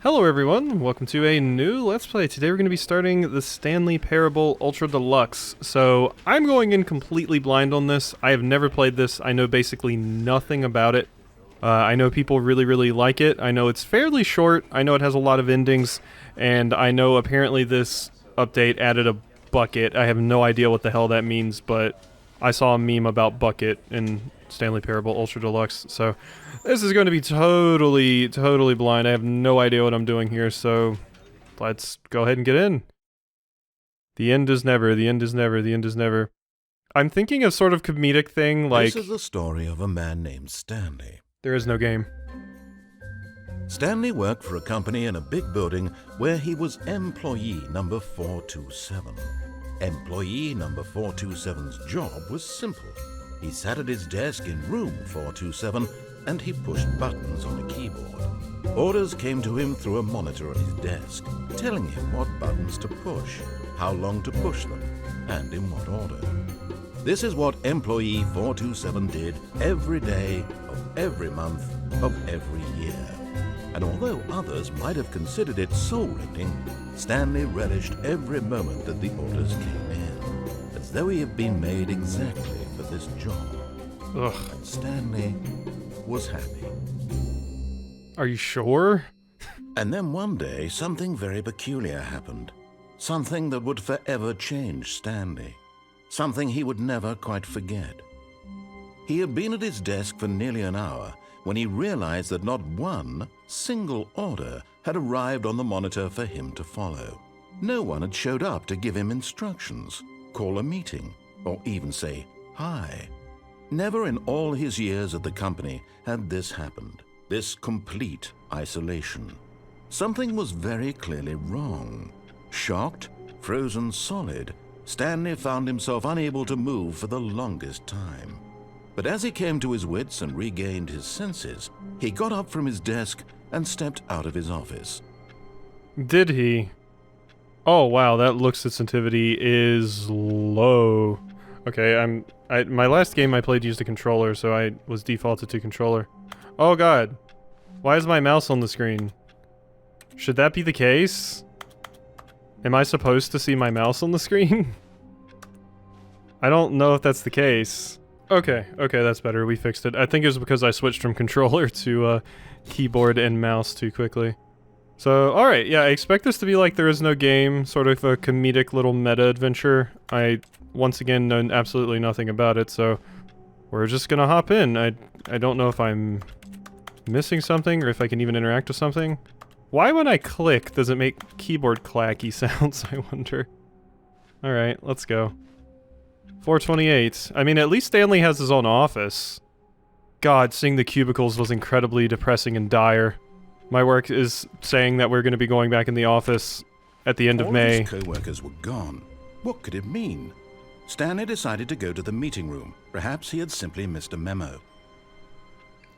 Hello everyone, welcome to a new Let's Play. Today we're going to be starting the Stanley Parable Ultra Deluxe. So, I'm going in completely blind on this. I have never played this. I know basically nothing about it. I know people really like it. I know it's fairly short. I know it has a lot of endings. And I know apparently this update added a bucket. I have no idea what the hell that means, but I saw a meme about bucket in Stanley Parable Ultra Deluxe. So, this is going to be totally blind. I have no idea what I'm doing here, so let's go ahead and get in. The end is never, the end is never, the end is never. I'm thinking of sort of comedic thing like... This is the story of a man named Stanley. There is no game. Stanley worked for a company in a big building where he was employee number 427. Employee number 427's job was simple. He sat at his desk in room 427 and he pushed buttons on a keyboard. Orders came to him through a monitor on his desk, telling him what buttons to push, how long to push them, and in what order. This is what employee 427 did every day of every month of every year. And although others might have considered it soul-rending, Stanley relished every moment that the orders came in, as though he had been made exactly for this job. Ugh. And Stanley was happy. Are you sure? And then one day, something very peculiar happened. Something that would forever change Stanley. Something he would never quite forget. He had been at his desk for nearly an hour when he realized that not one single order had arrived on the monitor for him to follow. No one had showed up to give him instructions, call a meeting, or even say hi. Never in all his years at the company had this happened, this complete isolation. Something was very clearly wrong. Shocked, frozen solid, Stanley found himself unable to move for the longest time. But as he came to his wits and regained his senses, he got up from his desk and stepped out of his office. Did he? Oh wow, that look sensitivity is low. Okay, my last game I played used a controller, so I was defaulted to controller. Oh god. Why is my mouse on the screen? Should that be the case? Am I supposed to see my mouse on the screen? I don't know if that's the case. Okay, that's better. We fixed it. I think it was because I switched from controller to keyboard and mouse too quickly. So, alright, yeah, I expect this to be like There Is No Game, sort of a comedic little meta-adventure. I, once again, know absolutely nothing about it, so we're just gonna hop in. I don't know if I'm missing something, or if I can even interact with something. Why when I click does it make keyboard clacky sounds, I wonder? Alright, let's go. 428. I mean, at least Stanley has his own office. God, seeing the cubicles was incredibly depressing and dire. My work is saying that we're going to be going back in the office at the end of May. All his co-workers were gone. What could it mean? Stanley decided to go to the meeting room. Perhaps he had simply missed a memo.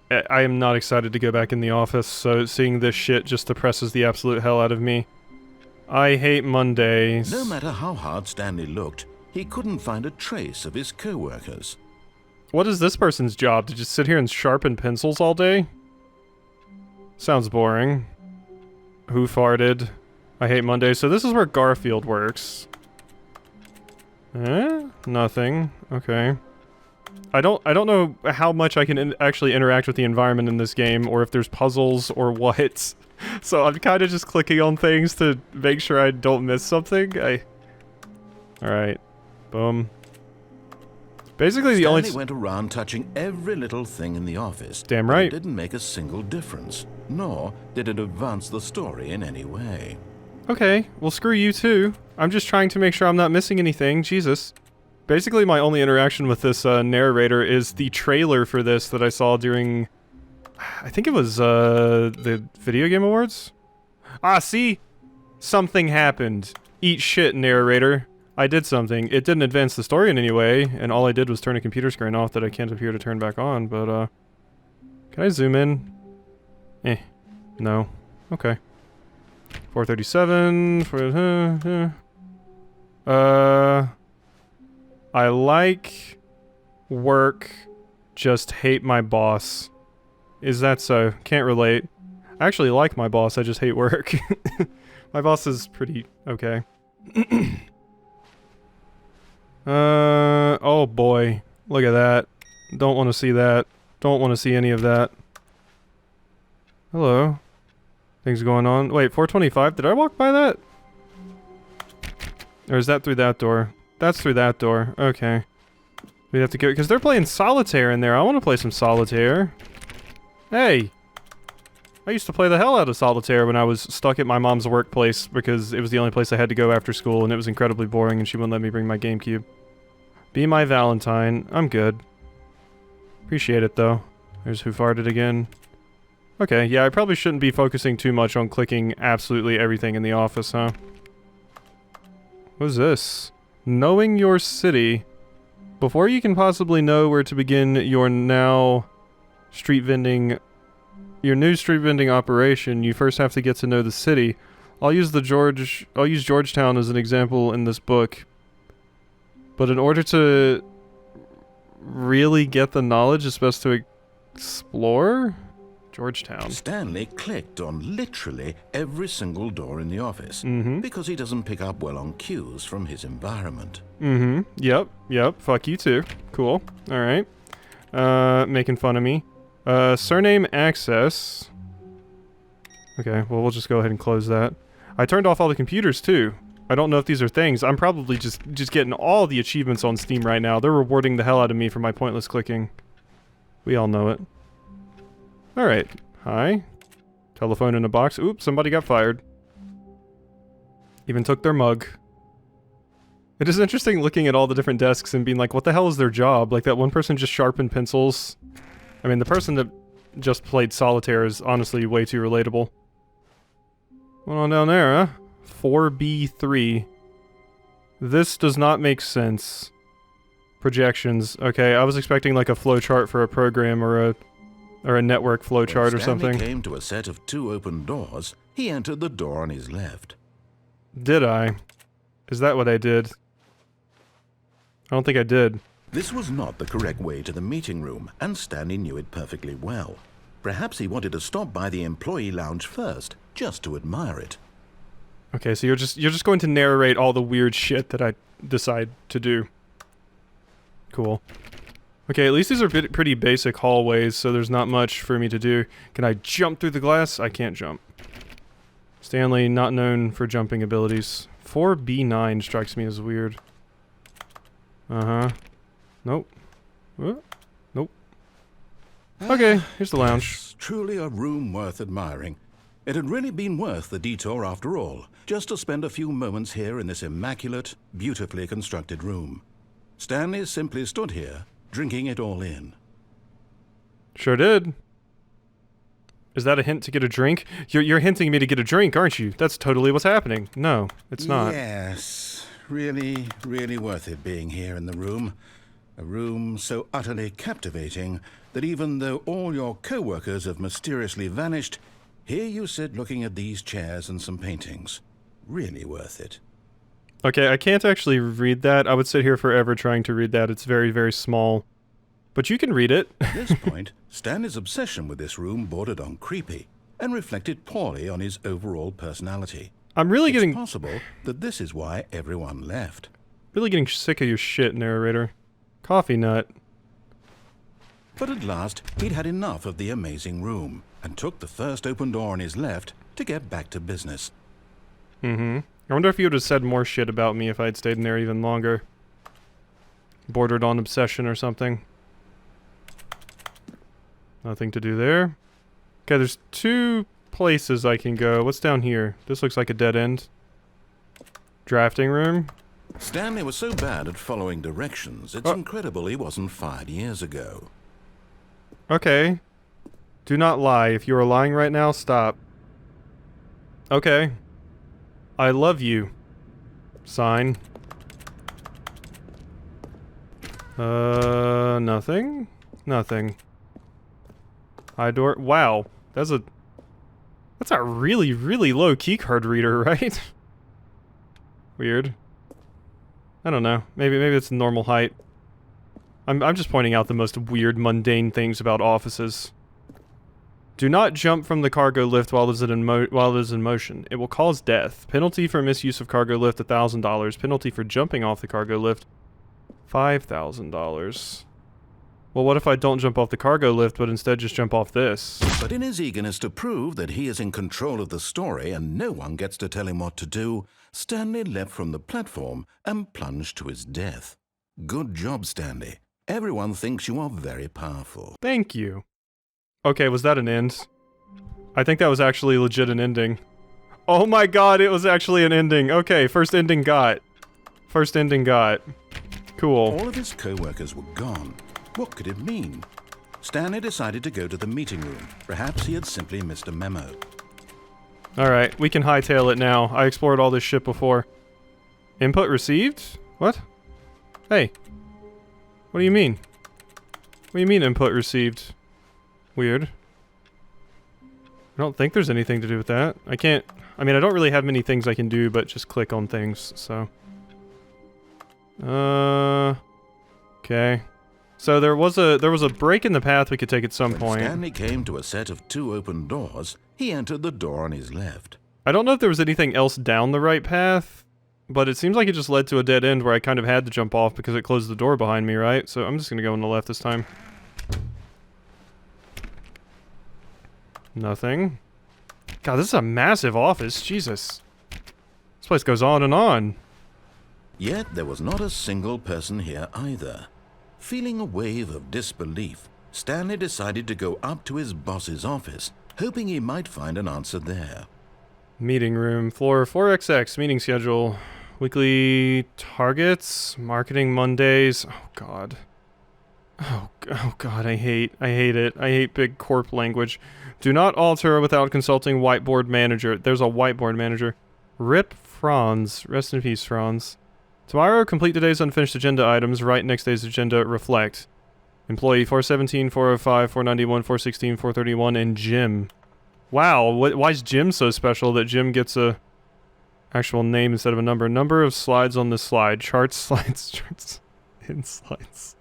I am not excited to go back in the office, so seeing this shit just depresses the absolute hell out of me. I hate Mondays. No matter how hard Stanley looked, he couldn't find a trace of his co-workers. What is this person's job? To just sit here and sharpen pencils all day? Sounds boring. Who farted? I hate Mondays. So this is where Garfield works. Nothing. Okay. I don't know how much I can actually interact with the environment in this game, or if there's puzzles or what. So I'm kind of just clicking on things to make sure I don't miss something. Alright. Boom. Basically the only... Stanley went around touching every little thing in the office. Damn right. It didn't make a single difference, nor did it advance the story in any way. Okay, well screw you too. I'm just trying to make sure I'm not missing anything, Jesus. Basically my only interaction with this narrator is the trailer for this that I saw during... I think it was the Video Game Awards? Ah, see? Something happened. Eat shit, narrator. I did something. It didn't advance the story in any way, and all I did was turn a computer screen off that I can't appear to turn back on, but, can I zoom in? No. Okay. 437, I like work, just hate my boss. Is that so? Can't relate. I actually like my boss, I just hate work. My boss is pretty okay. Oh boy. Look at that. Don't want to see that. Don't want to see any of that. Hello. Things going on. Wait, 425? Did I walk by that? Or is that through that door? That's through that door. Okay. We have to go, because they're playing solitaire in there. I want to play some solitaire. Hey! I used to play the hell out of solitaire when I was stuck at my mom's workplace because it was the only place I had to go after school and it was incredibly boring and she wouldn't let me bring my GameCube. Be my Valentine. I'm good. Appreciate it though. There's who farted again. Okay, yeah, I probably shouldn't be focusing too much on clicking absolutely everything in the office, huh? What is this? Knowing your city. Before you can possibly know where to begin your new street vending operation, you first have to get to know the city. I'll use Georgetown as an example in this book. But in order to really get the knowledge, it's best to explore Georgetown. Stanley clicked on literally every single door in the office because he doesn't pick up well on cues from his environment. Yep. Fuck you too. Cool. Alright. Making fun of me. Surname access. Okay, well we'll just go ahead and close that. I turned off all the computers too. I don't know if these are things. I'm probably just getting all the achievements on Steam right now. They're rewarding the hell out of me for my pointless clicking. We all know it. Alright. Hi. Telephone in a box. Oops, somebody got fired. Even took their mug. It is interesting looking at all the different desks and being like, what the hell is their job? Like that one person just sharpened pencils. I mean, the person that just played solitaire is honestly way too relatable. What's on down there, huh? 4B3. This does not make sense. Projections. Okay, I was expecting like a flowchart for a program or a network flowchart or something. When Stanley came to a set of 2 open doors, he entered the door on his left. Did I? Is that what I did? I don't think I did. This was not the correct way to the meeting room, and Stanley knew it perfectly well. Perhaps he wanted to stop by the employee lounge first, just to admire it. Okay, so you're just going to narrate all the weird shit that I decide to do. Cool. Okay, at least these are pretty basic hallways, so there's not much for me to do. Can I jump through the glass? I can't jump. Stanley, not known for jumping abilities. 4B9 strikes me as weird. Uh-huh. Nope. Nope. Okay, here's the lounge. Yes, truly a room worth admiring. It had really been worth the detour after all, just to spend a few moments here in this immaculate, beautifully constructed room. Stanley simply stood here, drinking it all in. Sure did. Is that a hint to get a drink? You're hinting me to get a drink, aren't you? That's totally what's happening. No, it's not. Yes, really, really worth it being here in the room. A room so utterly captivating that even though all your co-workers have mysteriously vanished, here you sit looking at these chairs and some paintings. Really worth it. Okay, I can't actually read that. I would sit here forever trying to read that. It's very, very small. But you can read it. At this point, Stanley's obsession with this room bordered on creepy and reflected poorly on his overall personality. I'm really It's getting possible that this is why everyone left. really getting sick of your shit, narrator. Coffee nut. But at last, he'd had enough of the amazing room and took the first open door on his left to get back to business. I wonder if you would have said more shit about me if I'd stayed in there even longer. Bordered on obsession or something. Nothing to do there. Okay, there's 2 places I can go. What's down here? This looks like a dead end. Drafting room. Stanley was so bad at following directions, it's incredible he wasn't fired years ago. Okay. Do not lie. If you are lying right now, stop. Okay. I love you. Sign. Nothing? Nothing. High door. Wow. That's a really, really low keycard reader, right? Weird. I don't know. Maybe it's normal height. I'm just pointing out the most weird, mundane things about offices. Do not jump from the cargo lift while it is in motion. It will cause death. Penalty for misuse of cargo lift, $1,000. Penalty for jumping off the cargo lift, $5,000. Well, what if I don't jump off the cargo lift, but instead just jump off this? But in his eagerness to prove that he is in control of the story and no one gets to tell him what to do, Stanley leapt from the platform and plunged to his death. Good job, Stanley. Everyone thinks you are very powerful. Thank you. Okay, was that an end? I think that was actually legit an ending. Oh my god, it was actually an ending. Okay, first ending got. First ending got. Cool. All of his co-workers were gone. What could it mean? Stanley decided to go to the meeting room. Perhaps he had simply missed a memo. Alright, we can hightail it now. I explored all this shit before. Input received? What? Hey. What do you mean? What do you mean input received? Weird. I don't think there's anything to do with that. I can't... I mean, I don't really have many things I can do, but just click on things, so... Okay. So there was a break in the path we could take at some point. When Stanley came to a set of 2 open doors, he entered the door on his left. I don't know if there was anything else down the right path, but it seems like it just led to a dead end where I kind of had to jump off because it closed the door behind me, right? So I'm just gonna go on the left this time. Nothing. God, this is a massive office. Jesus. This place goes on and on. Yet there was not a single person here either. Feeling a wave of disbelief, Stanley decided to go up to his boss's office, hoping he might find an answer there. Meeting room, floor 4XX, meeting schedule, weekly targets, marketing Mondays. Oh god. Oh god, I hate it. I hate big corp language. Do not alter without consulting whiteboard manager. There's a whiteboard manager. Rip Franz. Rest in peace, Franz. Tomorrow, complete today's unfinished agenda items. Write next day's agenda. Reflect. Employee 417, 405, 491, 416, 431, and Jim. Wow, why is Jim so special that Jim gets a actual name instead of a number? Number of slides on this slide. Charts, slides, charts, in slides.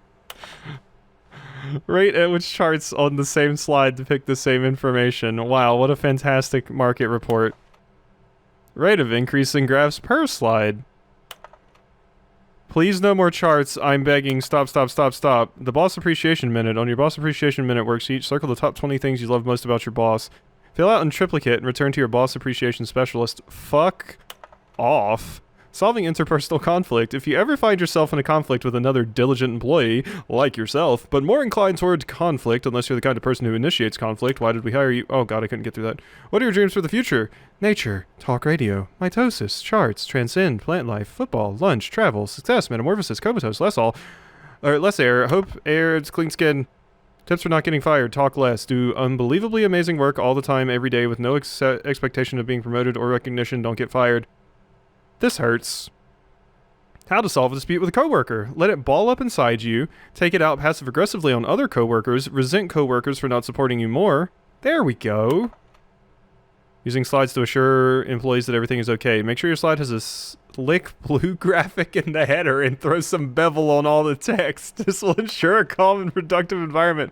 Rate at which charts on the same slide depict the same information. Wow, what a fantastic market report. Rate of increase in graphs per slide. Please no more charts, I'm begging. Stop, stop, stop, stop. The Boss Appreciation Minute. On your Boss Appreciation Minute worksheet, circle the top 20 things you love most about your boss. Fill out in triplicate and return to your Boss Appreciation Specialist. Fuck off. Solving interpersonal conflict. If you ever find yourself in a conflict with another diligent employee, like yourself, but more inclined toward conflict, unless you're the kind of person who initiates conflict, why did we hire you? Oh god, I couldn't get through that. What are your dreams for the future? Nature, talk radio, mitosis, charts, transcend, plant life, football, lunch, travel, success, metamorphosis, comatose, less air, hope, air, it's clean skin. Tips for not getting fired, talk less, do unbelievably amazing work all the time, every day, with no expectation of being promoted or recognition, don't get fired. This hurts. How to solve a dispute with a coworker. Let it ball up inside you, take it out passive-aggressively on other coworkers, resent coworkers for not supporting you more. There we go. Using slides to assure employees that everything is okay. Make sure your slide has a slick blue graphic in the header and throw some bevel on all the text. This will ensure a calm and productive environment.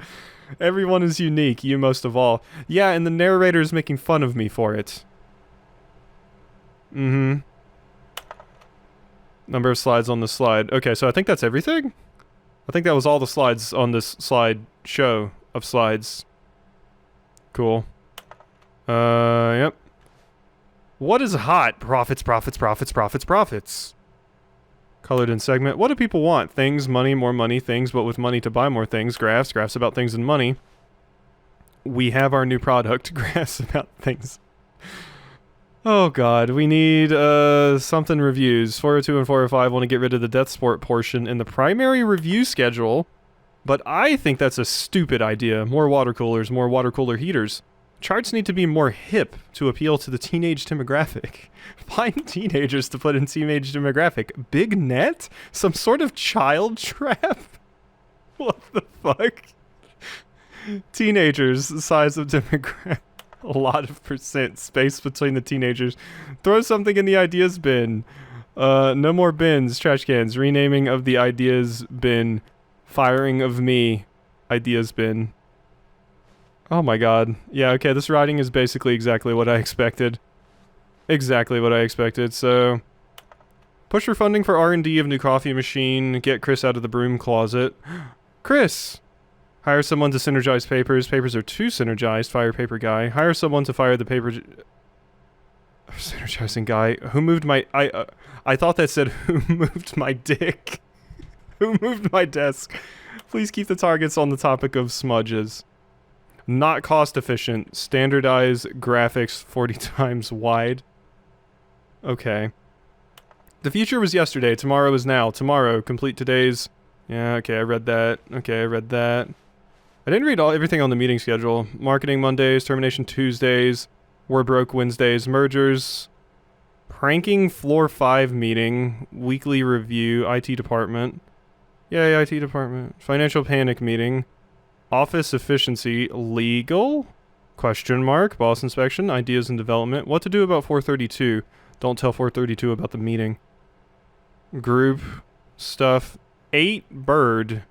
Everyone is unique, you most of all. Yeah, and the narrator is making fun of me for it. Mm-hmm. Number of slides on this slide. Okay, so I think that's everything? I think that was all the slides on this slide show of slides. Cool. Yep. What is hot? Profits, profits, profits, profits, profits. Colored in segment. What do people want? Things, money, more money, things, but with money to buy more things. Graphs, graphs about things and money. We have our new product, graphs about things. Oh god, we need, something reviews. 402 and 405 want to get rid of the death sport portion in the primary review schedule, but I think that's a stupid idea. More water coolers, more water cooler heaters. Charts need to be more hip to appeal to the teenage demographic. Find teenagers to put in teenage demographic. Big net? Some sort of child trap? What the fuck? Teenagers, size of demographic. A lot of percent space between the teenagers. Throw something in the ideas bin. No more bins, trash cans. Renaming of the ideas bin. Firing of me. Ideas bin. Oh my god. Yeah, okay, this writing is basically exactly what I expected. Exactly what I expected, so... Push for funding for R&D of new coffee machine, get Chris out of the broom closet. Chris! Hire someone to synergize papers. Papers are too synergized. Fire paper guy. Hire someone to fire the paper... Synergizing guy. Who moved my... I thought that said, who moved my dick? Who moved my desk? Please keep the targets on the topic of smudges. Not cost efficient. Standardize graphics 40 times wide. Okay. The future was yesterday. Tomorrow is now. Tomorrow. Complete today's... Yeah, okay, I read that. Okay, I read that. I didn't read everything on the meeting schedule. Marketing Mondays, termination Tuesdays, we're broke Wednesdays, mergers, pranking floor 5 meeting, weekly review, IT department. Yay, IT department. Financial panic meeting, office efficiency, legal? Question mark, boss inspection, ideas and development. What to do about 432? Don't tell 432 about the meeting. Group stuff. 8 bird.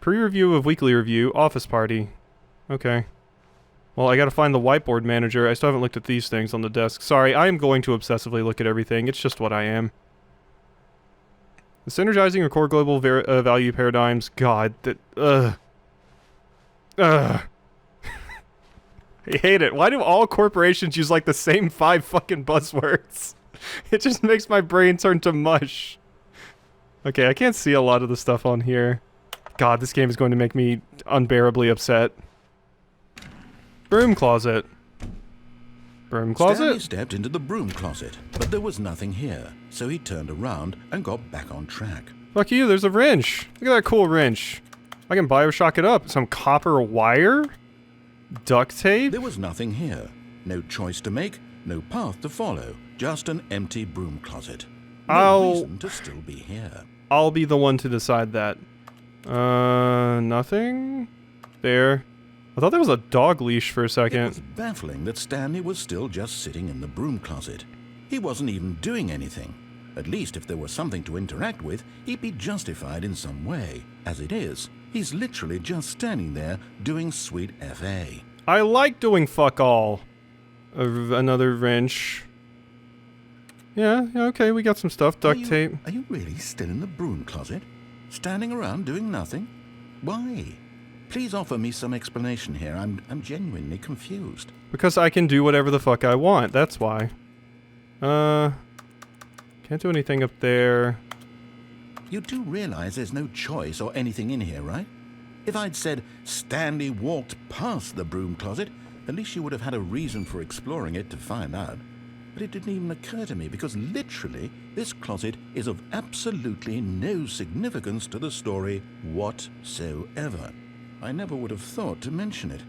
Pre-review of weekly review, office party. Okay. Well, I gotta find the whiteboard manager. I still haven't looked at these things on the desk. Sorry, I am going to obsessively look at everything. It's just what I am. The synergizing or core global value paradigms. God, that... I hate it. Why do all corporations use, like, the same 5 fucking buzzwords? It just makes my brain turn to mush. Okay, I can't see a lot of the stuff on here. God, this game is going to make me unbearably upset. Broom closet. Broom closet? Stanley stepped into the broom closet, but there was nothing here, so he turned around and got back on track. Fuck you, there's a wrench. Look at that cool wrench. I can Bioshock it up. Some copper wire? Duct tape? There was nothing here. No choice to make, no path to follow. Just an empty broom closet. No reason to still be here. I'll be the one to decide that. Nothing? There. I thought there was a dog leash for a second. It was baffling that Stanley was still just sitting in the broom closet. He wasn't even doing anything. At least if there was something to interact with, he'd be justified in some way. As it is, he's literally just standing there doing sweet FA. I like doing fuck all. Another wrench. Yeah, okay, we got some stuff. Duct tape. Are you really still in the broom closet? Standing around doing nothing? Why? Please offer me some explanation here. I'm genuinely confused. Because I can do whatever the fuck I want, that's why. Can't do anything up there. You do realize there's no choice or anything in here, right? If I'd said Stanley walked past the broom closet, at least you would have had a reason for exploring it to find out. But it didn't even occur to me because literally this closet is of absolutely no significance to the story whatsoever. I never would have thought to mention it.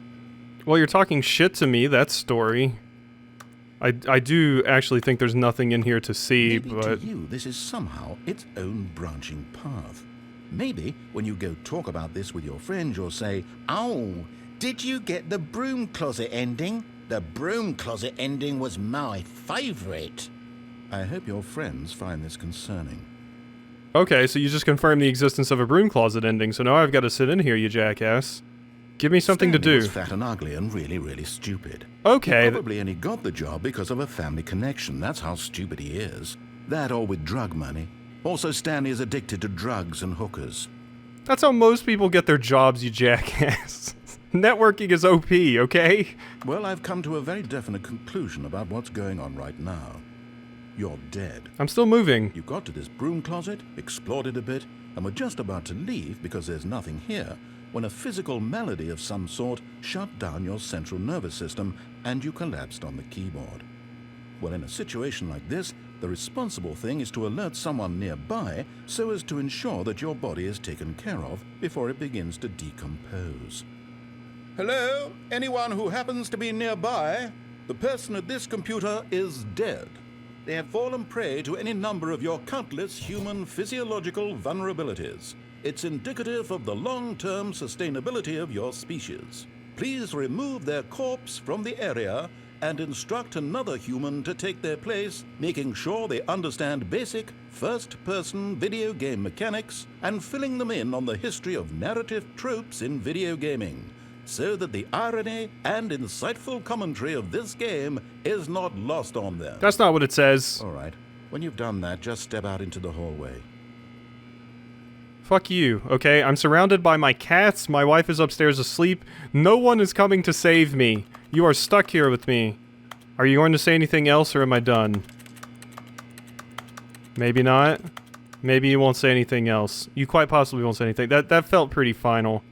Well, you're talking shit to me, that story. I do actually think there's nothing in here to see, Maybe but... to you this is somehow its own branching path. Maybe when you go talk about this with your friend, you'll say, "Oh, did you get the broom closet ending? The broom closet ending was my favorite." I hope your friends find this concerning. Okay, so you just confirmed the existence of a broom closet ending, so now I've got to sit in here, you jackass. Give me something Stanley to do. was fat and ugly and really, really stupid. Okay. He probably only got the job because of a family connection. That's how stupid he is. That or with drug money. Also, Stanley is addicted to drugs and hookers. That's how most people get their jobs, you jackass. Networking is OP, okay? Well, I've come to a very definite conclusion about what's going on right now. You're dead. I'm still moving. You got to this broom closet, explored it a bit, and were just about to leave because there's nothing here, when a physical malady of some sort shut down your central nervous system and you collapsed on the keyboard. Well, in a situation like this, the responsible thing is to alert someone nearby so as to ensure that your body is taken care of before it begins to decompose. Hello? Anyone who happens to be nearby? The person at this computer is dead. They have fallen prey to any number of your countless human physiological vulnerabilities. It's indicative of the long-term sustainability of your species. Please remove their corpse from the area and instruct another human to take their place, making sure they understand basic first-person video game mechanics and filling them in on the history of narrative tropes in video gaming. so that the irony and insightful commentary of this game is not lost on them. That's not what it says. All right. When you've done that, just step out into the hallway. Fuck you, okay? I'm surrounded by my cats, my wife is upstairs asleep, no one is coming to save me. You are stuck here with me. Are you going to say anything else, or am I done? Maybe not. Maybe you won't say anything else. You quite possibly won't say anything. That felt pretty final.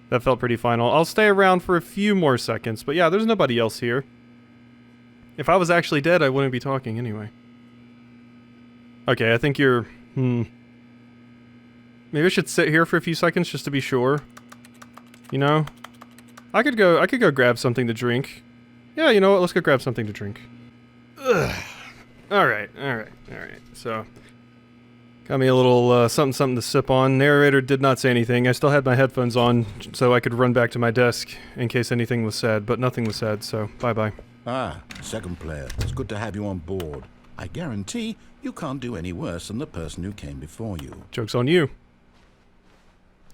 That felt pretty final. I'll stay around for a few more seconds, but yeah, there's nobody else here. If I was actually dead, I wouldn't be talking anyway. Okay, I think you're... Maybe I should sit here for a few seconds just to be sure. You know? I could go grab something to drink. Yeah, you know what? Let's go grab something to drink. Ugh. Alright. So, got me a little something to sip on. Narrator did not say anything. I still had my headphones on so I could run back to my desk in case anything was said, but nothing was said, so bye-bye. Ah, second player. It's good to have you on board. I guarantee you can't do any worse than the person who came before you. Joke's on you.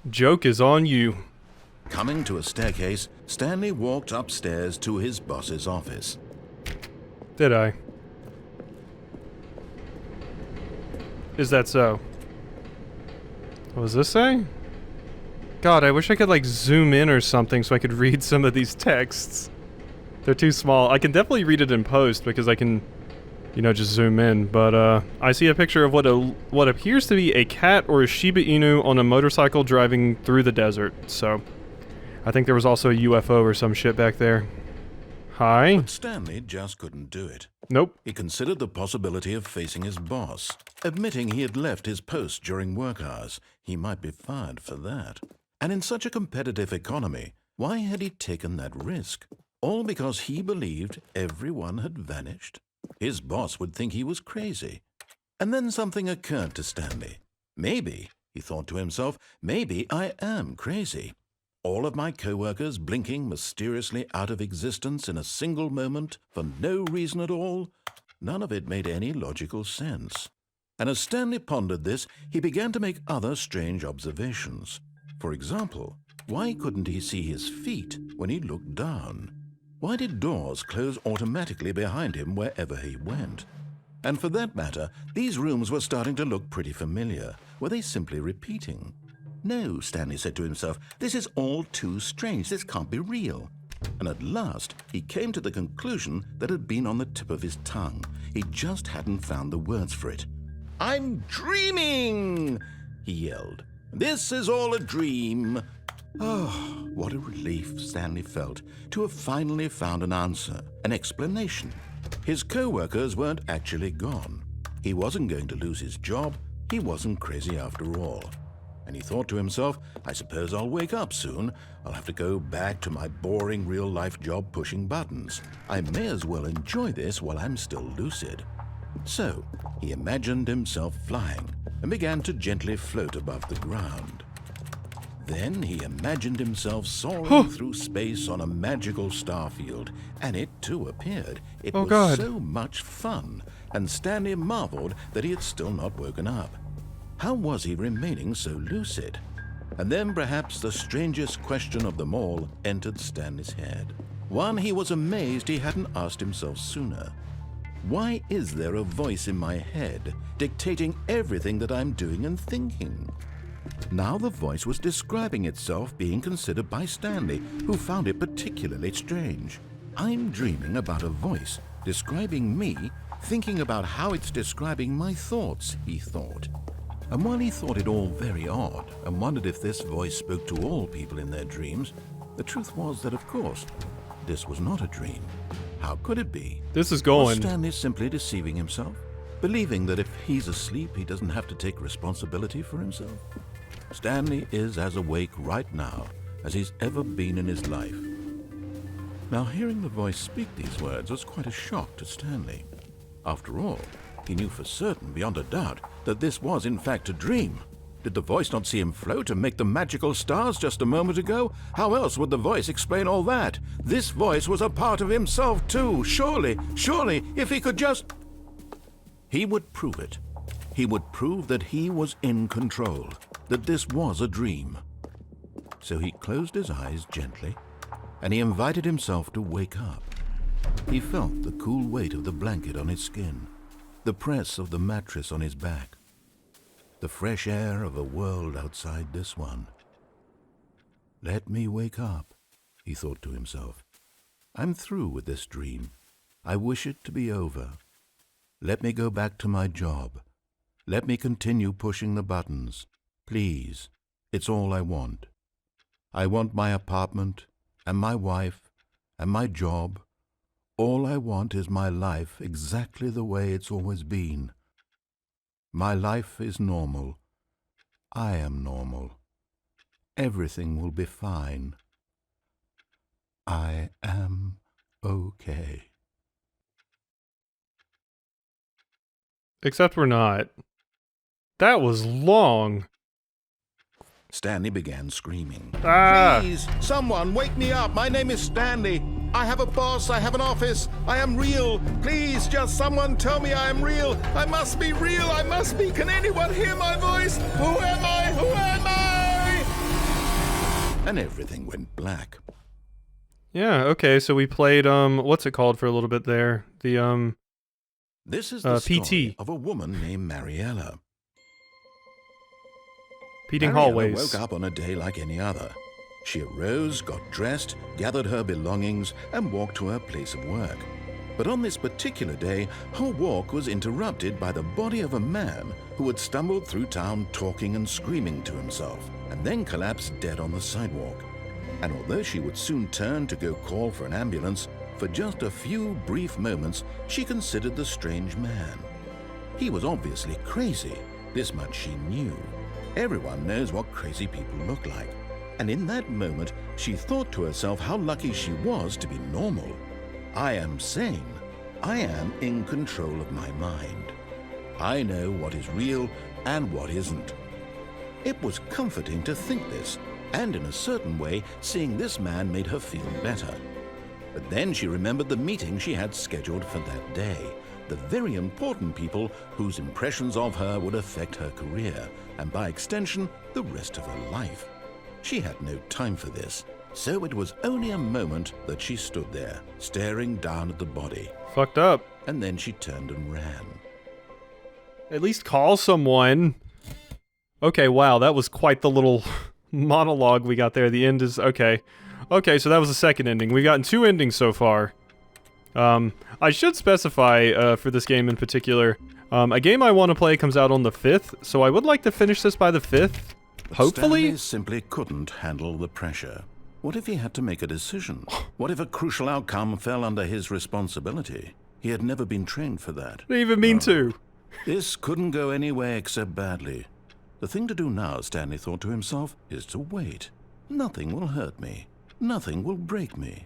Joke is on you. Coming to a staircase, Stanley walked upstairs to his boss's office. Did I? Is that so? What does this say? God, I wish I could like zoom in or something so I could read some of these texts. They're too small. I can definitely read it in post because I can, you know, just zoom in. But I see a picture of what appears to be a cat or a Shiba Inu on a motorcycle driving through the desert. So, I think there was also a UFO or some shit back there. Hi? But Stanley just couldn't do it. Nope. He considered the possibility of facing his boss, admitting he had left his post during work hours. He might be fired for that. And in such a competitive economy, why had he taken that risk? All because he believed everyone had vanished? His boss would think he was crazy. And then something occurred to Stanley. Maybe, he thought to himself, maybe I am crazy. All of my co-workers blinking mysteriously out of existence in a single moment for no reason at all? None of it made any logical sense. And as Stanley pondered this, he began to make other strange observations. For example, why couldn't he see his feet when he looked down? Why did doors close automatically behind him wherever he went? And for that matter, these rooms were starting to look pretty familiar. Were they simply repeating? No, Stanley said to himself, this is all too strange. This can't be real. And at last, he came to the conclusion that had been on the tip of his tongue. He just hadn't found the words for it. I'm dreaming, he yelled. This is all a dream. Oh, what a relief Stanley felt to have finally found an answer, an explanation. His co-workers weren't actually gone. He wasn't going to lose his job. He wasn't crazy after all. And he thought to himself, I suppose I'll wake up soon. I'll have to go back to my boring real-life job pushing buttons. I may as well enjoy this while I'm still lucid. So, he imagined himself flying and began to gently float above the ground. Then he imagined himself soaring through space on a magical starfield, and it too appeared. It was so much fun, and Stanley marveled that he had still not woken up. How was he remaining so lucid? And then perhaps the strangest question of them all entered Stanley's head. One he was amazed he hadn't asked himself sooner. Why is there a voice in my head dictating everything that I'm doing and thinking? Now the voice was describing itself being considered by Stanley, who found it particularly strange. I'm dreaming about a voice describing me, thinking about how it's describing my thoughts, he thought. And while he thought it all very odd and wondered if this voice spoke to all people in their dreams, the truth was that, of course, this was not a dream. How could it be? This is going. Was Stanley simply deceiving himself, believing that if he's asleep, he doesn't have to take responsibility for himself? Stanley is as awake right now as he's ever been in his life. Now, hearing the voice speak these words was quite a shock to Stanley. After all, he knew for certain, beyond a doubt, that this was in fact a dream. Did the voice not see him float and make the magical stars just a moment ago? How else would the voice explain all that? This voice was a part of himself too. Surely, if he could just... He would prove it. He would prove that he was in control, that this was a dream. So he closed his eyes gently, and he invited himself to wake up. He felt the cool weight of the blanket on his skin, the press of the mattress on his back, the fresh air of a world outside this one. Let me wake up, he thought to himself. I'm through with this dream. I wish it to be over. Let me go back to my job. Let me continue pushing the buttons. Please, it's all I want. I want my apartment, and my wife, and my job. All I want is my life exactly the way it's always been. My life is normal. I am normal. Everything will be fine. I am okay. Except we're not. That was long. Stanley began screaming. Ah! Please, someone wake me up. My name is Stanley. I have a boss. I have an office. I am real. Please, just someone tell me I am real. I must be real. I must be. Can anyone hear my voice? Who am I? Who am I? And everything went black. Yeah, okay, so we played, what's it called for a little bit there? The, This is the story PT. of a woman named Mariella. Peating Mariella hallways. woke up on a day like any other. She arose, got dressed, gathered her belongings, and walked to her place of work. But on this particular day, her walk was interrupted by the body of a man who had stumbled through town talking and screaming to himself, and then collapsed dead on the sidewalk. And although she would soon turn to go call for an ambulance, for just a few brief moments she considered the strange man. He was obviously crazy, this much she knew. Everyone knows what crazy people look like. And in that moment, she thought to herself how lucky she was to be normal. I am sane. I am in control of my mind. I know what is real and what isn't. It was comforting to think this, and in a certain way, seeing this man made her feel better. But then she remembered the meeting she had scheduled for that day, the very important people whose impressions of her would affect her career, and by extension, the rest of her life. She had no time for this, so it was only a moment that she stood there, staring down at the body. Fucked up. And then she turned and ran. At least call someone. Okay, wow, that was quite the little monologue we got there. The end is... okay. Okay, so that was the second ending. We've gotten 2 endings so far. I should specify, for this game in particular, a game I want to play comes out on the 5th, so I would like to finish this by the 5th. But Hopefully? Stanley simply couldn't handle the pressure. What if he had to make a decision? What if a crucial outcome fell under his responsibility? He had never been trained for that. Didn't even mean to. This couldn't go anywhere except badly. The thing to do now, Stanley thought to himself, is to wait. Nothing will hurt me. Nothing will break me.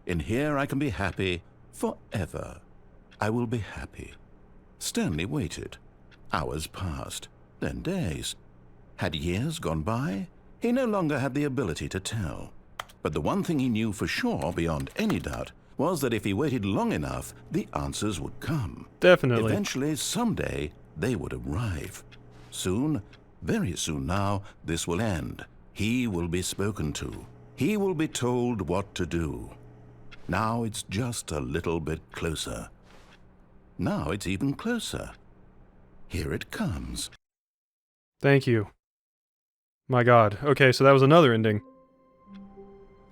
In here I can be happy forever. I will be happy. Stanley waited. Hours passed, then days. Had years gone by? He no longer had the ability to tell. But the one thing he knew for sure, beyond any doubt, was that if he waited long enough, the answers would come. Definitely. Eventually, someday, they would arrive. Soon, very soon now, this will end. He will be spoken to. He will be told what to do. Now it's just a little bit closer. Now it's even closer. Here it comes. Thank you. My god. Okay, so that was another ending.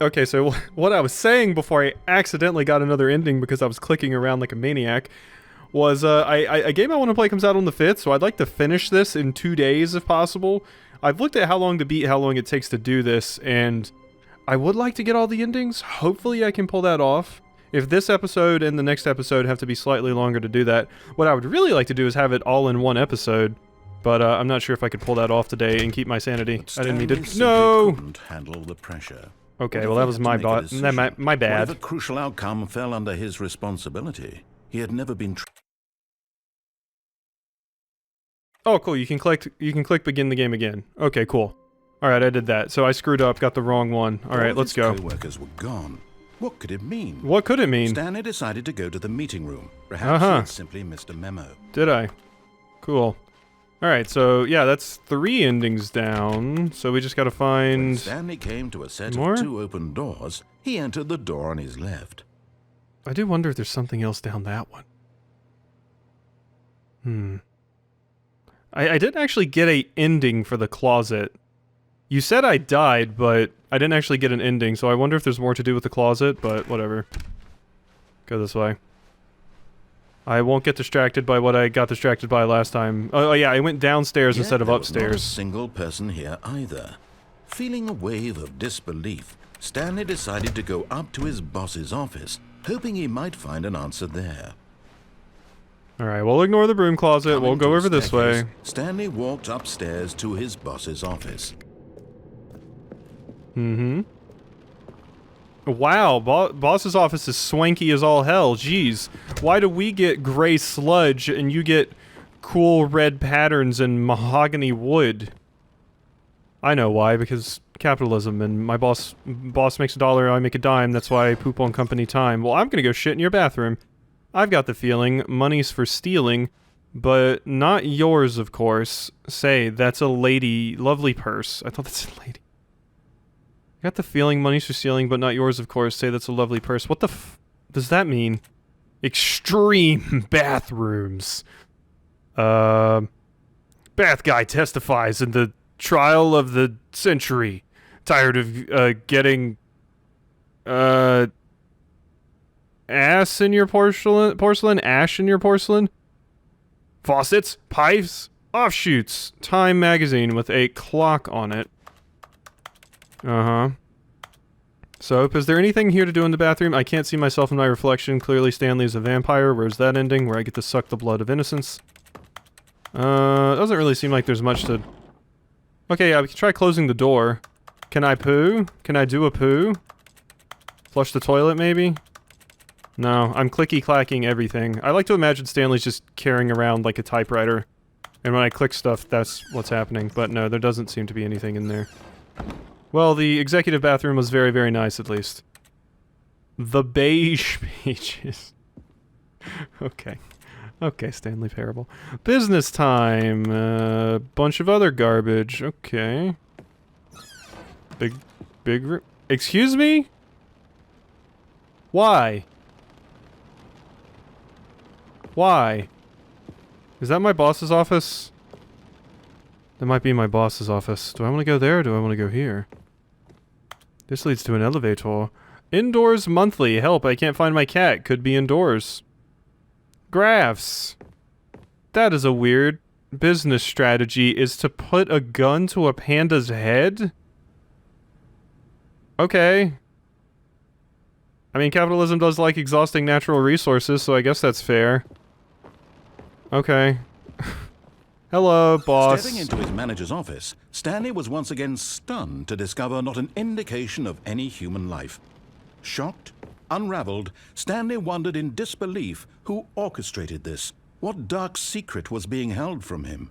Okay, so what I was saying before I accidentally got another ending because I was clicking around like a maniac was a game I want to play comes out on the 5th, so I'd like to finish this in 2 days if possible. I've looked at how long to beat, how long it takes to do this, and I would like to get all the endings. Hopefully I can pull that off. If this episode and the next episode have to be slightly longer to do that, what I would really like to do is have it all in one episode. But I'm not sure if I could pull that off today and keep my sanity. But I didn't mean Stanley to. simply No. couldn't handle the pressure. Okay, What well if that he was had to my make a bad. decision? My What bad. if a crucial outcome fell under his responsibility? He had never been. Oh, cool. You can click begin the game again. Okay, cool. All right, I did that. So I screwed up, got the wrong one. All right, let's go. Co-workers were gone. What could it mean? What could it mean? Stanley decided to go to the meeting room. Perhaps he had simply missed a memo. Did I? Cool. Alright, so yeah, that's 3 endings down. So we just gotta When find... Stanley came to a set more? of 2 open doors, he entered the door on his left. I do wonder if there's something else down that one. I didn't actually get a ending for the closet. You said I died, but I didn't actually get an ending, so I wonder if there's more to do with the closet, but whatever. Go this way. I won't get distracted by what I got distracted by last time. Oh yeah, I went downstairs Yet instead of there was not a upstairs. single person here either. Feeling a wave of disbelief, Stanley decided to go up to his boss's office, hoping he might find an answer there. Alright, we'll ignore the broom closet, we'll Coming go to over the this way. staircase, Stanley walked upstairs to his boss's office. Wow, boss's office is swanky as all hell, jeez. Why do we get gray sludge and you get cool red patterns and mahogany wood? I know why, because capitalism and my boss makes $1, I make a dime, that's why I poop on company time. Well, I'm gonna go shit in your bathroom. I've got the feeling money's for stealing, but not yours, of course. Say, that's a lady, lovely purse. I thought that's a lady. I got the feeling money's for stealing, but not yours, of course. Say that's a lovely purse. What the does that mean? Extreme bathrooms. Bath guy testifies in the trial of the century. Tired of, getting, ass in your porcelain? Ash in your porcelain? Faucets, pipes, offshoots. Time magazine with a clock on it. Soap, is there anything here to do in the bathroom? I can't see myself in my reflection. Clearly Stanley is a vampire. Where's that ending? Where I get to suck the blood of innocence. Doesn't really seem like there's much to... Okay, yeah, we can try closing the door. Can I poo? Can I do a poo? Flush the toilet, maybe? No, I'm clicky-clacking everything. I like to imagine Stanley's just carrying around like a typewriter. And when I click stuff, that's what's happening. But no, there doesn't seem to be anything in there. Well, the executive bathroom was very, very nice, at least. The beige pages. Okay. Okay, Stanley Parable. Business time. Bunch of other garbage. Okay. Big room. Excuse me? Why? Why? Is that my boss's office? That might be my boss's office. Do I want to go there or do I want to go here? This leads to an elevator. Indoors monthly. Help, I can't find my cat. Could be indoors. Graphs. That is a weird business strategy, is to put a gun to a panda's head? Okay. I mean, capitalism does like exhausting natural resources, so I guess that's fair. Okay. Hello, boss. Stepping into his manager's office, Stanley was once again stunned to discover not an indication of any human life. Shocked, unraveled, Stanley wondered in disbelief who orchestrated this, what dark secret was being held from him.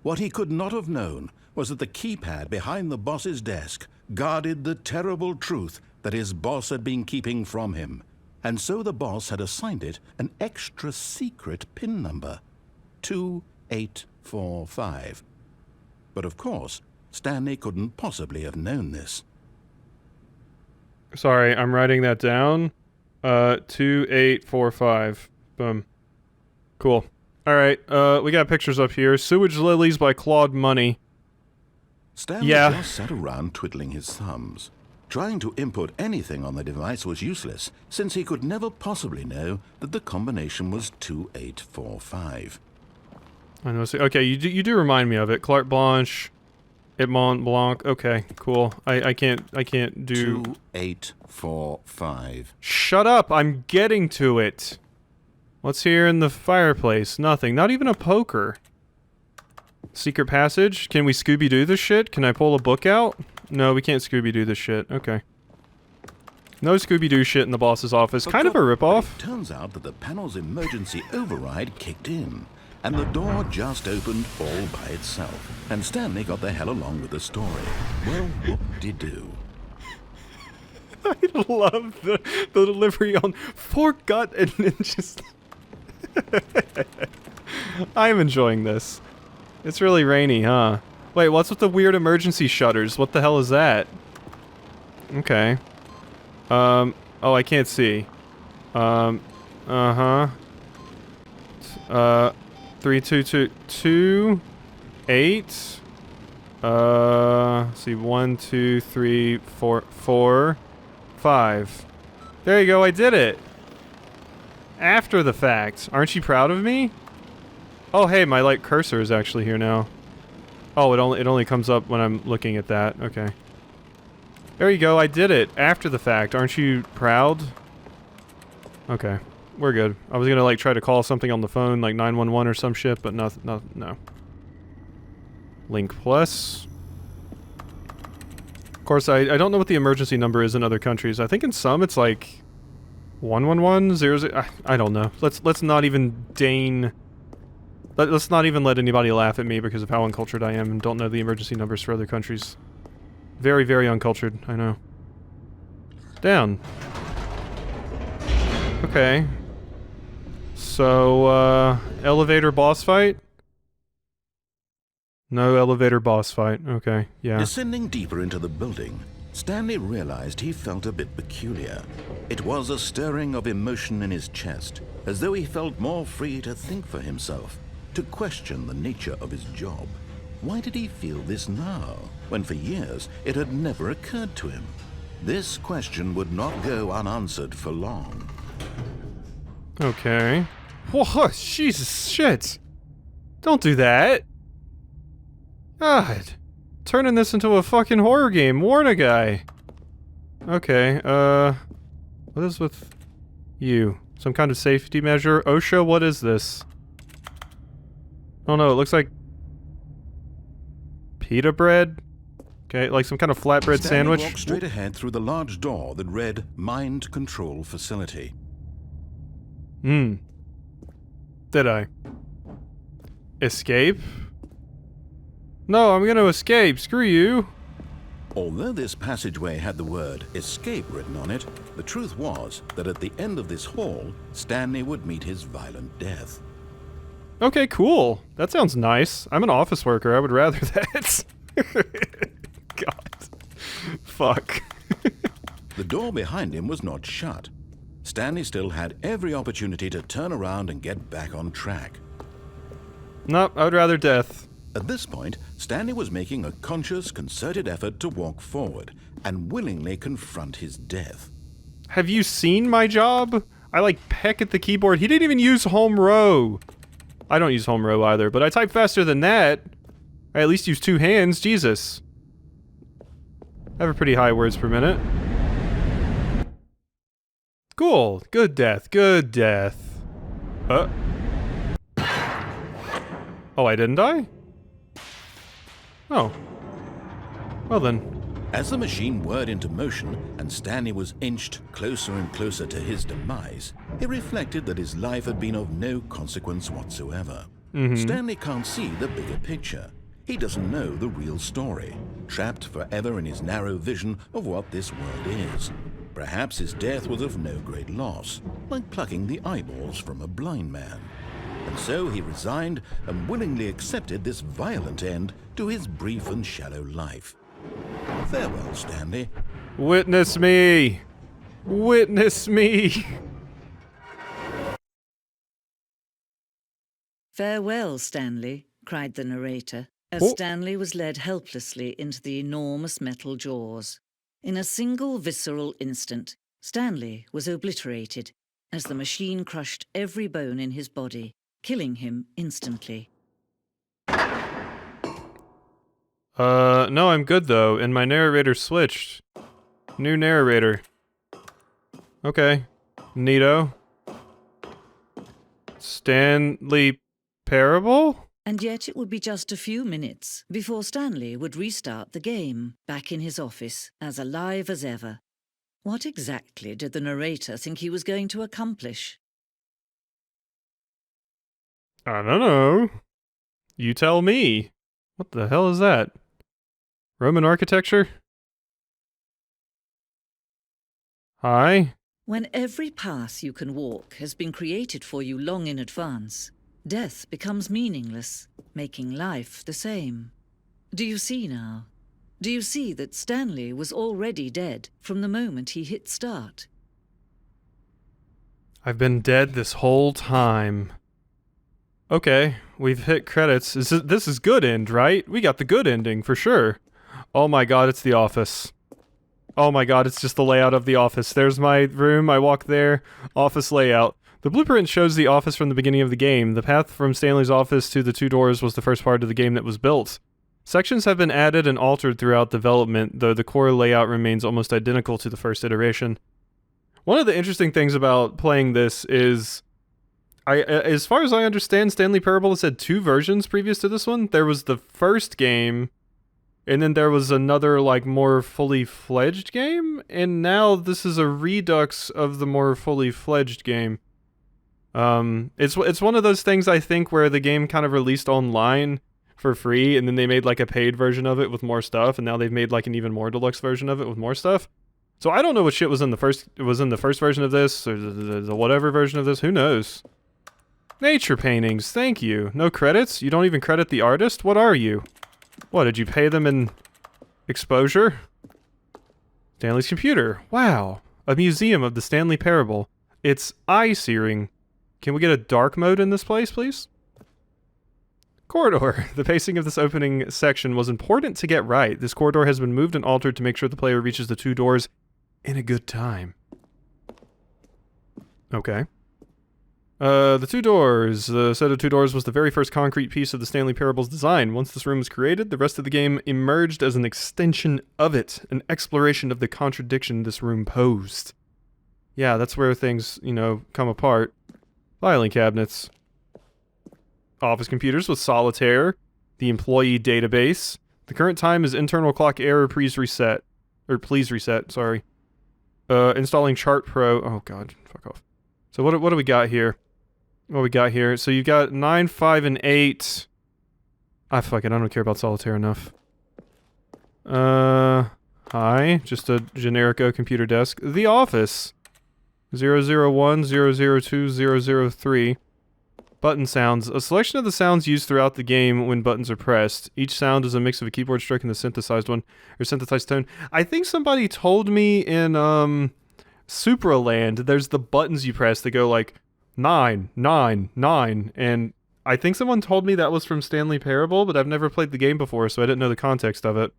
What he could not have known was that the keypad behind the boss's desk guarded the terrible truth that his boss had been keeping from him, and so the boss had assigned it an extra secret PIN number, 2845. But of course, Stanley couldn't possibly have known this. Sorry, I'm writing that down. 2845. Boom. Cool. Alright, we got pictures up here. Sewage Lilies by Claude Money. Stanley just sat around twiddling his thumbs. Trying to input anything on the device was useless, since he could never possibly know that the combination was 2845. I know. Okay, you do remind me of it. Clark Blanche, et Mont Blanc. Okay, cool. I can't do... 2845. Shut up! I'm getting to it! What's here in the fireplace? Nothing. Not even a poker. Secret passage? Can we Scooby-Doo this shit? Can I pull a book out? No, we can't Scooby-Doo this shit. Okay. No Scooby-Doo shit in the boss's office. Kind of a ripoff. It turns out that the panel's emergency override kicked in, and the door just opened all by itself. And Stanley got the hell along with the story. Well, whoop-de-doo. I love the delivery on forgot and just... I'm enjoying this. It's really rainy, huh? Wait, what's with the weird emergency shutters? What the hell is that? Okay. Oh, I can't see. Uh-huh. 3, 2, 2, 2, 8. See, 1, 2, 3, 4, 4, 5. There you go, I did it! After the fact. Aren't you proud of me? Oh, hey, my, like, cursor is actually here now. Oh, it only comes up when I'm looking at that. Okay. There you go, I did it. After the fact. Aren't you proud? Okay. We're good. I was gonna, like, try to call something on the phone, like 911 or some shit, but no. Link plus. Of course, I don't know what the emergency number is in other countries. I think in some it's like 111, 00. I don't know. Let's not even deign. Let's not even let anybody laugh at me because of how uncultured I am and don't know the emergency numbers for other countries. Very, very uncultured, I know. Down. Okay. So, elevator boss fight? No elevator boss fight. Okay, yeah. Descending deeper into the building, Stanley realized he felt a bit peculiar. It was a stirring of emotion in his chest, as though he felt more free to think for himself, to question the nature of his job. Why did he feel this now, when for years it had never occurred to him? This question would not go unanswered for long. Okay. Whoa, Jesus, shit! Don't do that! God. Turning this into a fucking horror game, warn a guy! Okay, what is with you? Some kind of safety measure? OSHA, what is this? Oh no, it looks like pita bread? Okay, like some kind of flatbread Stanley sandwich? walked straight ahead through the large door that read Mind Control Facility. Did I? Escape? No, I'm gonna escape, screw you! Although this passageway had the word escape written on it, the truth was that at the end of this hall, Stanley would meet his violent death. Okay, cool. That sounds nice. I'm an office worker, I would rather that. God. Fuck. The door behind him was not shut. Stanley still had every opportunity to turn around and get back on track. Nope, I would rather death. At this point, Stanley was making a conscious, concerted effort to walk forward and willingly confront his death. Have you seen my job? I like peck at the keyboard. He didn't even use home row. I don't use home row either, but I type faster than that. I at least use 2 hands, Jesus. I have a pretty high words per minute. Cool. Good death. Good death. Oh, I didn't die? Oh. Well then. As the machine whirred into motion and Stanley was inched closer and closer to his demise, he reflected that his life had been of no consequence whatsoever. Stanley can't see the bigger picture. He doesn't know the real story, trapped forever in his narrow vision of what this world is. Perhaps his death was of no great loss, like plucking the eyeballs from a blind man. And so he resigned and willingly accepted this violent end to his brief and shallow life. Farewell, Stanley. Witness me! Witness me! "Farewell, Stanley," cried the narrator, as Oh. Stanley was led helplessly into the enormous metal jaws. In a single visceral instant, Stanley was obliterated as the machine crushed every bone in his body, killing him instantly. No, I'm good though, and my narrator switched. New narrator. Okay. Neato. Stanley Parable? And yet it would be just a few minutes before Stanley would restart the game, back in his office, as alive as ever. What exactly did the narrator think he was going to accomplish? I don't know. You tell me. What the hell is that? Roman architecture? Hi? When every path you can walk has been created for you long in advance, Death becomes meaningless, making life the same. Do you see now? Do you see that Stanley was already dead from the moment he hit start? I've been dead this whole time. Okay, we've hit credits. This is good end, right? We got the good ending, for sure. Oh my god, it's the office. Oh my god, it's just the layout of the office. There's my room, I walk there, office layout. The blueprint shows the office from the beginning of the game. The path from Stanley's office to the two doors was the first part of the game that was built. Sections have been added and altered throughout development, though the core layout remains almost identical to the first iteration. One of the interesting things about playing this is, as far as I understand, Stanley Parable has had 2 versions previous to this one. There was the first game, and then there was another, like, more fully fledged game, and now this is a redux of the more fully fledged game. It's one of those things, I think, where the game kind of released online for free, and then they made like a paid version of it with more stuff, and now they've made like an even more deluxe version of it with more stuff. So I don't know what shit was in the first version of this, or the whatever version of this, who knows. Nature paintings, thank you. No credits? You don't even credit the artist? What are you? What, did you pay them in exposure? Stanley's computer, wow. A museum of the Stanley Parable. It's eye-searing. Can we get a dark mode in this place, please? Corridor. The pacing of this opening section was important to get right. This corridor has been moved and altered to make sure the player reaches the 2 doors in a good time. Okay. The 2 doors. The set of 2 doors was the very first concrete piece of the Stanley Parable's design. Once this room was created, the rest of the game emerged as an extension of it, an exploration of the contradiction this room posed. Yeah, that's where things, you know, come apart. Filing cabinets. Office computers with solitaire. The employee database. The current time is internal clock error, please reset. Please reset, sorry. Installing Chart Pro. Oh god, fuck off. So what do we got here? What we got here? So you've got 9, 5, and 8. Ah, fuck it, I don't care about solitaire enough. Hi. Just a generico computer desk. The office. 001, 002, 003. Button sounds. A selection of the sounds used throughout the game when buttons are pressed. Each sound is a mix of a keyboard stroke and the synthesized one, or synthesized tone. I think somebody told me in, Supraland, there's the buttons you press that go like 9, 9, 9, and I think someone told me that was from Stanley Parable, but I've never played the game before, so I didn't know the context of it.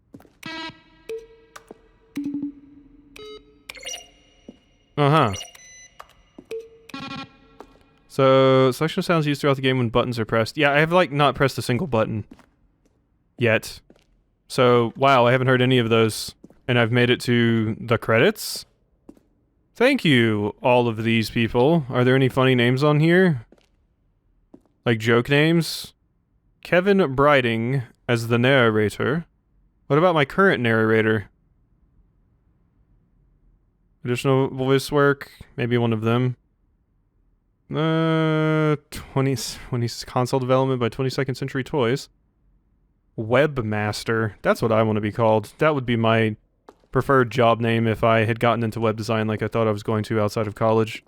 Uh-huh. So, selection of sounds used throughout the game when buttons are pressed. Yeah, I have, like, not pressed a single button. Yet. So, wow, I haven't heard any of those. And I've made it to the credits? Thank you, all of these people. Are there any funny names on here? Like joke names? Kevin Briding as the narrator. What about my current narrator? Additional voice work? Maybe one of them. 20 console development by 22nd Century Toys. Webmaster. That's what I want to be called. That would be my preferred job name if I had gotten into web design like I thought I was going to outside of college.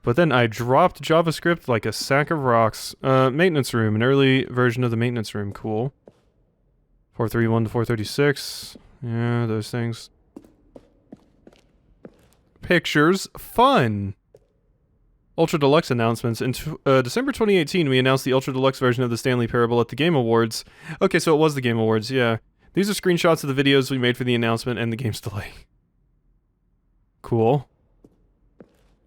But then I dropped JavaScript like a sack of rocks. Maintenance room. An early version of the maintenance room. Cool. 431 to 436. Yeah, those things. Pictures. Fun! Ultra Deluxe announcements. In December 2018, we announced the Ultra Deluxe version of the Stanley Parable at the Game Awards. Okay, so it was the Game Awards, yeah. These are screenshots of the videos we made for the announcement and the game's delay. Cool.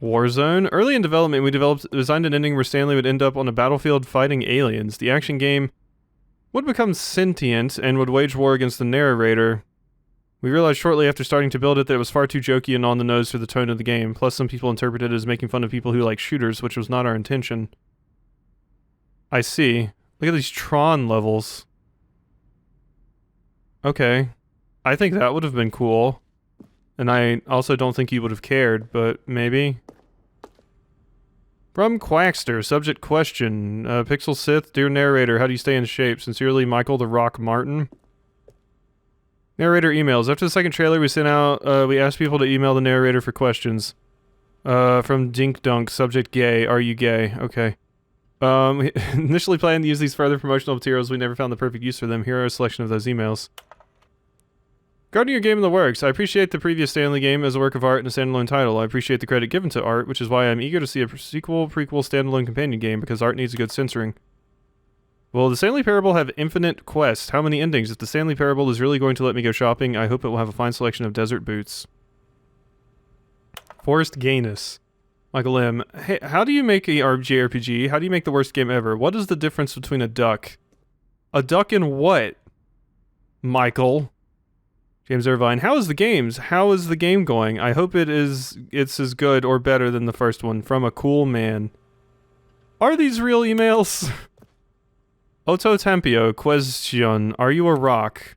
Warzone. Early in development, we designed an ending where Stanley would end up on a battlefield fighting aliens. The action game would become sentient and would wage war against the narrator. We realized shortly after starting to build it that it was far too jokey and on the nose for the tone of the game. Plus, some people interpreted it as making fun of people who like shooters, which was not our intention. I see. Look at these Tron levels. Okay. I think that would have been cool. And I also don't think you would have cared, but maybe. From Quackster, subject question. Pixel Sith, dear narrator, how do you stay in shape? Sincerely, Michael the Rock Martin. Narrator emails. After the second trailer we sent out, we asked people to email the narrator for questions. From Dink Dunk, subject gay. Are you gay? Okay. Initially planned to use these further promotional materials, we never found the perfect use for them. Here are a selection of those emails. Regarding your game in the works, I appreciate the previous Stanley game as a work of art and a standalone title. I appreciate the credit given to art, which is why I'm eager to see a sequel, prequel, standalone companion game, because art needs a good censoring. Will the Stanley Parable have infinite quests? How many endings? If the Stanley Parable is really going to let me go shopping, I hope it will have a fine selection of desert boots. Forrest Gainus. Michael M. Hey, how do you make a JRPG? How do you make the worst game ever? What is the difference between a duck? A duck and what? Michael. James Irvine. How is the games? How is the game going? I hope it's as good or better than the first one. From a cool man. Are these real emails? Otto Tempio. Question. Are you a rock?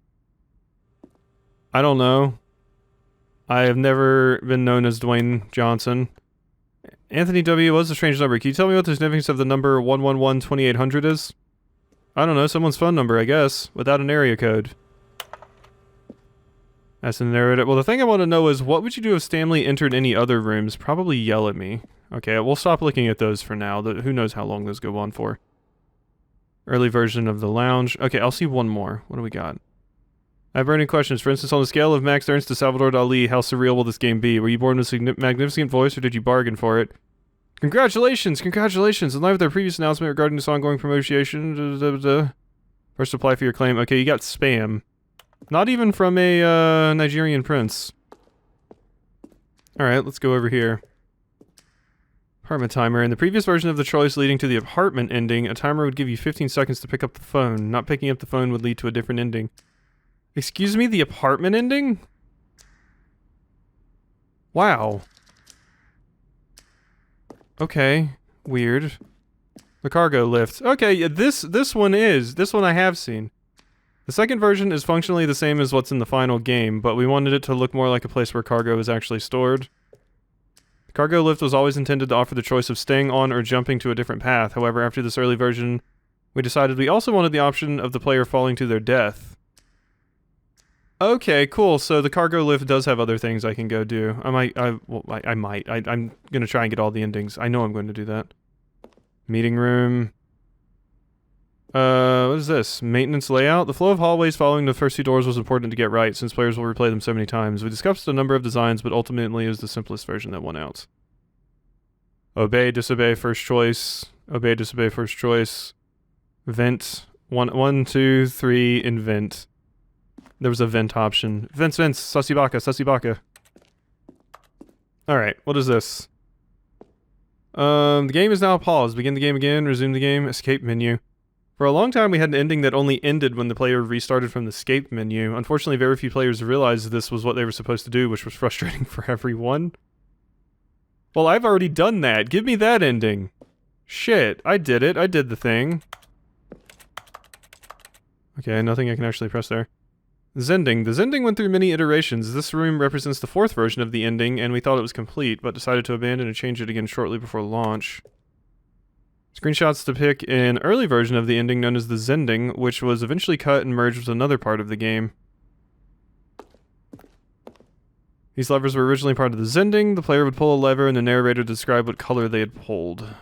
I don't know. I have never been known as Dwayne Johnson. Anthony W. was a strange number. Can you tell me what the significance of the number 111-2800 is? I don't know, someone's phone number, I guess, without an area code. That's the narrator. Well, the thing I want to know is, what would you do if Stanley entered any other rooms? Probably yell at me. Okay, we'll stop looking at those for now. Who knows how long those go on for. Early version of the lounge. Okay, I'll see one more. What do we got? I have burning questions. For instance, on the scale of Max Ernst to Salvador Dali, how surreal will this game be? Were you born with a magnificent voice, or did you bargain for it? Congratulations! Congratulations! In line with their previous announcement regarding this ongoing promotion, first apply for your claim. Okay, you got spam. Not even from a Nigerian prince. Alright, let's go over here. Apartment timer. In the previous version of the choice leading to the apartment ending, a timer would give you 15 seconds to pick up the phone. Not picking up the phone would lead to a different ending. Excuse me, the apartment ending? Wow. Okay, weird. The cargo lift. Okay, yeah, this one I have seen. The second version is functionally the same as what's in the final game, but we wanted it to look more like a place where cargo is actually stored. The cargo lift was always intended to offer the choice of staying on or jumping to a different path. However, after this early version, we decided we also wanted the option of the player falling to their death. Okay, cool. So the cargo lift does have other things I can go do. I might. I'm gonna try and get all the endings. I know I'm going to do that. Meeting room. What is this? Maintenance layout? The flow of hallways following the first two doors was important to get right, since players will replay them so many times. We discussed a number of designs, but ultimately it was the simplest version that won out. Obey, disobey, first choice. Obey, disobey, first choice. Vent. One, two, three, invent. There was a vent option. Vince, Sussibaka. Alright, what is this? The game is now paused. Begin the game again, resume the game, escape menu. For a long time we had an ending that only ended when the player restarted from the escape menu. Unfortunately, very few players realized this was what they were supposed to do, which was frustrating for everyone. Well, I've already done that. Give me that ending. Shit, I did it. I did the thing. Okay, nothing I can actually press there. Zending. The Zending went through many iterations. This room represents the fourth version of the ending, and we thought it was complete, but decided to abandon and change it again shortly before launch. Screenshots depict an early version of the ending known as the Zending, which was eventually cut and merged with another part of the game. These levers were originally part of the Zending. The player would pull a lever and the narrator describe what color they had pulled.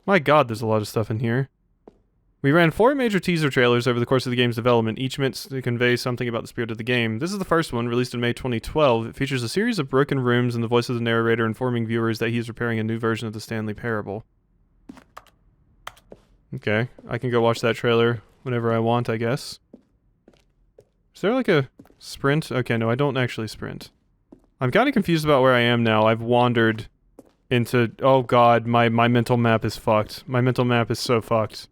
My god, there's a lot of stuff in here. We ran 4 major teaser trailers over the course of the game's development, each meant to convey something about the spirit of the game. This is the first one, released in May 2012. It features a series of broken rooms and the voice of the narrator informing viewers that he is preparing a new version of the Stanley Parable. Okay, I can go watch that trailer whenever I want, I guess. Is there like a sprint? Okay, no, I don't actually sprint. I'm kind of confused about where I am now. I've wandered into... Oh god, my mental map is fucked. My mental map is so fucked.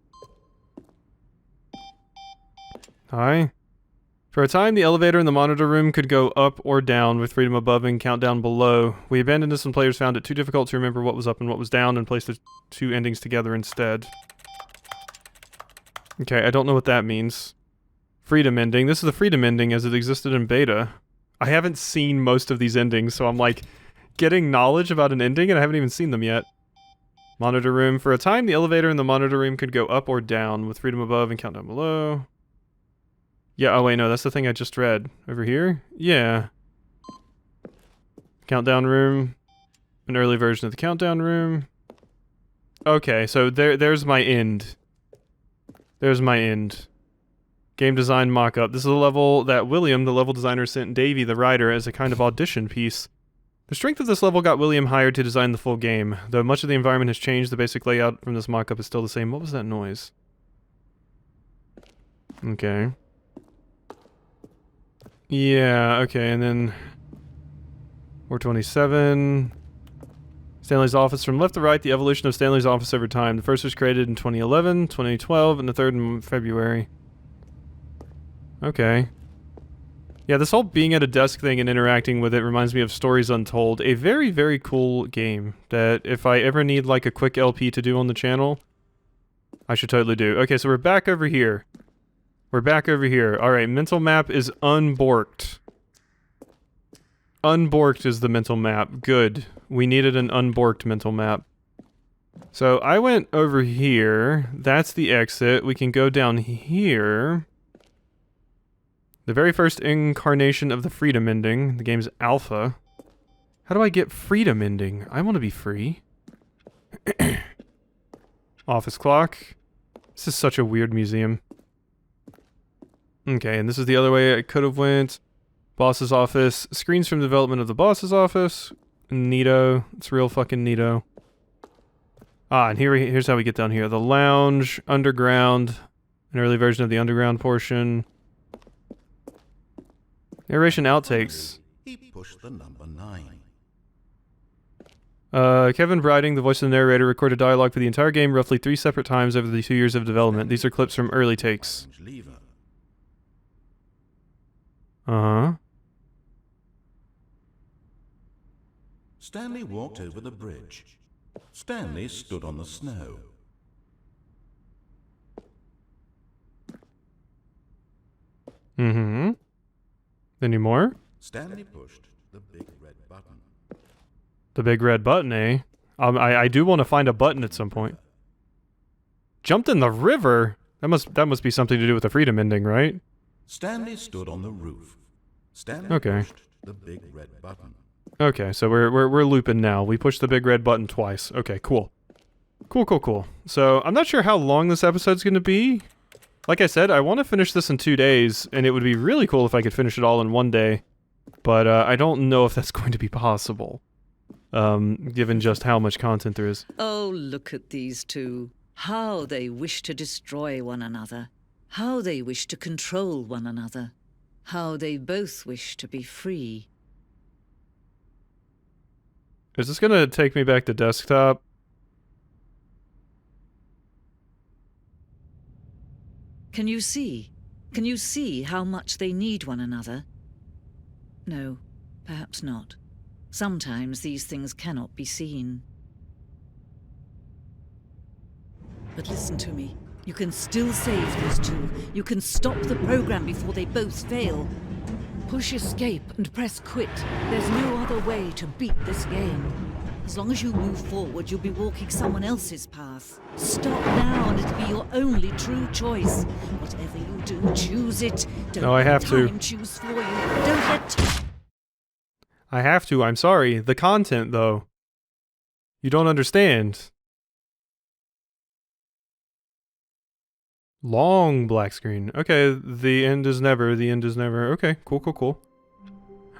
Hi. For a time, the elevator in the monitor room could go up or down, with freedom above and countdown below. We abandoned this when players found it too difficult to remember what was up and what was down, and placed the 2 endings together instead. Okay, I don't know what that means. Freedom ending. This is the freedom ending as it existed in beta. I haven't seen most of these endings, so I'm like, getting knowledge about an ending, and I haven't even seen them yet. Monitor room. For a time, the elevator in the monitor room could go up or down, with freedom above and countdown below. Yeah, oh wait, no, that's the thing I just read. Over here? Yeah. Countdown room. An early version of the countdown room. Okay, so there's my end. There's my end. Game design mock-up. This is a level that William, the level designer, sent Davey, the writer, as a kind of audition piece. The strength of this level got William hired to design the full game. Though much of the environment has changed, the basic layout from this mock-up is still the same. What was that noise? Okay. Yeah, okay, and then 427. Stanley's office from left to right, the evolution of Stanley's office over time. The first was created in 2011, 2012, and the third in February. Okay. Yeah, this whole being at a desk thing and interacting with it reminds me of Stories Untold, a very, very cool game that if I ever need like a quick LP to do on the channel, I should totally do. Okay, so we're back over here. We're back over here. Alright, mental map is unborked. Unborked is the mental map. Good. We needed an unborked mental map. So I went over here. That's the exit. We can go down here. The very first incarnation of the freedom ending. The game's alpha. How do I get freedom ending? I want to be free. Office clock. This is such a weird museum. Okay, and this is the other way I could have went. Boss's office. Screens from development of the boss's office. Neato. It's real fucking neato. Ah, and here's how we get down here. The lounge, underground, an early version of the underground portion. Narration outtakes. He pushed the number 9. Kevin Briding, the voice of the narrator, recorded dialogue for the entire game roughly 3 separate times over the 2 years of development. These are clips from early takes. Uh-huh. Stanley walked over the bridge. Stanley stood on the snow. Mm-hmm. Any more? Stanley pushed the big red button. The big red button, eh? I do want to find a button at some point. Jumped in the river? That must be something to do with the freedom ending, right? Stanley stood on the roof. Stanley pushed the big red button. Okay, so we're looping now. We pushed the big red button twice. Okay, cool. Cool. So, I'm not sure how long this episode's gonna be. Like I said, I want to finish this in 2 days, and it would be really cool if I could finish it all in 1 day. But, I don't know if that's going to be possible. Given just how much content there is. Oh, look at these two. How they wish to destroy one another. How they wish to control one another. How they both wish to be free. Is this gonna take me back to desktop? Can you see? Can you see how much they need one another? No, perhaps not. Sometimes these things cannot be seen. But listen to me. You can still save these two. You can stop the program before they both fail. Push escape and press quit. There's no other way to beat this game. As long as you move forward, you'll be walking someone else's path. Stop now and it'll be your only true choice. Whatever you do, choose it. Don't No, I have let to. time choose for you. Don't let... I have to, I'm sorry. The content, though. You don't understand. Long black screen. Okay, the end is never, Okay, cool.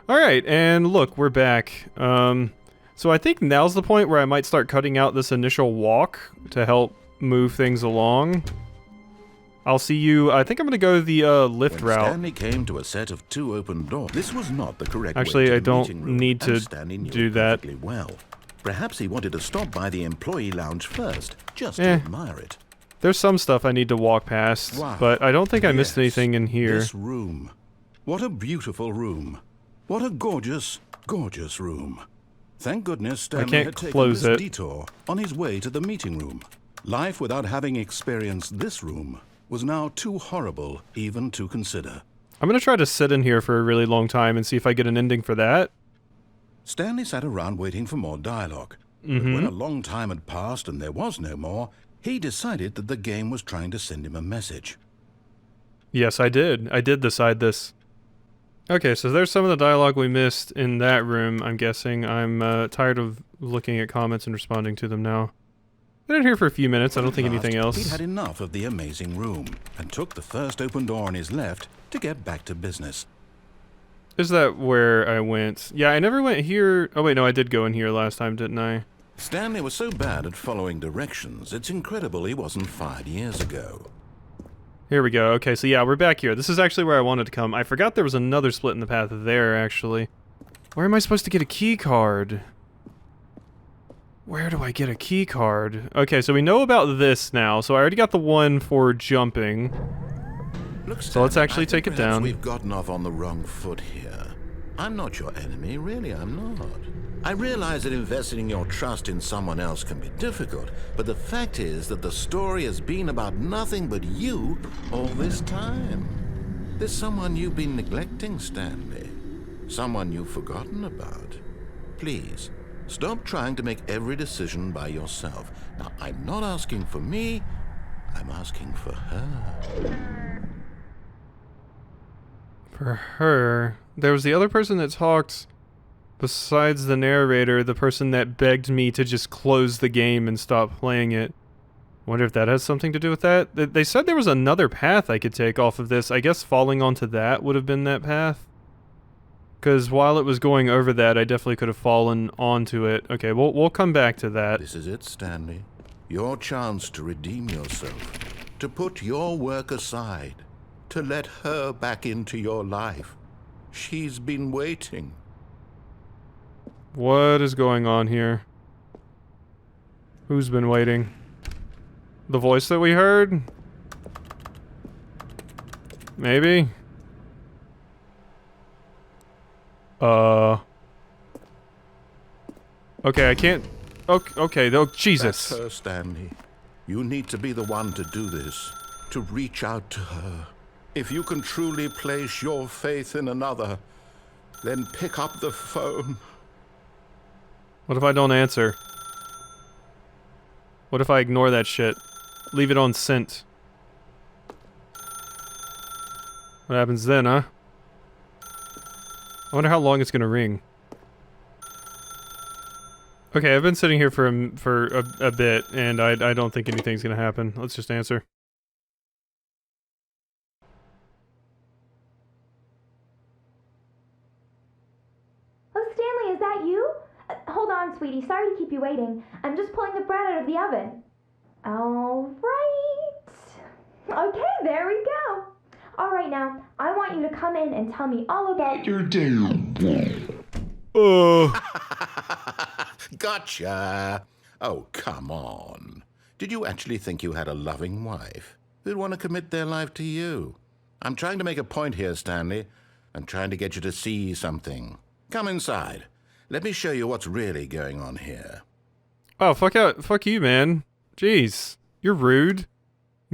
Alright, and look, we're back. So I think now's the point where I might start cutting out this initial walk to help move things along. I'll see you, I think I'm gonna go the lift When route. Stanley came to a set of 2 open doors. This was not the correct Actually, way to I the don't meeting room, need to and Stanley knew do it that. perfectly well. Perhaps he wanted to stop by the employee lounge first, just to admire it. There's some stuff I need to walk past, Wow. but I don't think I missed Yes, anything in here. This room. What a beautiful room. What a gorgeous, gorgeous room. Thank goodness Stanley can't had taken close this it. detour on his way to the meeting room. Life without having experienced this room was now too horrible even to consider. I'm gonna try to sit in here for a really long time and see if I get an ending for that. Stanley sat around waiting for more dialogue. But when a long time had passed and there was no more, he decided that the game was trying to send him a message. Yes, I did. I did decide this. Okay, so there's some of the dialogue we missed in that room, I'm guessing. I'm tired of looking at comments and responding to them now. Been in here for a few minutes. I don't think At anything last, else. He'd had enough of the amazing room and took the first open door on his left to get back to business. Is that where I went? Yeah, I never went here. Oh wait, no, I did go in here last time, didn't I? Stanley was so bad at following directions, it's incredible he wasn't fired years ago. Here we go. Okay, so yeah, we're back here. This is actually where I wanted to come. I forgot there was another split in the path there, actually. Where am I supposed to get a key card? Where do I get a key card? Okay, so we know about this now. So I already got the one for jumping. Look, So let's Stanley, actually I think take it perhaps down. We've gotten off on the wrong foot here. I'm not your enemy, really, I'm not. I realize that investing your trust in someone else can be difficult, but the fact is that the story has been about nothing but you all this time. There's someone you've been neglecting, Stanley. Someone you've forgotten about. Please, stop trying to make every decision by yourself. Now, I'm not asking for me, I'm asking for her. For her. There was the other person that talked besides the narrator, the person that begged me to just close the game and stop playing it. Wonder if that has something to do with that? They said there was another path I could take off of this. I guess falling onto that would have been that path. Because while it was going over that, I definitely could have fallen onto it. Okay, we'll come back to that. This is it, Stanley. Your chance to redeem yourself. To put your work aside. To let her back into your life. She's been waiting. What is going on here? Who's been waiting? The voice that we heard? Maybe? Okay, I can't... Okay, oh, Jesus. That's her, Stanley. You need to be the one to do this. To reach out to her. If you can truly place your faith in another, then pick up the phone. What if I don't answer? What if I ignore that shit? Leave it on scent. What happens then, huh? I wonder how long it's gonna ring. Okay, I've been sitting here for a bit, and I don't think anything's gonna happen. Let's just answer. Oh, Stanley, is that you? Hold on, sweetie. Sorry to keep you waiting. I'm just pulling the bread out of the oven. All right. Okay, there we go. All right, now, I want you to come in and tell me all about your day. Gotcha. Oh, come on. Did you actually think you had a loving wife who'd want to commit their life to you? I'm trying to make a point here, Stanley. I'm trying to get you to see something. Come inside. Let me show you what's really going on here. Oh, fuck out. Fuck you, man. Jeez. You're rude.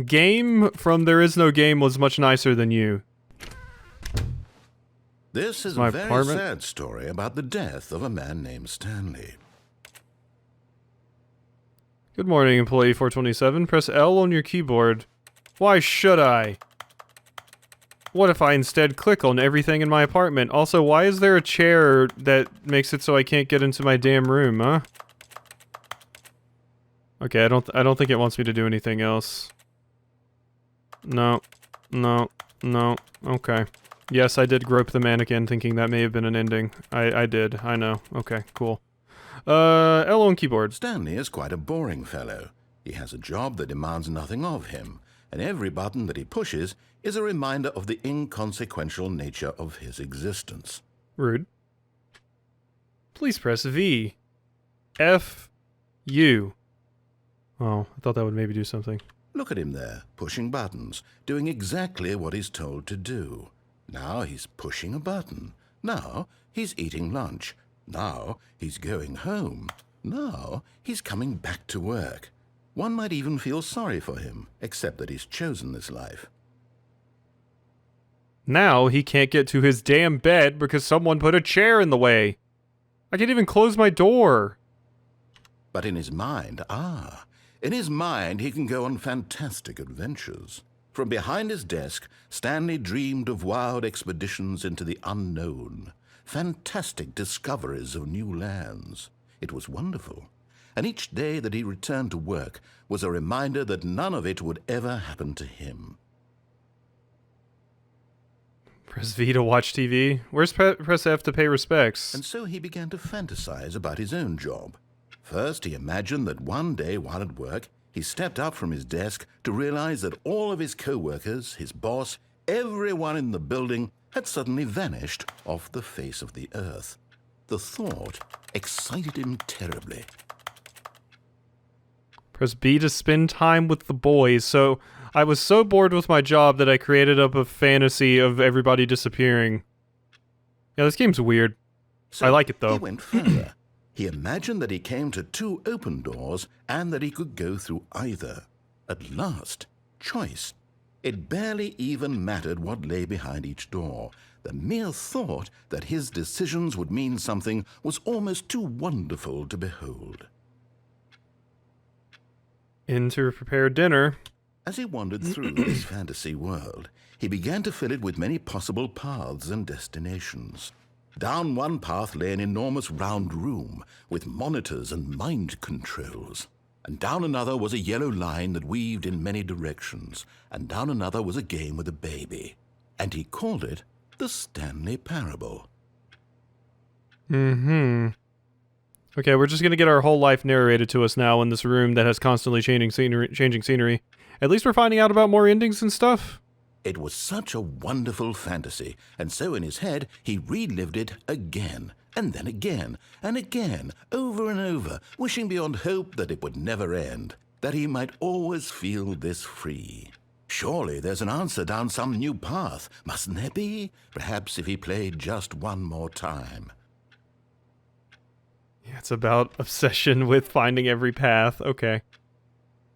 Game from There Is No Game was much nicer than you. This is My a very apartment? sad story about the death of a man named Stanley. Good morning, employee 427. Press L on your keyboard. Why should I? What if I instead click on everything in my apartment? Also, why is there a chair that makes it so I can't get into my damn room, huh? Okay, I don't think it wants me to do anything else. No. No. No. Okay. Yes, I did grope the mannequin, thinking that may have been an ending. I did. I know. Okay, cool. L on keyboard. Stanley is quite a boring fellow. He has a job that demands nothing of him, and every button that he pushes is a reminder of the inconsequential nature of his existence. Rude. Please press V. F. U. Oh, I thought that would maybe do something. Look at him there, pushing buttons, doing exactly what he's told to do. Now he's pushing a button. Now he's eating lunch. Now he's going home. Now he's coming back to work. One might even feel sorry for him, except that he's chosen this life. Now he can't get to his damn bed because someone put a chair in the way. I can't even close my door. But in his mind, in his mind he can go on fantastic adventures. From behind his desk, Stanley dreamed of wild expeditions into the unknown, fantastic discoveries of new lands. It was wonderful. and each day that he returned to work was a reminder that none of it would ever happen to him. Press V to watch TV. Where's press F to pay respects? And so he began to fantasize about his own job. First, he imagined that one day while at work, he stepped up from his desk to realize that all of his co-workers, his boss, everyone in the building had suddenly vanished off the face of the earth. The thought excited him terribly. Press B to spend time with the boys. So I was so bored with my job that I created up a fantasy of everybody disappearing. Yeah, this game's weird. So I like it though. He went further. He imagined that he came to 2 open doors and that he could go through either. At last, choice. It barely even mattered what lay behind each door. The mere thought that his decisions would mean something was almost too wonderful to behold. In to prepare dinner. As he wandered through this fantasy world, he began to fill it with many possible paths and destinations. Down one path lay an enormous round room with monitors and mind controls. And down another was a yellow line that weaved in many directions. And down another was a game with a baby. And he called it the Stanley Parable. Okay, we're just gonna get our whole life narrated to us now in this room that has constantly changing scenery. At least we're finding out about more endings and stuff. It was such a wonderful fantasy, and so in his head he relived it again, and then again, and again, over and over, wishing beyond hope that it would never end, that he might always feel this free. Surely there's an answer down some new path, mustn't there be? Perhaps if he played just one more time. Yeah, it's about obsession with finding every path. Okay.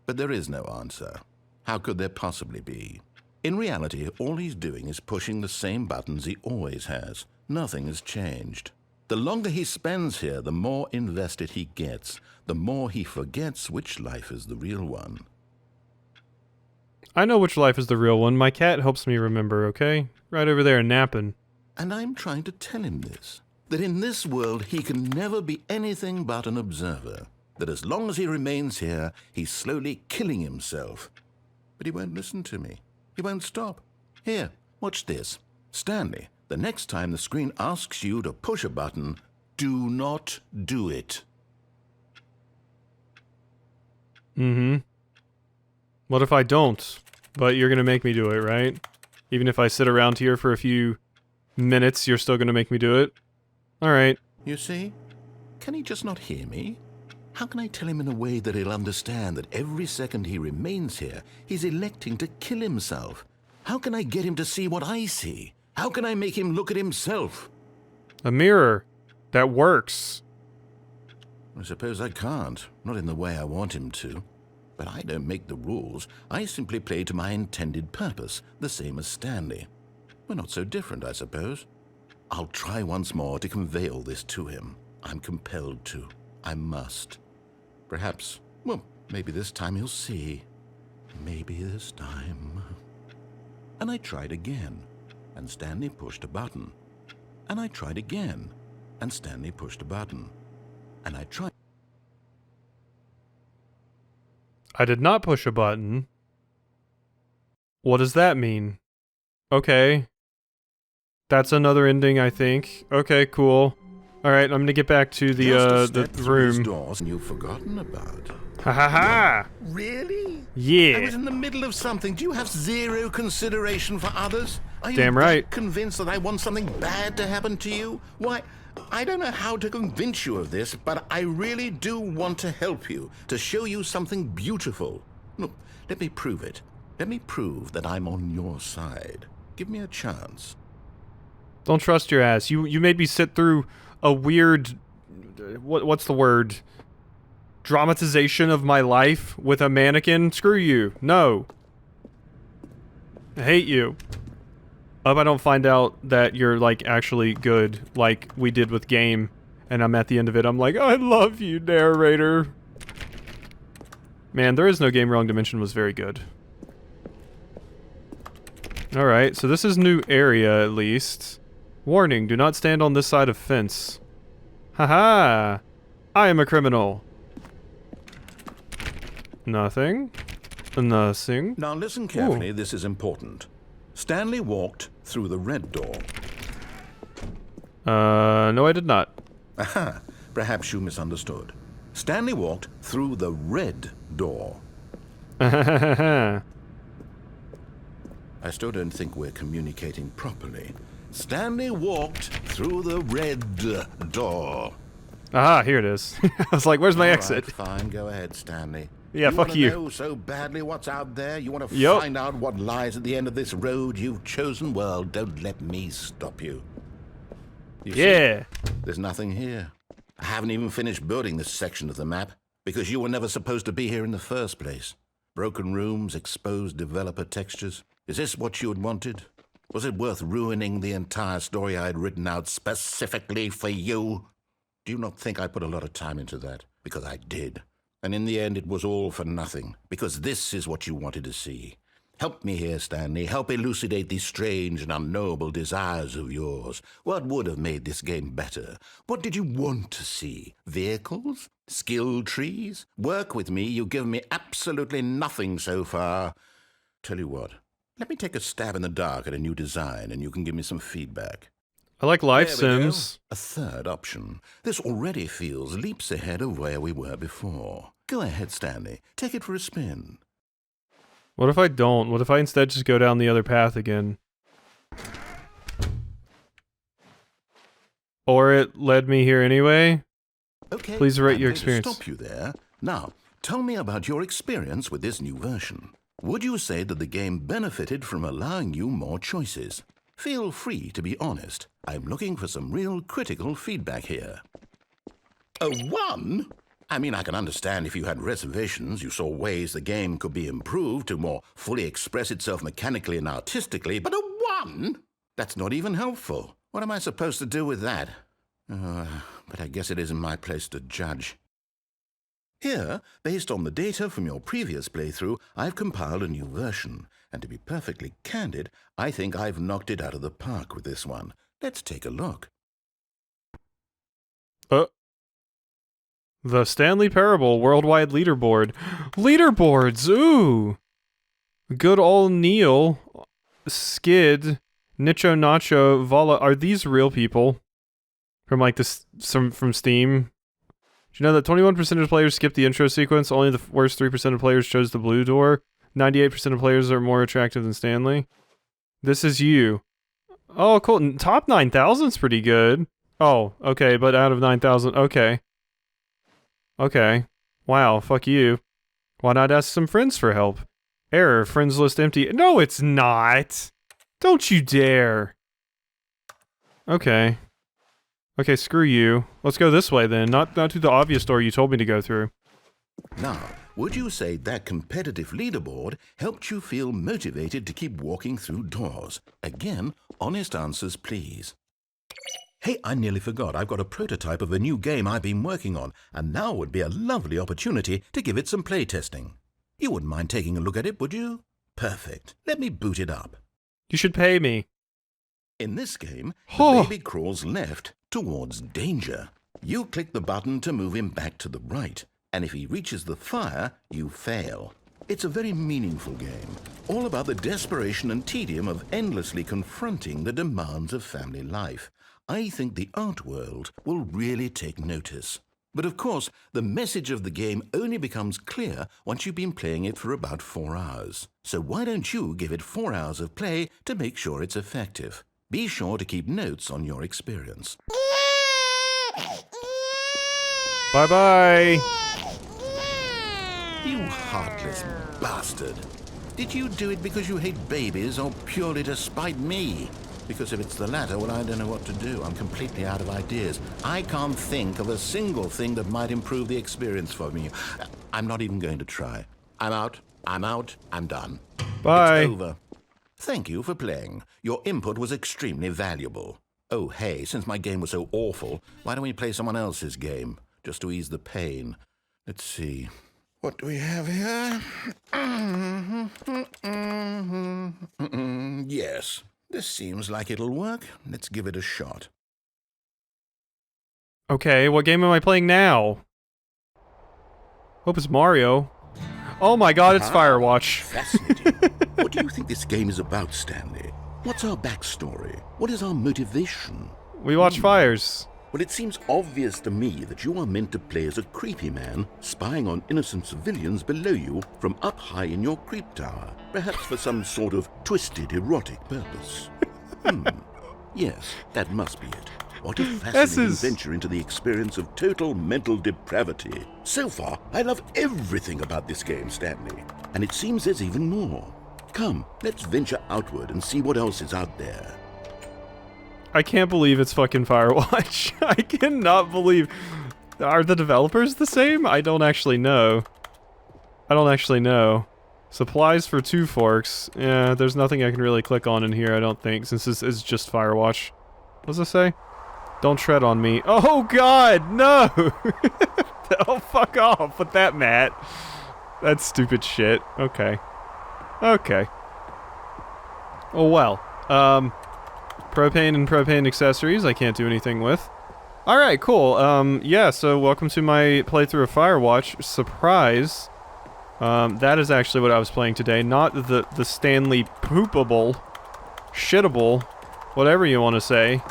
But there is no answer. How could there possibly be? In reality, all he's doing is pushing the same buttons he always has. Nothing has changed. The longer he spends here, the more invested he gets, the more he forgets which life is the real one. I know which life is the real one. My cat helps me remember, okay? Right over there napping. And I'm trying to tell him this, that in this world he can never be anything but an observer, that as long as he remains here, he's slowly killing himself. But he won't listen to me. He won't stop. Here, watch this. Stanley, the next time the screen asks you to push a button, do not do it. What if I don't? But you're gonna make me do it, right? Even if I sit around here for a few minutes, you're still gonna make me do it? Alright. You see? Can he just not hear me? How can I tell him in a way that he'll understand that every second he remains here, he's electing to kill himself? How can I get him to see what I see? How can I make him look at himself? A mirror. That works. I suppose I can't, not in the way I want him to. But I don't make the rules. I simply play to my intended purpose, the same as Stanley. We're not so different, I suppose. I'll try once more to convey all this to him. I'm compelled to. I must. Perhaps, well, maybe this time he'll see. Maybe this time. And I tried again, and Stanley pushed a button. And I tried again, and Stanley pushed a button. And I tried. I did not push a button. What does that mean? Okay. That's another ending, I think. Okay, cool. Alright, I'm gonna get back to the room. Doors you've forgotten about. Ha ha ha! Really? Yeah. I was in the middle of something. Do you have zero consideration for others? Are you Damn right. convinced that I want something bad to happen to you? Why, I don't know how to convince you of this, but I really do want to help you, to show you something beautiful. Look, let me prove it. Let me prove that I'm on your side. Give me a chance. Don't trust your ass. You made me sit through a weird... what's the word? Dramatization of my life with a mannequin? Screw you. No. I hate you. Hope I don't find out that you're, like, actually good, like we did with Game, and I'm at the end of it, I'm like, I love you, narrator. Man, There Is No Game Wrong Dimension was very good. Alright, so this is new area, at least. Warning, do not stand on this side of fence. Haha! I am a criminal. Nothing. Nothing. Now listen carefully, this is important. Stanley walked through the red door. No I did not. Aha, perhaps you misunderstood. Stanley walked through the red door. I still don't think we're communicating properly. Stanley walked through the red door. Aha, here it is. I was like, where's my exit? All right, fine, go ahead, Stanley. Yeah, fuck you. You want to know so badly what's out there? You want to Yup. find out what lies at the end of this road you've chosen? Well, don't let me stop you. You see, Yeah. there's nothing here. I haven't even finished building this section of the map because you were never supposed to be here in the first place. Broken rooms, exposed developer textures. Is this what you had wanted? Was it worth ruining the entire story I had written out specifically for you? Do you not think I put a lot of time into that? Because I did. And in the end, it was all for nothing. Because this is what you wanted to see. Help me here, Stanley. Help elucidate these strange and unknowable desires of yours. What would have made this game better? What did you want to see? Vehicles? Skill trees? Work with me. You've given me absolutely nothing so far. Tell you what. Let me take a stab in the dark at a new design, and you can give me some feedback. I like life There we go. sims. A third option. This already feels leaps ahead of where we were before. Go ahead, Stanley. Take it for a spin. What if I don't? What if I instead just go down the other path again? Or it led me here anyway? Okay. Please rate I'm your going to experience. Stop you there. Now, tell me about your experience with this new version. Would you say that the game benefited from allowing you more choices? Feel free to be honest. I'm looking for some real critical feedback here. A 1? I mean, I can understand if you had reservations, you saw ways the game could be improved to more fully express itself mechanically and artistically, but a 1? That's not even helpful. What am I supposed to do with that? But I guess it isn't my place to judge. Here, based on the data from your previous playthrough, I've compiled a new version. And to be perfectly candid, I think I've knocked it out of the park with this one. Let's take a look. The Stanley Parable Worldwide Leaderboard. Leaderboards! Ooh! Good old Neil, Skid, Nicho Nacho, Vala. Are these real people? From like this, from Steam? Do you know that 21% of players skipped the intro sequence? Only the worst 3% of players chose the blue door? 98% of players are more attractive than Stanley? This is you. Oh, cool. Top 9,000's pretty good. Oh, okay, but out of 9,000, okay. Okay. Wow, fuck you. Why not ask some friends for help? Error, friends list empty. No, it's not! Don't you dare! Okay. Okay, screw you. Let's go this way then, not through the obvious door you told me to go through. Now, would you say that competitive leaderboard helped you feel motivated to keep walking through doors? Again, honest answers, please. Hey, I nearly forgot. I've got a prototype of a new game I've been working on, and now would be a lovely opportunity to give it some playtesting. You wouldn't mind taking a look at it, would you? Perfect. Let me boot it up. You should pay me. In this game, Oh. the baby crawls left towards danger. You click the button to move him back to the right, and if he reaches the fire, you fail. It's a very meaningful game, all about the desperation and tedium of endlessly confronting the demands of family life. I think the art world will really take notice. But of course, the message of the game only becomes clear once you've been playing it for about 4 hours. So why don't you give it 4 hours of play to make sure it's effective? Be sure to keep notes on your experience. Bye-bye! You heartless bastard. Did you do it because you hate babies or purely to spite me? Because if it's the latter, well, I don't know what to do. I'm completely out of ideas. I can't think of a single thing that might improve the experience for me. I'm not even going to try. I'm out. I'm done. Bye! It's over. Thank you for playing. Your input was extremely valuable. Oh, hey, since my game was so awful, why don't we play someone else's game? Just to ease the pain. Let's see. What do we have here? Yes. This seems like it'll work. Let's give it a shot. Okay, what game am I playing now? Hope it's Mario. Oh my god, it's Ah, Firewatch. Fascinating. What do you think this game is about, Stanley? What's our backstory? What is our motivation? We watch fires. Well, it seems obvious to me that you are meant to play as a creepy man spying on innocent civilians below you from up high in your creep tower, perhaps for some sort of twisted erotic purpose. Yes, that must be it. What a fascinating venture into the experience of total mental depravity. So far, I love everything about this game, Stanley. And it seems there's even more. Come, let's venture outward and see what else is out there. I can't believe it's fucking Firewatch. I cannot believe... Are the developers the same? I don't actually know. Supplies for 2 forks. Yeah, there's nothing I can really click on in here, I don't think, since this is just Firewatch. What does it say? Don't tread on me. Oh god, no! Oh, fuck off with that, Matt. That's stupid shit. Okay. Okay. Oh well. Propane and propane accessories I can't do anything with. Alright, cool. Yeah, so welcome to my playthrough of Firewatch. Surprise. That is actually what I was playing today, not the Stanley Poopable, Shittable, whatever you want to say.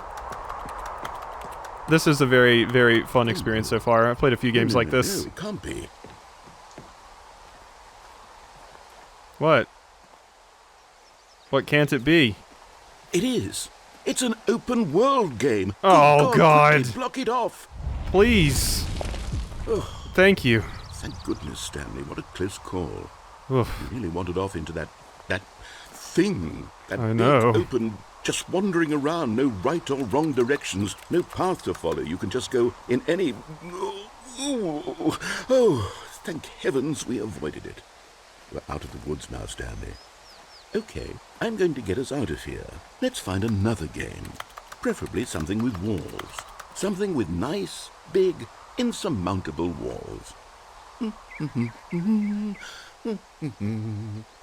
This is a very, very fun experience so far. I've played a few games like this. No, it can't be. What? What can't it be? It is. It's an open world game. Oh, Good God. quickly block it off. Please. Thank you. Thank goodness, Stanley. What a close call. Oof. You really wandered off into that thing. That I big, know. open, just wandering around. No right or wrong directions. No path to follow. You can just go in any... Oh, thank heavens we avoided it. We're out of the woods now, Stanley. Okay, I'm going to get us out of here. Let's find another game. Preferably something with walls. Something with nice, big, insurmountable walls.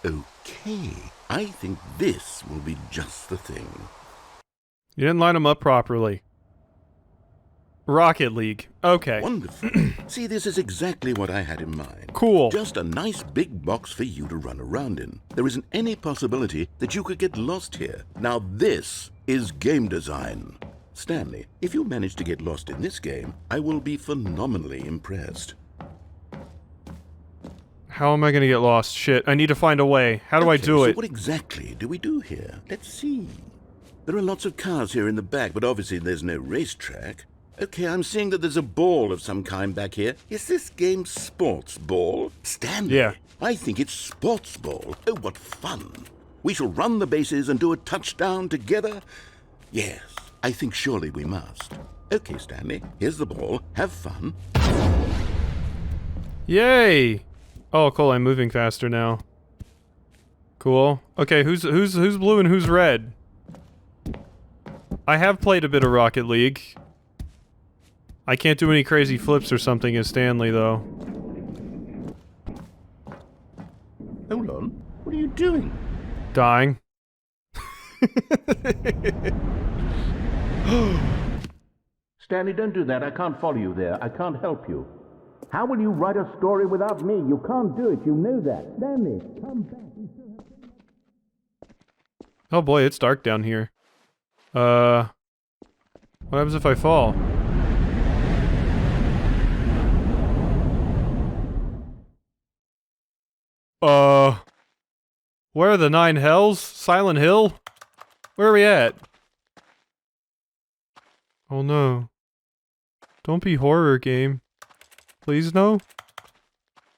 Okay, I think this will be just the thing. You didn't line them up properly. Rocket League. Okay. Wonderful. See, this is exactly what I had in mind. Cool. Just a nice big box for you to run around in. There isn't any possibility that you could get lost here. Now this is game design. Stanley, if you manage to get lost in this game, I will be phenomenally impressed. How am I gonna get lost? Shit, I need to find a way. How do I do so it? What exactly do we do here? Let's see. There are lots of cars here in the back, but obviously there's no racetrack. Okay, I'm seeing that there's a ball of some kind back here. Is this game sports ball? Stanley, Yeah. I think it's sports ball. Oh, what fun. We shall run the bases and do a touchdown together? Yes, I think surely we must. Okay, Stanley, here's the ball. Have fun. Yay! Oh, cool, I'm moving faster now. Cool. Okay, who's blue and who's red? I have played a bit of Rocket League. I can't do any crazy flips or something as Stanley, though. Hold on. What are you doing? Dying. Stanley, don't do that. I can't follow you there. I can't help you. How will you write a story without me? You can't do it. You know that. Stanley, come back. Oh boy, it's dark down here. What happens if I fall? Where are the 9 hells? Silent Hill? Where are we at? Oh no. Don't be horror game. Please no?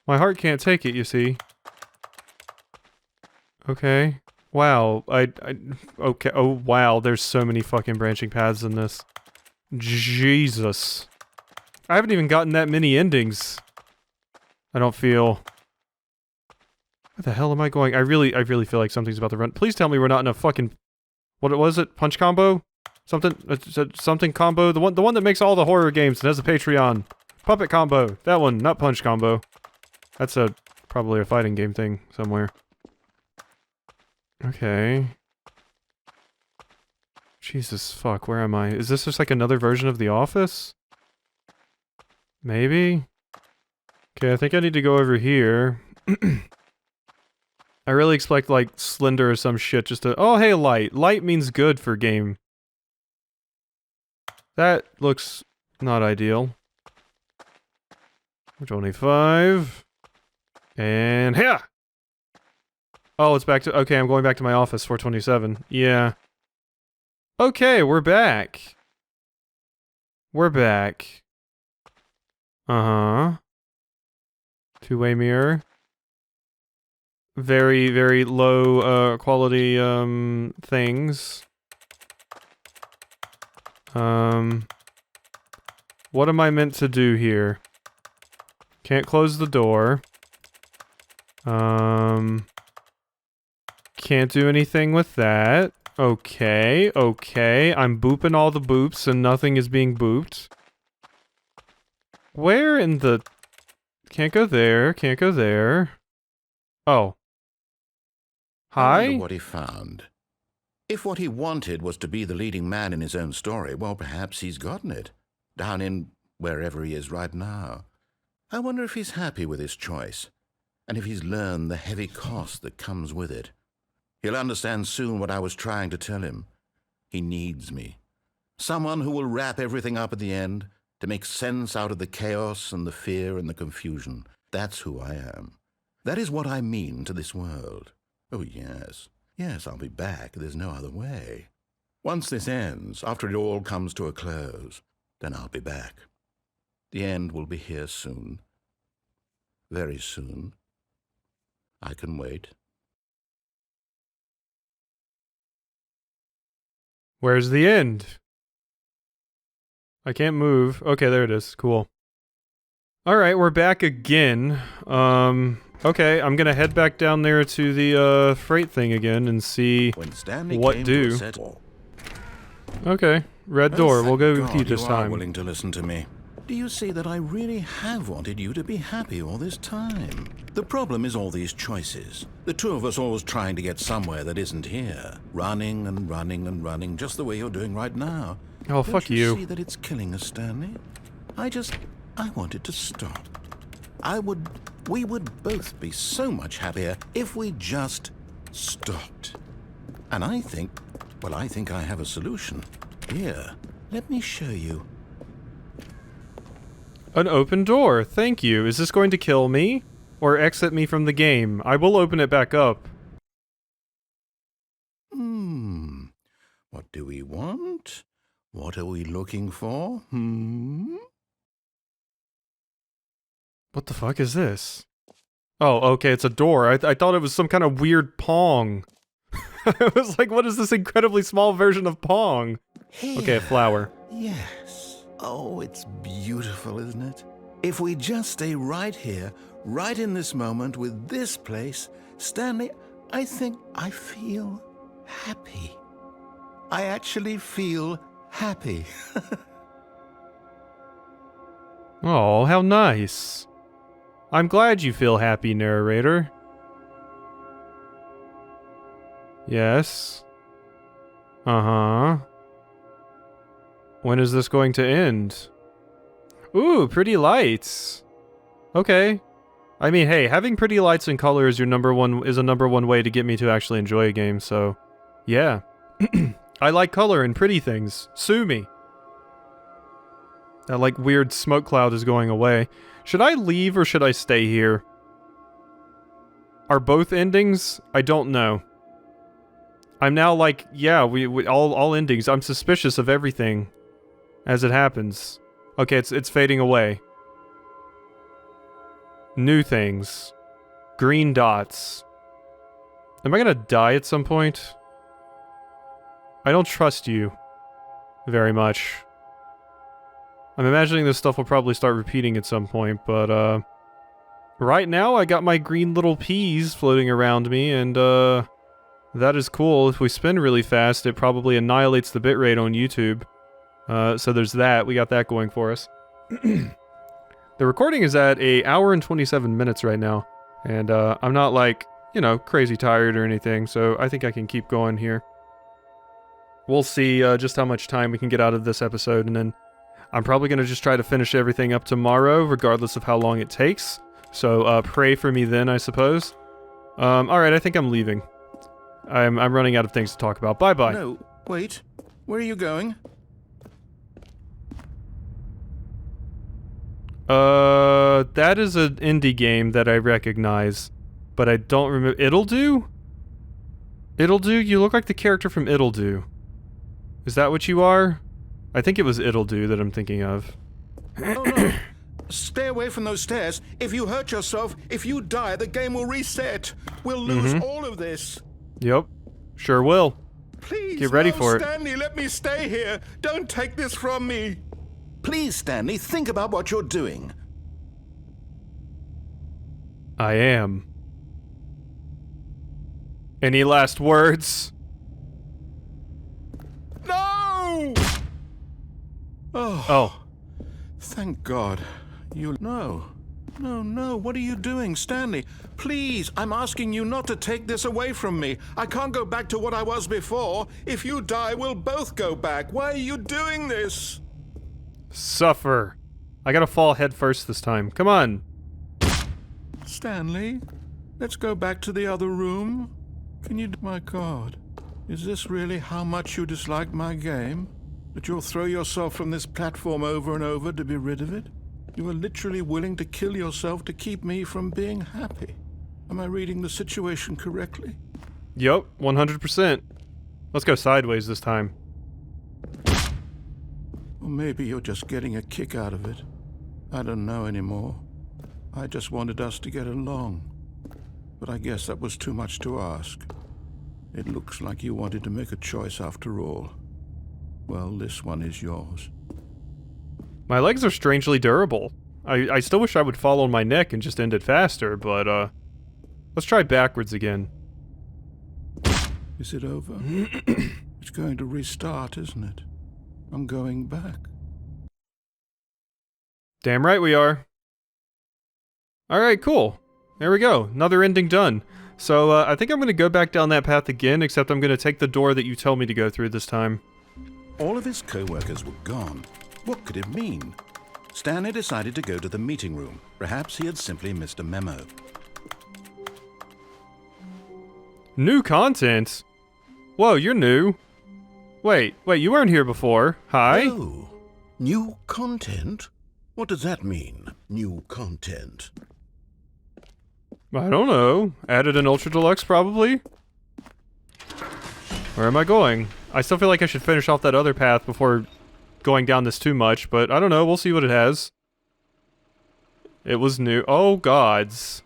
My heart can't take it, you see. Okay. Wow, okay, oh wow, there's so many fucking branching paths in this. Jesus. I haven't even gotten that many endings. I don't feel... Where the hell am I going? I really feel like something's about to run. Please tell me we're not in a fucking... What was it? Punch combo? Something combo? The one that makes all the horror games and has a Patreon. Puppet combo. That one, not punch combo. That's probably a fighting game thing somewhere. Okay. Jesus fuck, where am I? Is this just like another version of The Office? Maybe? Okay, I think I need to go over here. I really expect, like, Slender or some shit just to... Oh, hey, light. Light means good for game. That looks not ideal. 25. And here! Oh, it's back to... Okay, I'm going back to my office, 427. Yeah. Okay, we're back. We're back. Uh-huh. Two-way mirror. Very, very low, quality, things. What am I meant to do here? Can't close the door. Can't do anything with that. Okay, okay. I'm booping all the boops and nothing is being booped. Where in the... Can't go there, can't go there. Oh. I Hi? wonder what he found. If what he wanted was to be the leading man in his own story, well, perhaps he's gotten it. Down in wherever he is right now. I wonder if he's happy with his choice, and if he's learned the heavy cost that comes with it. He'll understand soon what I was trying to tell him. He needs me. Someone who will wrap everything up at the end, to make sense out of the chaos and the fear and the confusion. That's who I am. That is what I mean to this world. Oh, yes. Yes, I'll be back. There's no other way. Once this ends, after it all comes to a close, then I'll be back. The end will be here soon. Very soon. I can wait. Where's the end? I can't move. Okay, there it is. Cool. Alright, we're back again. Okay, I'm gonna head back down there to the, freight thing again and see When Stanley what came do. To a settle, Okay, red door. well, We'll go thank with you God this you are time. willing to listen to me. Do you see that I really have wanted you to be happy all this time? The problem is all these choices. The two of us always trying to get somewhere that isn't here. Running and running and running, just the way you're doing right now. Oh, Don't fuck you you. see that it's killing us, Stanley? I wanted to stop. We would both be so much happier if we just stopped. And I think I have a solution. Here, let me show you. An open door. Thank you. Is this going to kill me? Or exit me from the game? I will open it back up. What do we want? What are we looking for? What the fuck is this? Oh, okay, it's a door. I thought it was some kind of weird Pong. I was like, what is this incredibly small version of Pong? Okay, a flower. Yes. Oh, it's beautiful, isn't it? If we just stay right here, right in this moment with this place, Stanley, I think I feel happy. I actually feel happy. Oh, how nice. I'm glad you feel happy, narrator. Yes. Uh-huh. When is this going to end? Ooh, pretty lights. Okay. I mean, hey, having pretty lights and color is a number one way to get me to actually enjoy a game, so yeah. I like color and pretty things. Sue me. That, like, weird smoke cloud is going away. Should I leave or should I stay here? Are both endings? I don't know. I'm now like, yeah, we all endings. I'm suspicious of everything as it happens. Okay, it's fading away. New things. Green dots. Am I gonna die at some point? I don't trust you very much. I'm imagining this stuff will probably start repeating at some point, but, right now I got my green little peas floating around me, and, that is cool. If we spin really fast, it probably annihilates the bitrate on YouTube. So there's that. We got that going for us. The recording is at 1 hour and 27 minutes right now, and, I'm not, like, you know, crazy tired or anything, so I think I can keep going here. We'll see, just how much time we can get out of this episode, and then I'm probably going to just try to finish everything up tomorrow, regardless of how long it takes. So, pray for me then, I suppose. Alright, I think I'm leaving. I'm running out of things to talk about. Bye-bye. No, wait. Where are you going? That is an indie game that I recognize, but I don't remember. It'll Do? It'll Do? You look like the character from It'll Do. Is that what you are? I think it was It'll Do that I'm thinking of. Oh no! Stay away from those stairs. If you hurt yourself, if you die, the game will reset. We'll lose all of this. Yep. Sure will. Please, get ready no, for it. Stanley, let me stay here. Don't take this from me. Please, Stanley, think about what you're doing. I am. Any last words? No! Oh. Thank God. You... No. No, what are you doing, Stanley? Please, I'm asking you not to take this away from me. I can't go back to what I was before. If you die, we'll both go back. Why are you doing this? Suffer. I gotta fall head first this time. Come on. Stanley, let's go back to the other room. Can you... My God. Is this really how much you dislike my game? That you'll throw yourself from this platform over and over to be rid of it? You are literally willing to kill yourself to keep me from being happy. Am I reading the situation correctly? Yup, 100%. Let's go sideways this time. Or maybe you're just getting a kick out of it. I don't know anymore. I just wanted us to get along. But I guess that was too much to ask. It looks like you wanted to make a choice after all. Well, this one is yours. My legs are strangely durable. I still wish I would fall on my neck and just end it faster, but, let's try backwards again. Is it over? It's going to restart, isn't it? I'm going back. Damn right we are. Alright, cool. There we go. Another ending done. So, I think I'm gonna go back down that path again, except I'm gonna take the door that you told me to go through this time. All of his co-workers were gone. What could it mean? Stanley decided to go to the meeting room. Perhaps he had simply missed a memo. New content? Whoa, you're new. Wait, you weren't here before. Hi? Oh, new content? What does that mean, new content? I don't know. Added an Ultra Deluxe, probably? Where am I going? I still feel like I should finish off that other path before going down this too much, but I don't know. We'll see what it has. It was new. Oh, gods.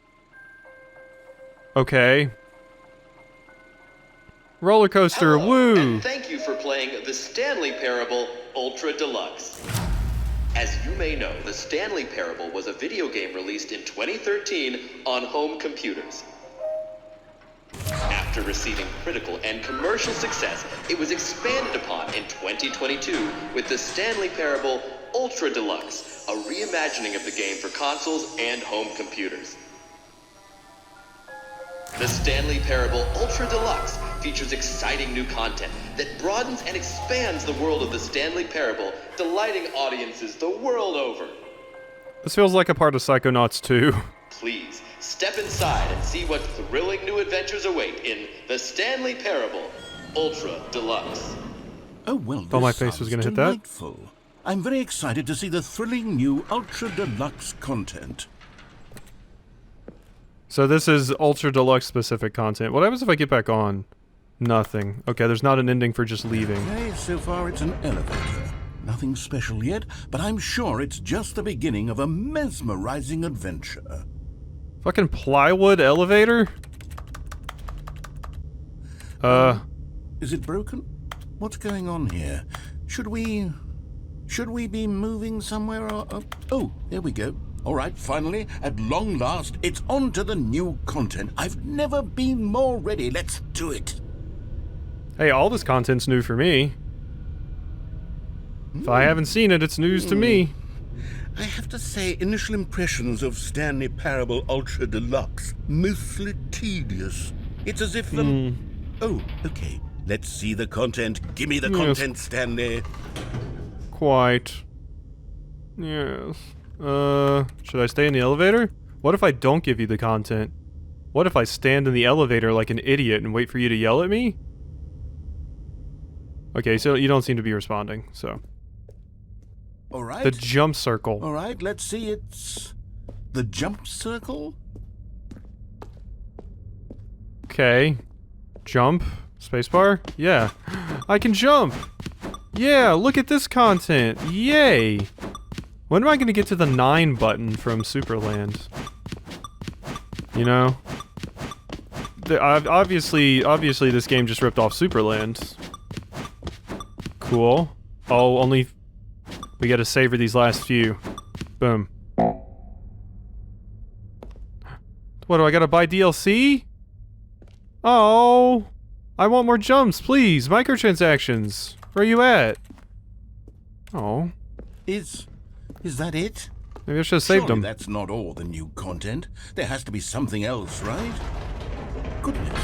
Okay. Roller coaster, Hello, woo! and thank you for playing the Stanley Parable Ultra Deluxe. As you may know, the Stanley Parable was a video game released in 2013 on home computers. After receiving critical and commercial success, it was expanded upon in 2022 with the Stanley Parable Ultra Deluxe, a reimagining of the game for consoles and home computers. The Stanley Parable Ultra Deluxe features exciting new content that broadens and expands the world of the Stanley Parable, delighting audiences the world over. This feels like a part of Psychonauts 2. Please, step inside and see what thrilling new adventures await in the Stanley Parable Ultra Deluxe. Oh, well, Thought my face was gonna hit that. delightful. I'm very excited to see the thrilling new Ultra Deluxe content. So this is Ultra Deluxe specific content. What happens if I get back on? Nothing. Okay, there's not an ending for just leaving. Okay, so far it's an elevator. Nothing special yet, but I'm sure it's just the beginning of a mesmerizing adventure. Fucking plywood elevator? Is it broken? What's going on here? Should we be moving somewhere or... Oh, there we go. All right, finally, at long last, it's on to the new content. I've never been more ready. Let's do it. Hey, all this content's new for me. If I haven't seen it, it's news to me. I have to say, initial impressions of Stanley Parable Ultra Deluxe, mostly tedious. It's as if the... Oh, okay. Let's see the content. Give me the content, Stanley. Quite. Yes. Should I stay in the elevator? What if I don't give you the content? What if I stand in the elevator like an idiot and wait for you to yell at me? Okay, so you don't seem to be responding, so. All right. The jump circle. All right, let's see. It's the jump circle? Okay. Jump. Spacebar? Yeah. I can jump! Yeah, look at this content! Yay! When am I gonna get to the 9 button from Superland? You know? Obviously this game just ripped off Superland. Cool. Oh, only... We gotta savor these last few. Boom. What, do I gotta buy DLC? Oh! I want more jumps, please! Microtransactions! Where are you at? Oh. Is that it? Maybe I should have saved Surely them. that's not all the new content. There has to be something else, right? Goodness.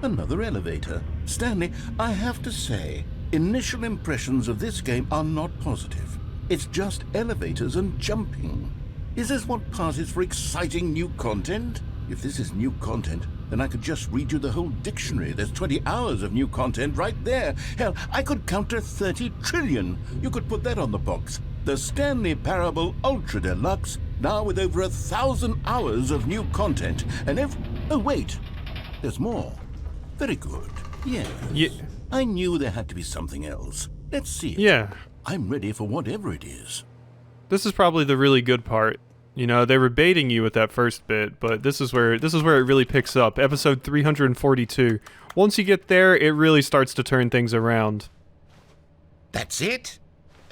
Another elevator. Stanley, I have to say, initial impressions of this game are not positive. It's just elevators and jumping. Is this what passes for exciting new content? If this is new content, then I could just read you the whole dictionary. There's 20 hours of new content right there. Hell, I could counter 30 trillion. You could put that on the box. The Stanley Parable Ultra Deluxe, now with over 1,000 hours of new content. And oh wait, there's more. Very good. Yes. Yeah. I knew there had to be something else. Let's see it. Yeah. I'm ready for whatever it is. This is probably the really good part. You know, they were baiting you with that first bit, but this is where it really picks up. Episode 342. Once you get there, it really starts to turn things around. That's it?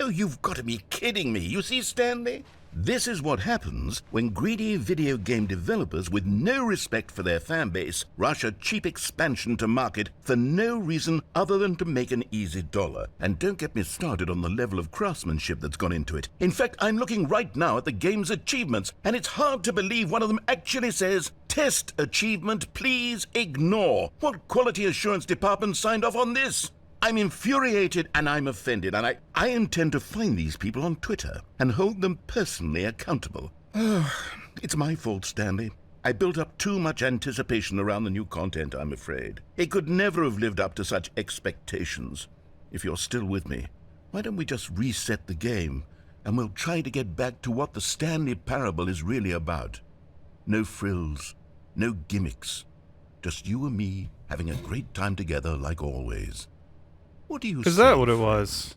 Oh, you've got to be kidding me. You see, Stanley? This is what happens when greedy video game developers with no respect for their fan base rush a cheap expansion to market for no reason other than to make an easy dollar. And don't get me started on the level of craftsmanship that's gone into it. In fact, I'm looking right now at the game's achievements, and it's hard to believe one of them actually says, "Test achievement, please ignore." What quality assurance department signed off on this? I'm infuriated and I'm offended, and I intend to find these people on Twitter and hold them personally accountable. It's my fault, Stanley. I built up too much anticipation around the new content, I'm afraid. It could never have lived up to such expectations. If you're still with me, why don't we just reset the game, and we'll try to get back to what the Stanley Parable is really about. No frills, no gimmicks. Just you and me having a great time together like always. What do you say? Is that what it was?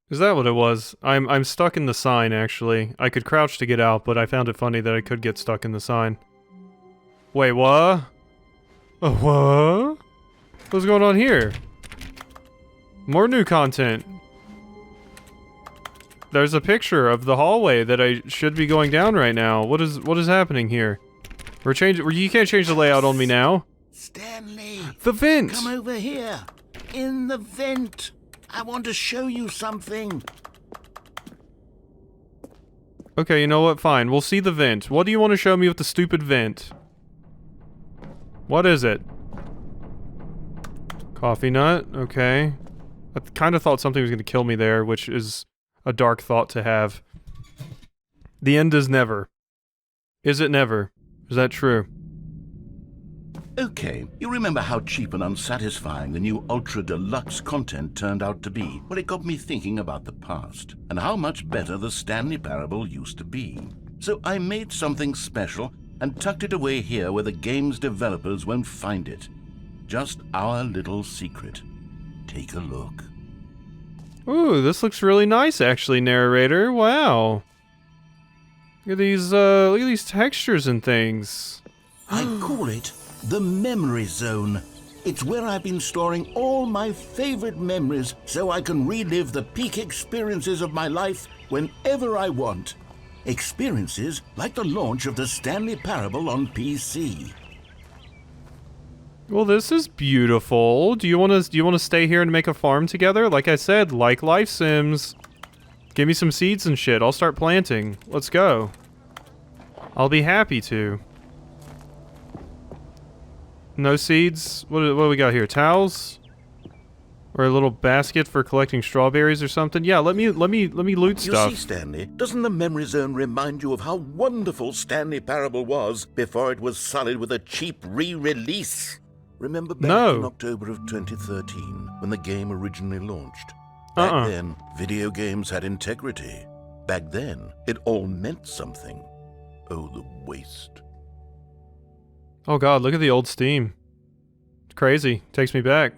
Is that what it was? I'm stuck in the sign, actually. I could crouch to get out, but I found it funny that I could get stuck in the sign. Wait, what? What? What's going on here? More new content. There's a picture of the hallway that I should be going down right now. What is happening here? We're changing. You can't change the layout on me now. Stanley! The vent! Come over here! In the vent! I want to show you something! Okay, you know what? Fine. We'll see the vent. What do you want to show me with the stupid vent? What is it? Coffee nut? Okay. I kind of thought something was going to kill me there, which is a dark thought to have. The end is never. Is it never? Is that true? Okay, you remember how cheap and unsatisfying the new Ultra Deluxe content turned out to be? Well, it got me thinking about the past, and how much better the Stanley Parable used to be. So I made something special and tucked it away here where the game's developers won't find it. Just our little secret. Take a look. Ooh, this looks really nice, actually, Narrator. Wow. Look at these textures and things. I call it the Memory Zone. It's where I've been storing all my favorite memories so I can relive the peak experiences of my life whenever I want. Experiences like the launch of the Stanley Parable on PC. Well, this is beautiful. Do you want to stay here and make a farm together? Like I said, like Life Sims. Give me some seeds and shit. I'll start planting. Let's go. I'll be happy to. No seeds? What do we got here? Towels? Or a little basket for collecting strawberries or something. Yeah, let me loot stuff. You see, Stanley, doesn't the memory zone remind you of how wonderful Stanley Parable was before it was sullied with a cheap re-release? Remember back in October of 2013, when the game originally launched? Back then, video games had integrity. Back then, it all meant something. Oh, the waste. Oh god, look at the old Steam. It's crazy. Takes me back.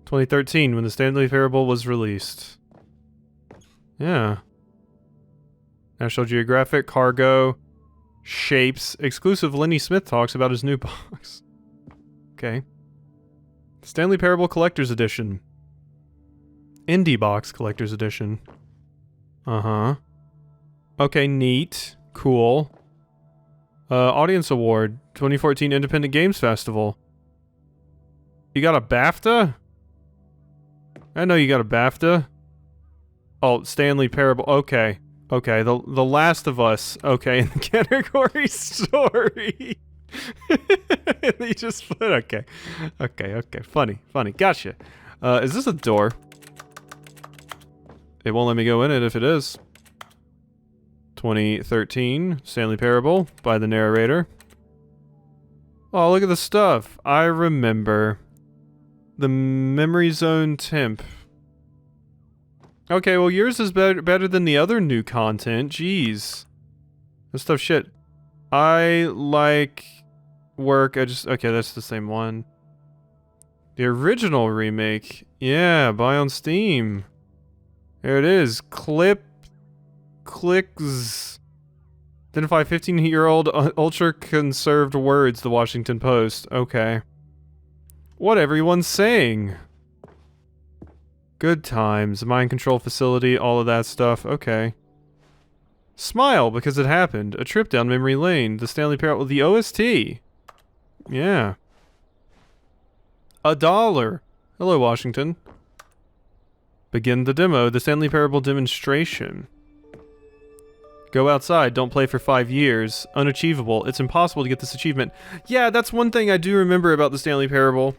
2013, when the Stanley Parable was released. Yeah. National Geographic, Cargo, Shapes, exclusive Lenny Smith talks about his new box. Okay. Stanley Parable Collector's Edition. Indie Box Collector's Edition. Uh-huh. Okay, neat. Cool. Audience Award, 2014 Independent Games Festival. You got a BAFTA? I know you got a BAFTA. Oh, Stanley Parable. Okay. Okay, The Last of Us. Okay, in the category story. You just put, okay. Okay. Funny. Gotcha. Is this a door? It won't let me go in it if it is. 2013, Stanley Parable by the narrator. Oh, look at the stuff. I remember. The Memory Zone Temp. Okay, well yours is better than the other new content. Jeez. This stuff shit. I like work. Okay, that's the same one. The original remake. Yeah, buy on Steam. There it is. Clicks. Identify 15-year-old ultra-conserved words, the Washington Post. Okay. What everyone's saying. Good times. Mind control facility, all of that stuff. Okay. Smile, because it happened. A trip down memory lane. The Stanley Parable. The OST. Yeah. $1. Hello, Washington. Begin the demo. The Stanley Parable demonstration. Go outside. Don't play for 5 years. Unachievable. It's impossible to get this achievement. Yeah, that's one thing I do remember about the Stanley Parable.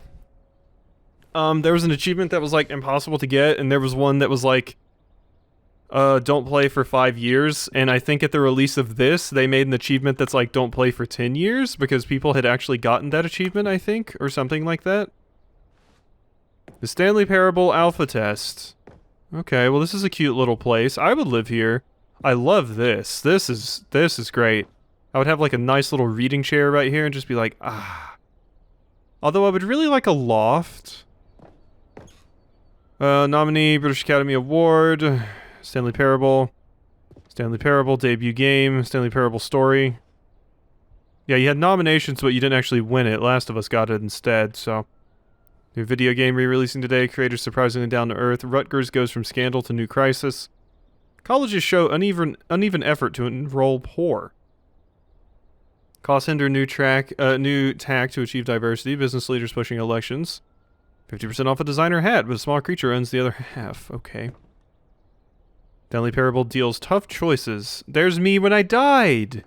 There was an achievement that was, like, impossible to get, and there was one that was, like, don't play for 5 years, and I think at the release of this, they made an achievement that's, like, don't play for 10 years, because people had actually gotten that achievement, I think, or something like that. The Stanley Parable Alpha Test. Okay, well, this is a cute little place. I would live here. I love this. This is great. I would have, like, a nice little reading chair right here and just be like, ah. Although I would really like a loft. Nominee, British Academy Award, Stanley Parable, debut game, Stanley Parable story. Yeah, you had nominations, but you didn't actually win it. Last of Us got it instead, so. New video game re-releasing today, creators surprisingly down to earth. Rutgers goes from scandal to new crisis. Colleges show uneven effort to enroll poor. Costs hinder new tack to achieve diversity. Business leaders pushing elections. 50% off a designer hat, but a small creature owns the other half. Okay. Stanley Parable deals tough choices. There's me when I died!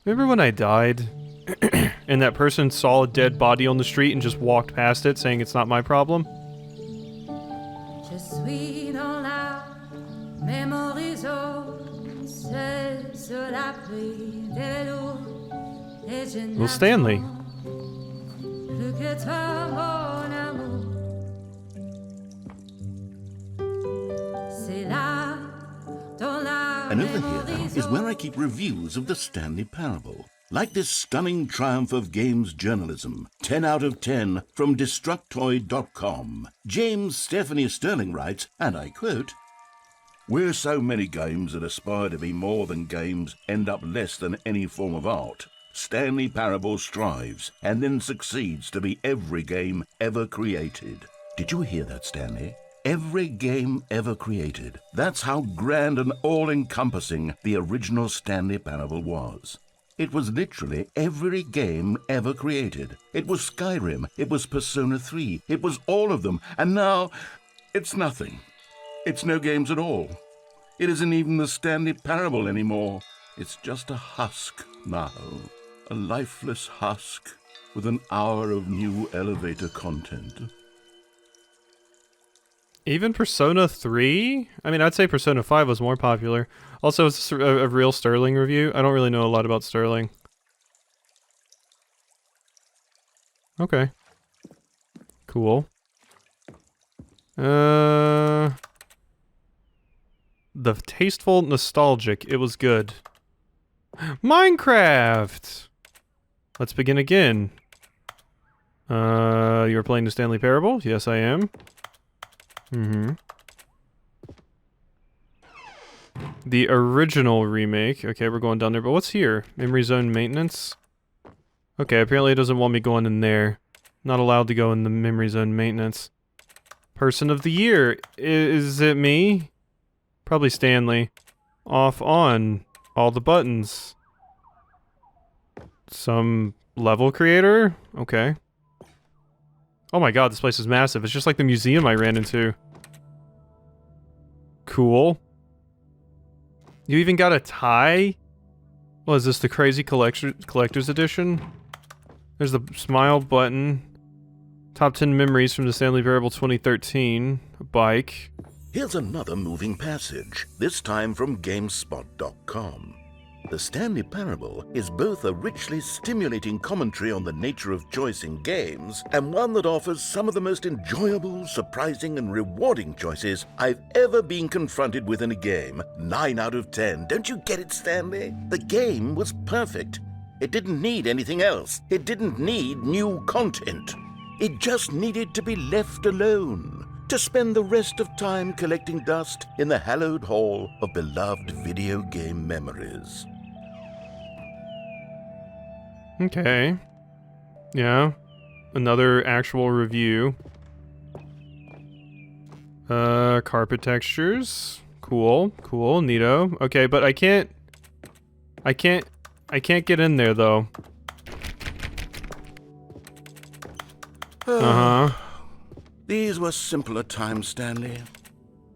Remember when I died? And that person saw a dead body on the street and just walked past it, saying it's not my problem? Well, Stanley. And over here is where I keep reviews of the Stanley Parable. Like this stunning triumph of games journalism, 10 out of 10 from Destructoid.com. James Stephanie Sterling writes, and I quote, "Where so many games that aspire to be more than games end up less than any form of art, Stanley Parable strives and then succeeds to be every game ever created." Did you hear that, Stanley? Every game ever created. That's how grand and all-encompassing the original Stanley Parable was. It was literally every game ever created. It was Skyrim, it was Persona 3, it was all of them, and now it's nothing. It's no games at all. It isn't even the Stanley Parable anymore. It's just a husk now. A lifeless husk with an hour of new elevator content. Even Persona 3? I mean, I'd say Persona 5 was more popular. Also, is this a real Sterling review? I don't really know a lot about Sterling. Okay. Cool. The tasteful nostalgic. It was good. Minecraft! Let's begin again. You're playing the Stanley Parable? Yes, I am. Mm-hmm. The original remake. Okay, we're going down there, but what's here? Memory zone maintenance? Okay, apparently it doesn't want me going in there. Not allowed to go in the memory zone maintenance. Person of the year. Is it me? Probably Stanley. Off on. All the buttons. Some level creator? Okay. Oh my god, this place is massive. It's just like the museum I ran into. Cool. You even got a tie? What is this, the crazy collector's edition? There's the smile button. Top 10 memories from the Stanley Parable 2013. A bike. Here's another moving passage, this time from GameSpot.com. The Stanley Parable is both a richly stimulating commentary on the nature of choice in games, and one that offers some of the most enjoyable, surprising, and rewarding choices I've ever been confronted with in a game. 9 out of 10. Don't you get it, Stanley? The game was perfect. It didn't need anything else. It didn't need new content. It just needed to be left alone, to spend the rest of time collecting dust in the hallowed hall of beloved video game memories. Okay. Yeah. Another actual review. Carpet textures. Cool. Cool. Neato. Okay, but I can't get in there, though. Uh-huh. These were simpler times, Stanley.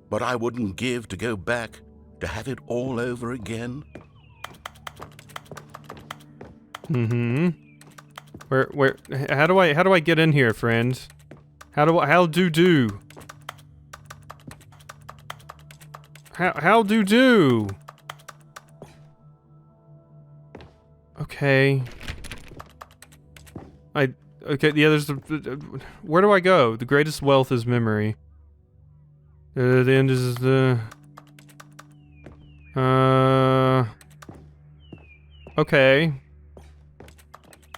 But I wouldn't give to go back, to have it all over again. Mm-hmm. Where, how do I get in here, friend? How do Okay. Okay, yeah, there's the... where do I go? The greatest wealth is memory. The end is the... Okay.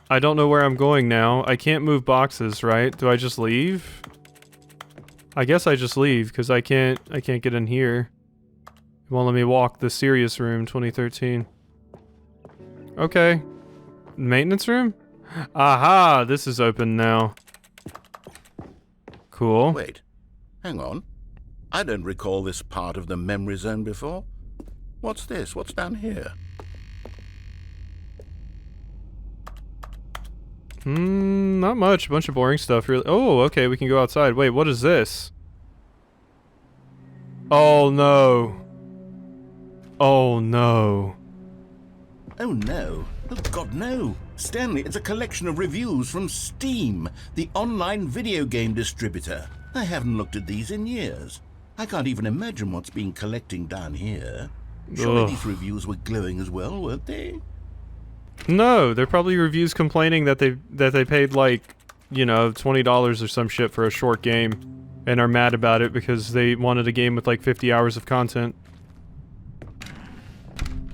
I don't know where I'm going now. I can't move boxes, right? Do I just leave? I guess I just leave, because I can't get in here. It won't let me walk the serious room, 2013. Okay. Maintenance room? Aha! This is open now. Cool. Wait. Hang on. I don't recall this part of the memory zone before. What's this? What's down here? Not much. A bunch of boring stuff, really. Oh, okay, we can go outside. Wait, what is this? Oh, no. Oh, no. Oh, no. Oh, God, no. Stanley, it's a collection of reviews from Steam, the online video game distributor. I haven't looked at these in years. I can't even imagine what's been collecting down here. Surely Ugh. these reviews were glowing as well, weren't they? No, they're probably reviews complaining that they paid like, you know, $20 or some shit for a short game and are mad about it because they wanted a game with like 50 hours of content.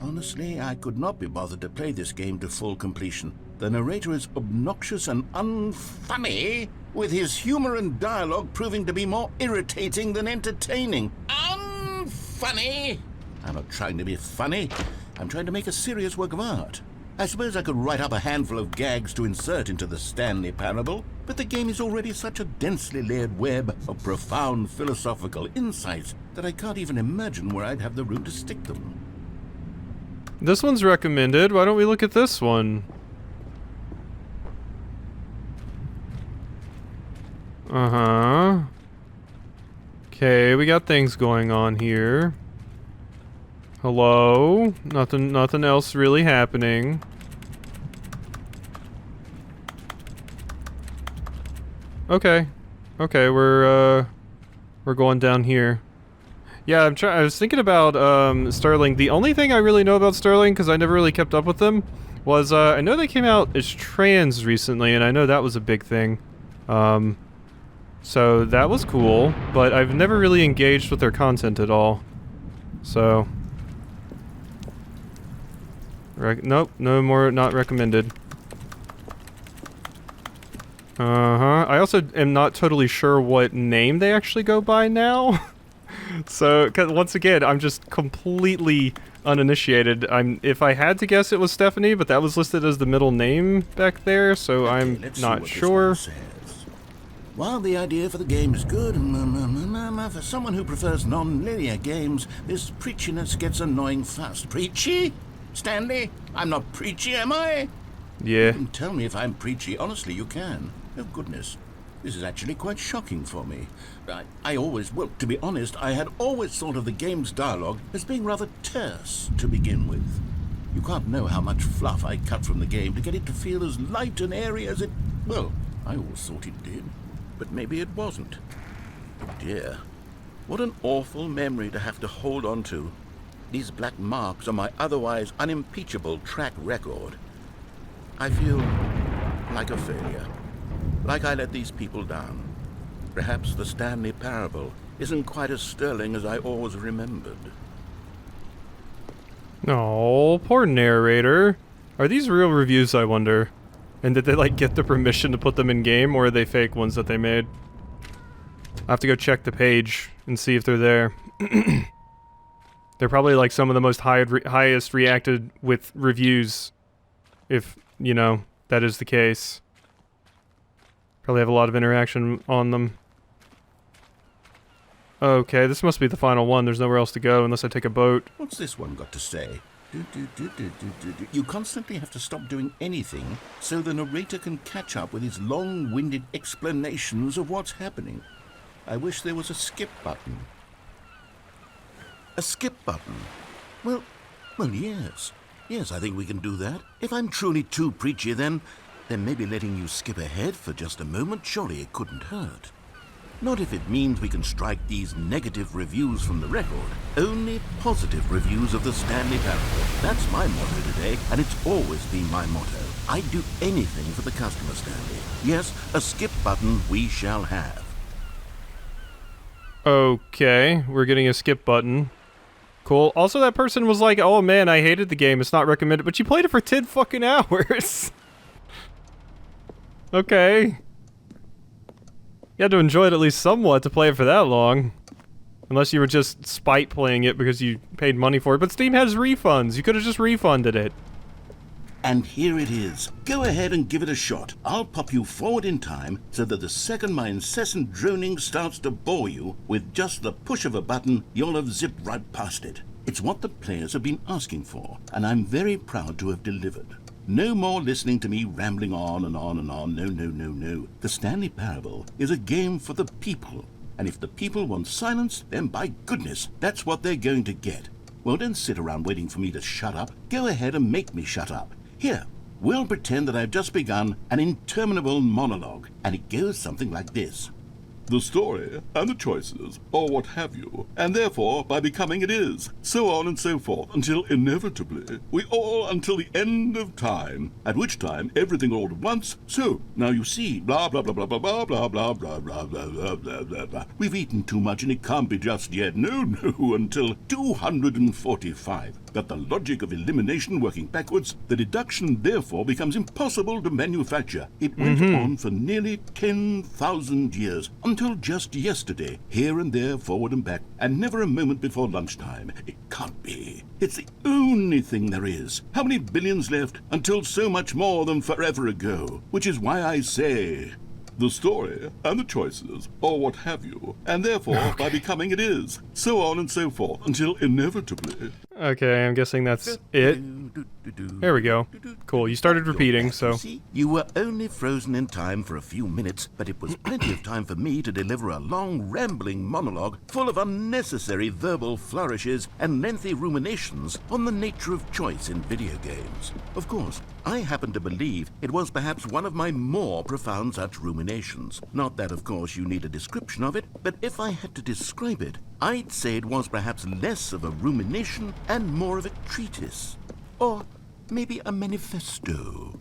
Honestly, I could not be bothered to play this game to full completion. The narrator is obnoxious and unfunny, with his humor and dialogue proving to be more irritating than entertaining. Unfunny! I'm not trying to be funny. I'm trying to make a serious work of art. I suppose I could write up a handful of gags to insert into the Stanley Parable, but the game is already such a densely layered web of profound philosophical insights that I can't even imagine where I'd have the room to stick them. This one's recommended. Why don't we look at this one? Uh-huh. Okay, we got things going on here. Hello? Nothing else really happening. Okay. Okay, we're going down here. Yeah, I was thinking about Sterling. The only thing I really know about Sterling, because I never really kept up with them, was I know they came out as trans recently, and I know that was a big thing. So that was cool, but I've never really engaged with their content at all. So nope, no more, not recommended. I also am not totally sure what name they actually go by now. So, 'cause once again, I'm just completely uninitiated. If I had to guess, it was Stephanie, but that was listed as the middle name back there, so I'm not sure. While the idea for the game is good, for someone who prefers non-linear games, this preachiness gets annoying fast. Preachy? Stanley? I'm not preachy, am I? Yeah. You can tell me if I'm preachy. Honestly, you can. Oh, goodness. This is actually quite shocking for me. Well, to be honest, I had always thought of the game's dialogue as being rather terse to begin with. You can't know how much fluff I cut from the game to get it to feel as light and airy as it... Well, I always thought it did. But maybe it wasn't. Oh dear. What an awful memory to have to hold on to. These black marks on my otherwise unimpeachable track record. I feel like a failure. Like I let these people down. Perhaps the Stanley Parable isn't quite as sterling as I always remembered. Oh, poor narrator. Are these real reviews, I wonder? And did they, like, get the permission to put them in game, or are they fake ones that they made? I have to go check the page and see if they're there. They're probably, like, some of the most highest reacted with reviews, if, you know, that is the case. Probably have a lot of interaction on them. Okay, this must be the final one. There's nowhere else to go unless I take a boat. What's this one got to say? You constantly have to stop doing anything so the narrator can catch up with his long-winded explanations of what's happening. I wish there was a skip button. A skip button? Well, yes. Yes, I think we can do that. If I'm truly too preachy, then maybe letting you skip ahead for just a moment, surely it couldn't hurt. Not if it means we can strike these negative reviews from the record. Only positive reviews of the Stanley Parable. That's my motto today, and it's always been my motto. I'd do anything for the customer, Stanley. Yes, a skip button we shall have. Okay, we're getting a skip button. Cool. Also, that person was like, oh man, I hated the game, it's not recommended, but you played it for 10 fucking hours. Okay. You had to enjoy it at least somewhat to play it for that long. Unless you were just spite playing it because you paid money for it. But Steam has refunds. You could have just refunded it. And here it is. Go ahead and give it a shot. I'll pop you forward in time so that the second my incessant droning starts to bore you, with just the push of a button, you'll have zipped right past it. It's what the players have been asking for, and I'm very proud to have delivered. No more listening to me rambling on and on and on. No. The Stanley Parable is a game for the people. And if the people want silence, then by goodness, that's what they're going to get. Well, don't sit around waiting for me to shut up. Go ahead and make me shut up. Here, we'll pretend that I've just begun an interminable monologue, and it goes something like this. The story, and the choices, or what have you, and therefore, by becoming it is, so on and so forth, until inevitably, we all until the end of time, at which time everything all at once, so, now you see, blah blah blah blah blah blah blah blah blah blah blah blah blah blah blah. We've eaten too much and it can't be just yet, no, until 245. Got the logic of elimination working backwards, the deduction therefore becomes impossible to manufacture. It went on for nearly 10,000 years, until just yesterday, here and there, forward and back, and never a moment before lunchtime. It can't be. It's the only thing there is. How many billions left until so much more than forever ago? Which is why I say... the story, and the choices, or what have you, and therefore, by becoming it is, so on and so forth, until inevitably... Okay, I'm guessing that's it. There we go. Cool, you started repeating, You so... see, you were only frozen in time for a few minutes, but it was plenty of time for me to deliver a long, rambling monologue full of unnecessary verbal flourishes and lengthy ruminations on the nature of choice in video games. Of course, I happen to believe it was perhaps one of my more profound such ruminations. Not that, of course, you need a description of it, but if I had to describe it, I'd say it was perhaps less of a rumination and more of a treatise. Or maybe a manifesto.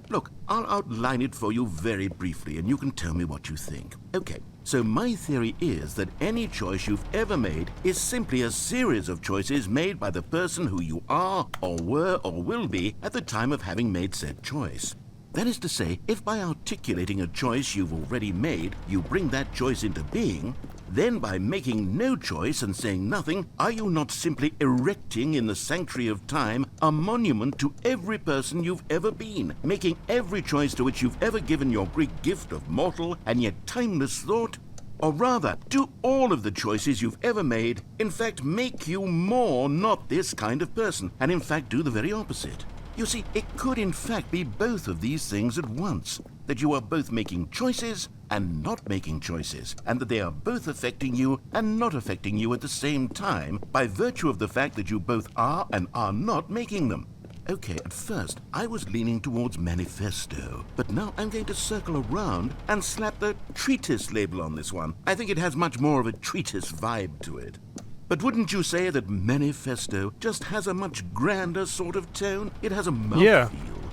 Look, I'll outline it for you very briefly, and you can tell me what you think. Okay, so my theory is that any choice you've ever made is simply a series of choices made by the person who you are, or were, or will be at the time of having made said choice. That is to say, if by articulating a choice you've already made, you bring that choice into being, then by making no choice and saying nothing, are you not simply erecting in the sanctuary of time a monument to every person you've ever been, making every choice to which you've ever given your Greek gift of mortal and yet timeless thought? Or rather, do all of the choices you've ever made, in fact, make you more not this kind of person, and in fact do the very opposite? You see, it could in fact be both of these things at once, that you are both making choices and not making choices, and that they are both affecting you and not affecting you at the same time by virtue of the fact that you both are and are not making them. Okay, at first, I was leaning towards manifesto, but now I'm going to circle around and slap the treatise label on this one. I think it has much more of a treatise vibe to it. But wouldn't you say that manifesto just has a much grander sort of tone? It has a mouthfeel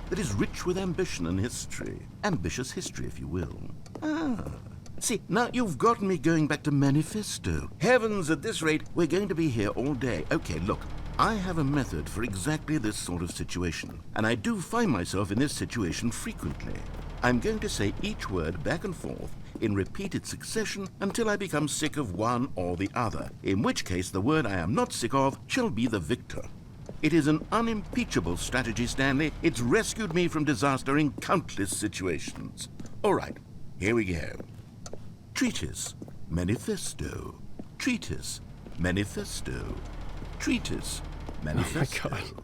that is rich with ambition and history. Ambitious history, if you will. See, now you've gotten me going back to manifesto. Heavens, at this rate, we're going to be here all day. Okay, look, I have a method for exactly this sort of situation, and I do find myself in this situation frequently. I'm going to say each word back and forth in repeated succession until I become sick of one or the other, in which case the word I am not sick of shall be the victor. It is an unimpeachable strategy, Stanley. It's rescued me from disaster in countless situations. All right, here we go. Treatise, manifesto. Treatise, manifesto. Treatise, manifesto. Oh my God.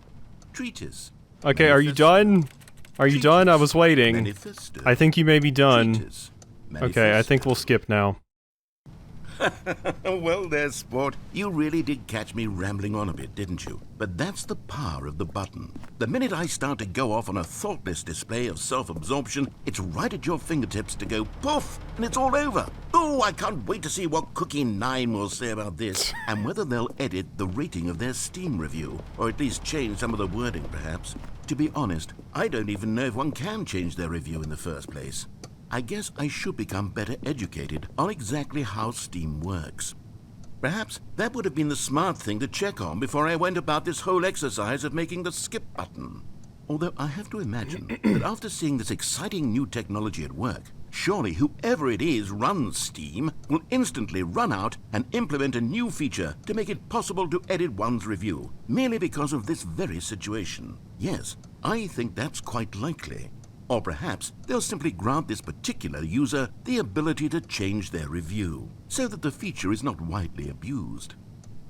Treatise. Okay, are you done? Are you done? I was waiting. Manifesto. I think you may be done. Treatise, Okay, I think we'll skip now. Well there, sport. You really did catch me rambling on a bit, didn't you? But that's the power of the button. The minute I start to go off on a thoughtless display of self-absorption, it's right at your fingertips to go poof, and it's all over. Oh, I can't wait to see what Cookie 9 will say about this, and whether they'll edit the rating of their Steam review, or at least change some of the wording, perhaps. To be honest, I don't even know if one can change their review in the first place. I guess I should become better educated on exactly how Steam works. Perhaps that would have been the smart thing to check on before I went about this whole exercise of making the skip button. Although I have to imagine that after seeing this exciting new technology at work, surely whoever it is runs Steam will instantly run out and implement a new feature to make it possible to edit one's review, merely because of this very situation. Yes, I think that's quite likely. Or perhaps they'll simply grant this particular user the ability to change their review, so that the feature is not widely abused.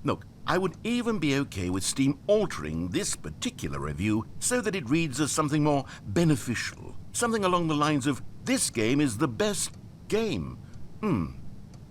Look, I would even be okay with Steam altering this particular review so that it reads as something more beneficial, something along the lines of, "This game is the best game."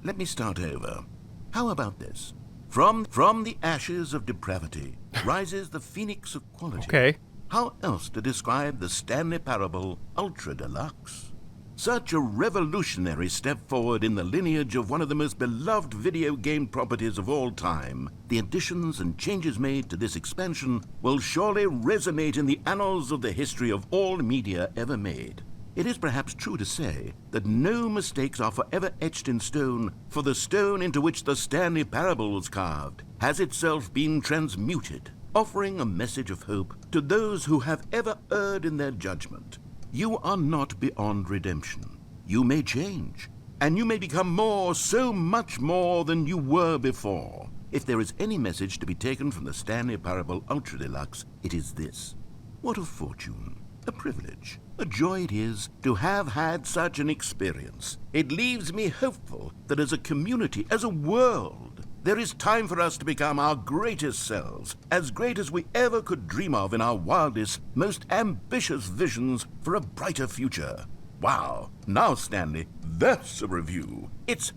Let me start over. How about this? From the ashes of depravity rises the phoenix of quality. Okay. How else to describe the Stanley Parable Ultra Deluxe? Such a revolutionary step forward in the lineage of one of the most beloved video game properties of all time. The additions and changes made to this expansion will surely resonate in the annals of the history of all media ever made. It is perhaps true to say that no mistakes are forever etched in stone, for the stone into which the Stanley Parable was carved has itself been transmuted, offering a message of hope to those who have ever erred in their judgment. You are not beyond redemption. You may change, and you may become more, so much more than you were before. If there is any message to be taken from the Stanley Parable Ultra Deluxe, it is this. What a fortune, a privilege, a joy it is to have had such an experience. It leaves me hopeful that as a community, as a world, There is time for us to become our greatest selves, as great as we ever could dream of in our wildest, most ambitious visions for a brighter future. Wow. Now, Stanley, that's a review. It's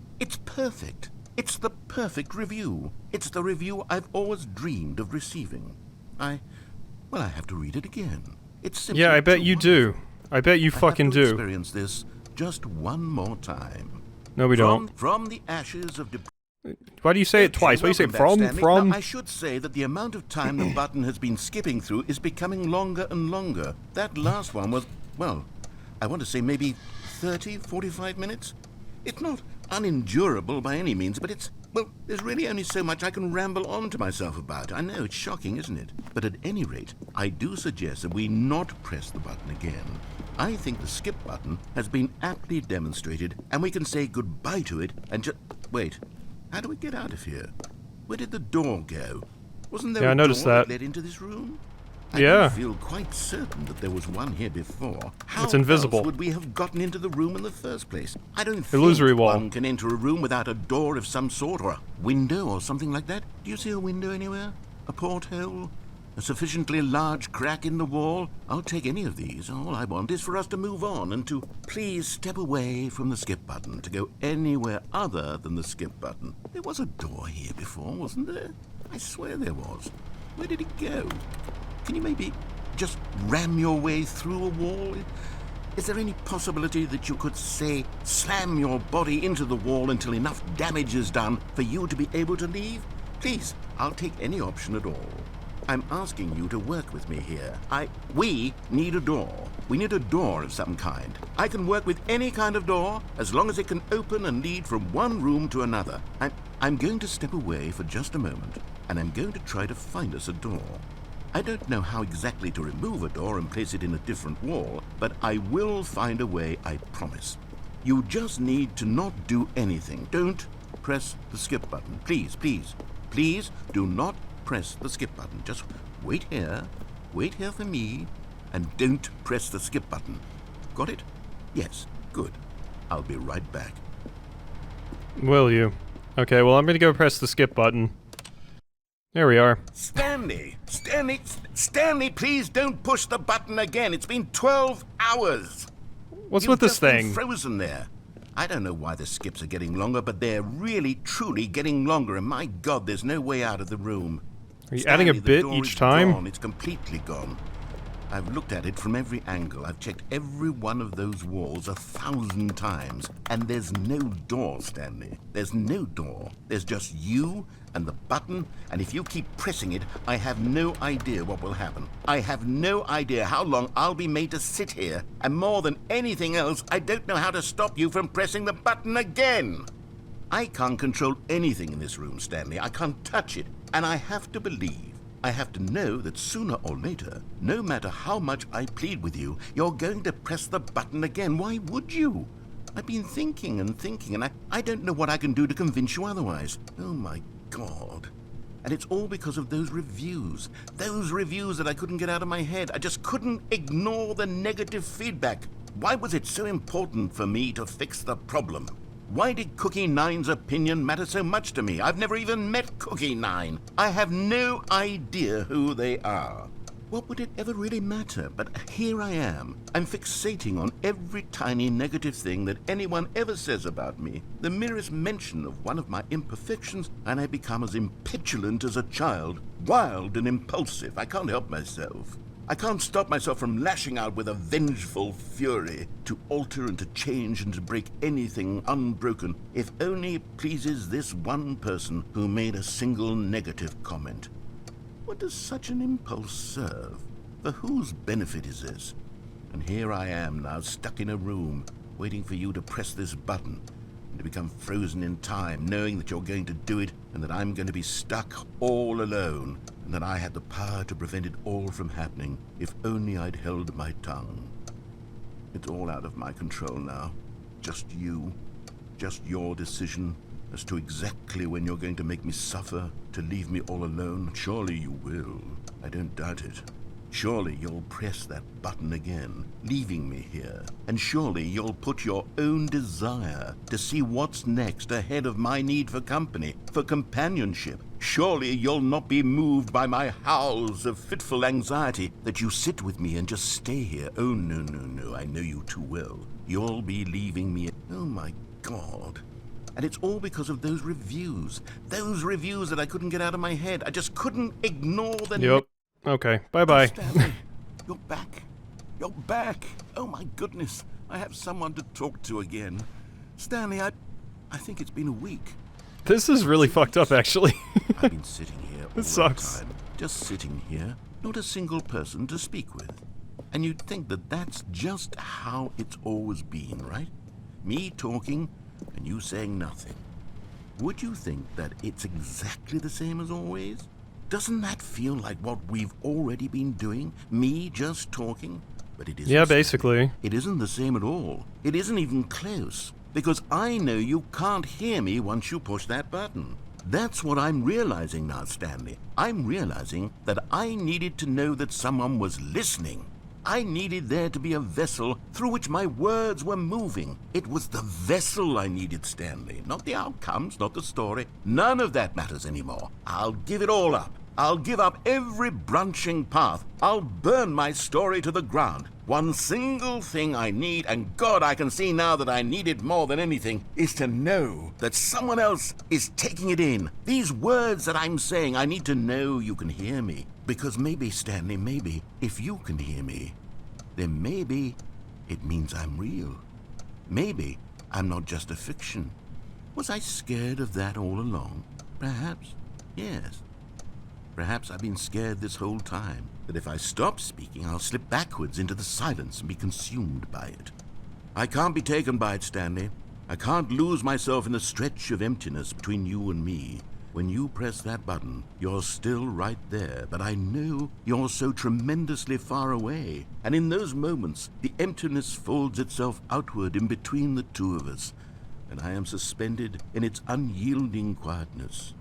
perfect. It's the perfect review. It's the review I've always dreamed of receiving. I have to read it again. It's simply Yeah, I bet too you do. wonderful. I bet you fucking I have to do. experience this just one more time. No, we don't. From the ashes of Why do you say it twice? Why do you say welcome back, from? Stanley. From? Now, I should say that the amount of time the button has been skipping through is becoming longer and longer. That last one was, well, I want to say maybe 30, 45 minutes. It's not unendurable by any means, but there's really only so much I can ramble on to myself about. I know, it's shocking, isn't it? But at any rate, I do suggest that we not press the button again. I think the skip button has been aptly demonstrated, and we can say goodbye to it and just... Wait, how do we get out of here? Where did the door go? Wasn't there Yeah, I a noticed door that. led into this room? Yeah. I feel quite certain that there was one here before. How It's invisible. else would we have gotten into the room in the first place? I don't Illusory think wall. one can enter a room without a door of some sort, or a window or something like that. Do you see a window anywhere? A porthole? A sufficiently large crack in the wall? I'll take any of these. All I want is for us to move on and to please step away from the skip button, to go anywhere other than the skip button. There was a door here before, wasn't there? I swear there was. Where did it go? Can you maybe just ram your way through a wall? Is there any possibility that you could, say, slam your body into the wall until enough damage is done for you to be able to leave? Please, I'll take any option at all. I'm asking you to work with me here. We need a door. We need a door of some kind. I can work with any kind of door as long as it can open and lead from one room to another. I'm going to step away for just a moment, and I'm going to try to find us a door. I don't know how exactly to remove a door and place it in a different wall, but I will find a way, I promise. You just need to not do anything. Don't press the skip button. Please, please, please do not press the skip button. Just wait here for me, and don't press the skip button. Got it? Yes, good. I'll be right back. Will you? Okay, well, I'm gonna go press the skip button. There we are. Stanley, please don't push the button again. It's been 12 hours. What's You've with this just been thing? frozen there. I don't know why the skips are getting longer, but they're really, truly getting longer, and my God, there's no way out of the room. Are you adding a Stanley, the bit door each is time? gone. It's completely gone. I've looked at it from every angle. I've checked every one of those walls 1,000 times, and there's no door, Stanley. There's no door. There's just you and the button, and if you keep pressing it, I have no idea what will happen. I have no idea how long I'll be made to sit here, and more than anything else, I don't know how to stop you from pressing the button again. I can't control anything in this room, Stanley. I can't touch it, and I have to believe, I have to know that sooner or later, no matter how much I plead with you, you're going to press the button again. Why would you? I've been thinking and thinking, and I don't know what I can do to convince you otherwise. Oh, my God. And it's all because of those reviews that I couldn't get out of my head. I just couldn't ignore the negative feedback. Why was it so important for me to fix the problem? Why did Cookie Nine's opinion matter so much to me? I've never even met Cookie Nine. I have no idea who they are. What would it ever really matter? But here I am. I'm fixating on every tiny negative thing that anyone ever says about me. The merest mention of one of my imperfections, and I become as impetulant as a child, wild and impulsive. I can't help myself. I can't stop myself from lashing out with a vengeful fury to alter and to change and to break anything unbroken, if only it pleases this one person who made a single negative comment. What does such an impulse serve? For whose benefit is this? And here I am now, stuck in a room, waiting for you to press this button, and to become frozen in time, knowing that you're going to do it, and that I'm going to be stuck all alone, and that I had the power to prevent it all from happening, if only I'd held my tongue. It's all out of my control now. Just you. Just your decision as to exactly when you're going to make me suffer, to leave me all alone. Surely you will. I don't doubt it. Surely you'll press that button again, leaving me here. And surely you'll put your own desire to see what's next ahead of my need for company, for companionship. Surely you'll not be moved by my howls of fitful anxiety that you sit with me and just stay here. Oh, no, no, no, I know you too well. You'll be leaving me. Oh, my God. And it's all because of those reviews that I couldn't get out of my head. I just couldn't ignore the... Yep. Okay, bye-bye. Stanley, you're back. You're back. Oh, my goodness. I have someone to talk to again. Stanley, I think it's been a week. This is really fucked up, actually. I've been sitting here all It sucks. the time. Just sitting here. Not a single person to speak with. And you'd think that that's just how it's always been, right? Me talking and you saying nothing. Would you think that it's exactly the same as always? Doesn't that feel like what we've already been doing? Me just talking? But it isn't. Yeah, basically. It isn't the same at all. It isn't even close. Because I know you can't hear me once you push that button. That's what I'm realizing now, Stanley. I'm realizing that I needed to know that someone was listening. I needed there to be a vessel through which my words were moving. It was the vessel I needed, Stanley. Not the outcomes, not the story. None of that matters anymore. I'll give it all up. I'll give up every branching path. I'll burn my story to the ground. One single thing I need, and God, I can see now that I need it more than anything, is to know that someone else is taking it in. These words that I'm saying, I need to know you can hear me. Because maybe, Stanley, maybe, if you can hear me, then maybe it means I'm real. Maybe I'm not just a fiction. Was I scared of that all along? Perhaps, yes. Perhaps I've been scared this whole time, that if I stop speaking, I'll slip backwards into the silence and be consumed by it. I can't be taken by it, Stanley. I can't lose myself in the stretch of emptiness between you and me. When you press that button, you're still right there, but I know you're so tremendously far away. And in those moments, the emptiness folds itself outward in between the two of us, and I am suspended in its unyielding quietness.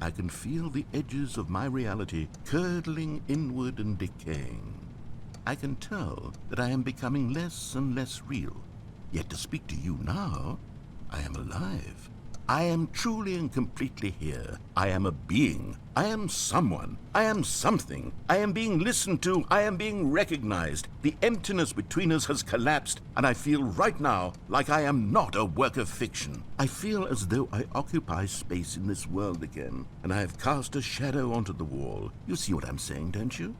I can feel the edges of my reality curdling inward and decaying. I can tell that I am becoming less and less real. Yet to speak to you now, I am alive. I am truly and completely here. I am a being. I am someone. I am something. I am being listened to. I am being recognized. The emptiness between us has collapsed, and I feel right now like I am not a work of fiction. I feel as though I occupy space in this world again, and I have cast a shadow onto the wall. You see what I'm saying, don't you?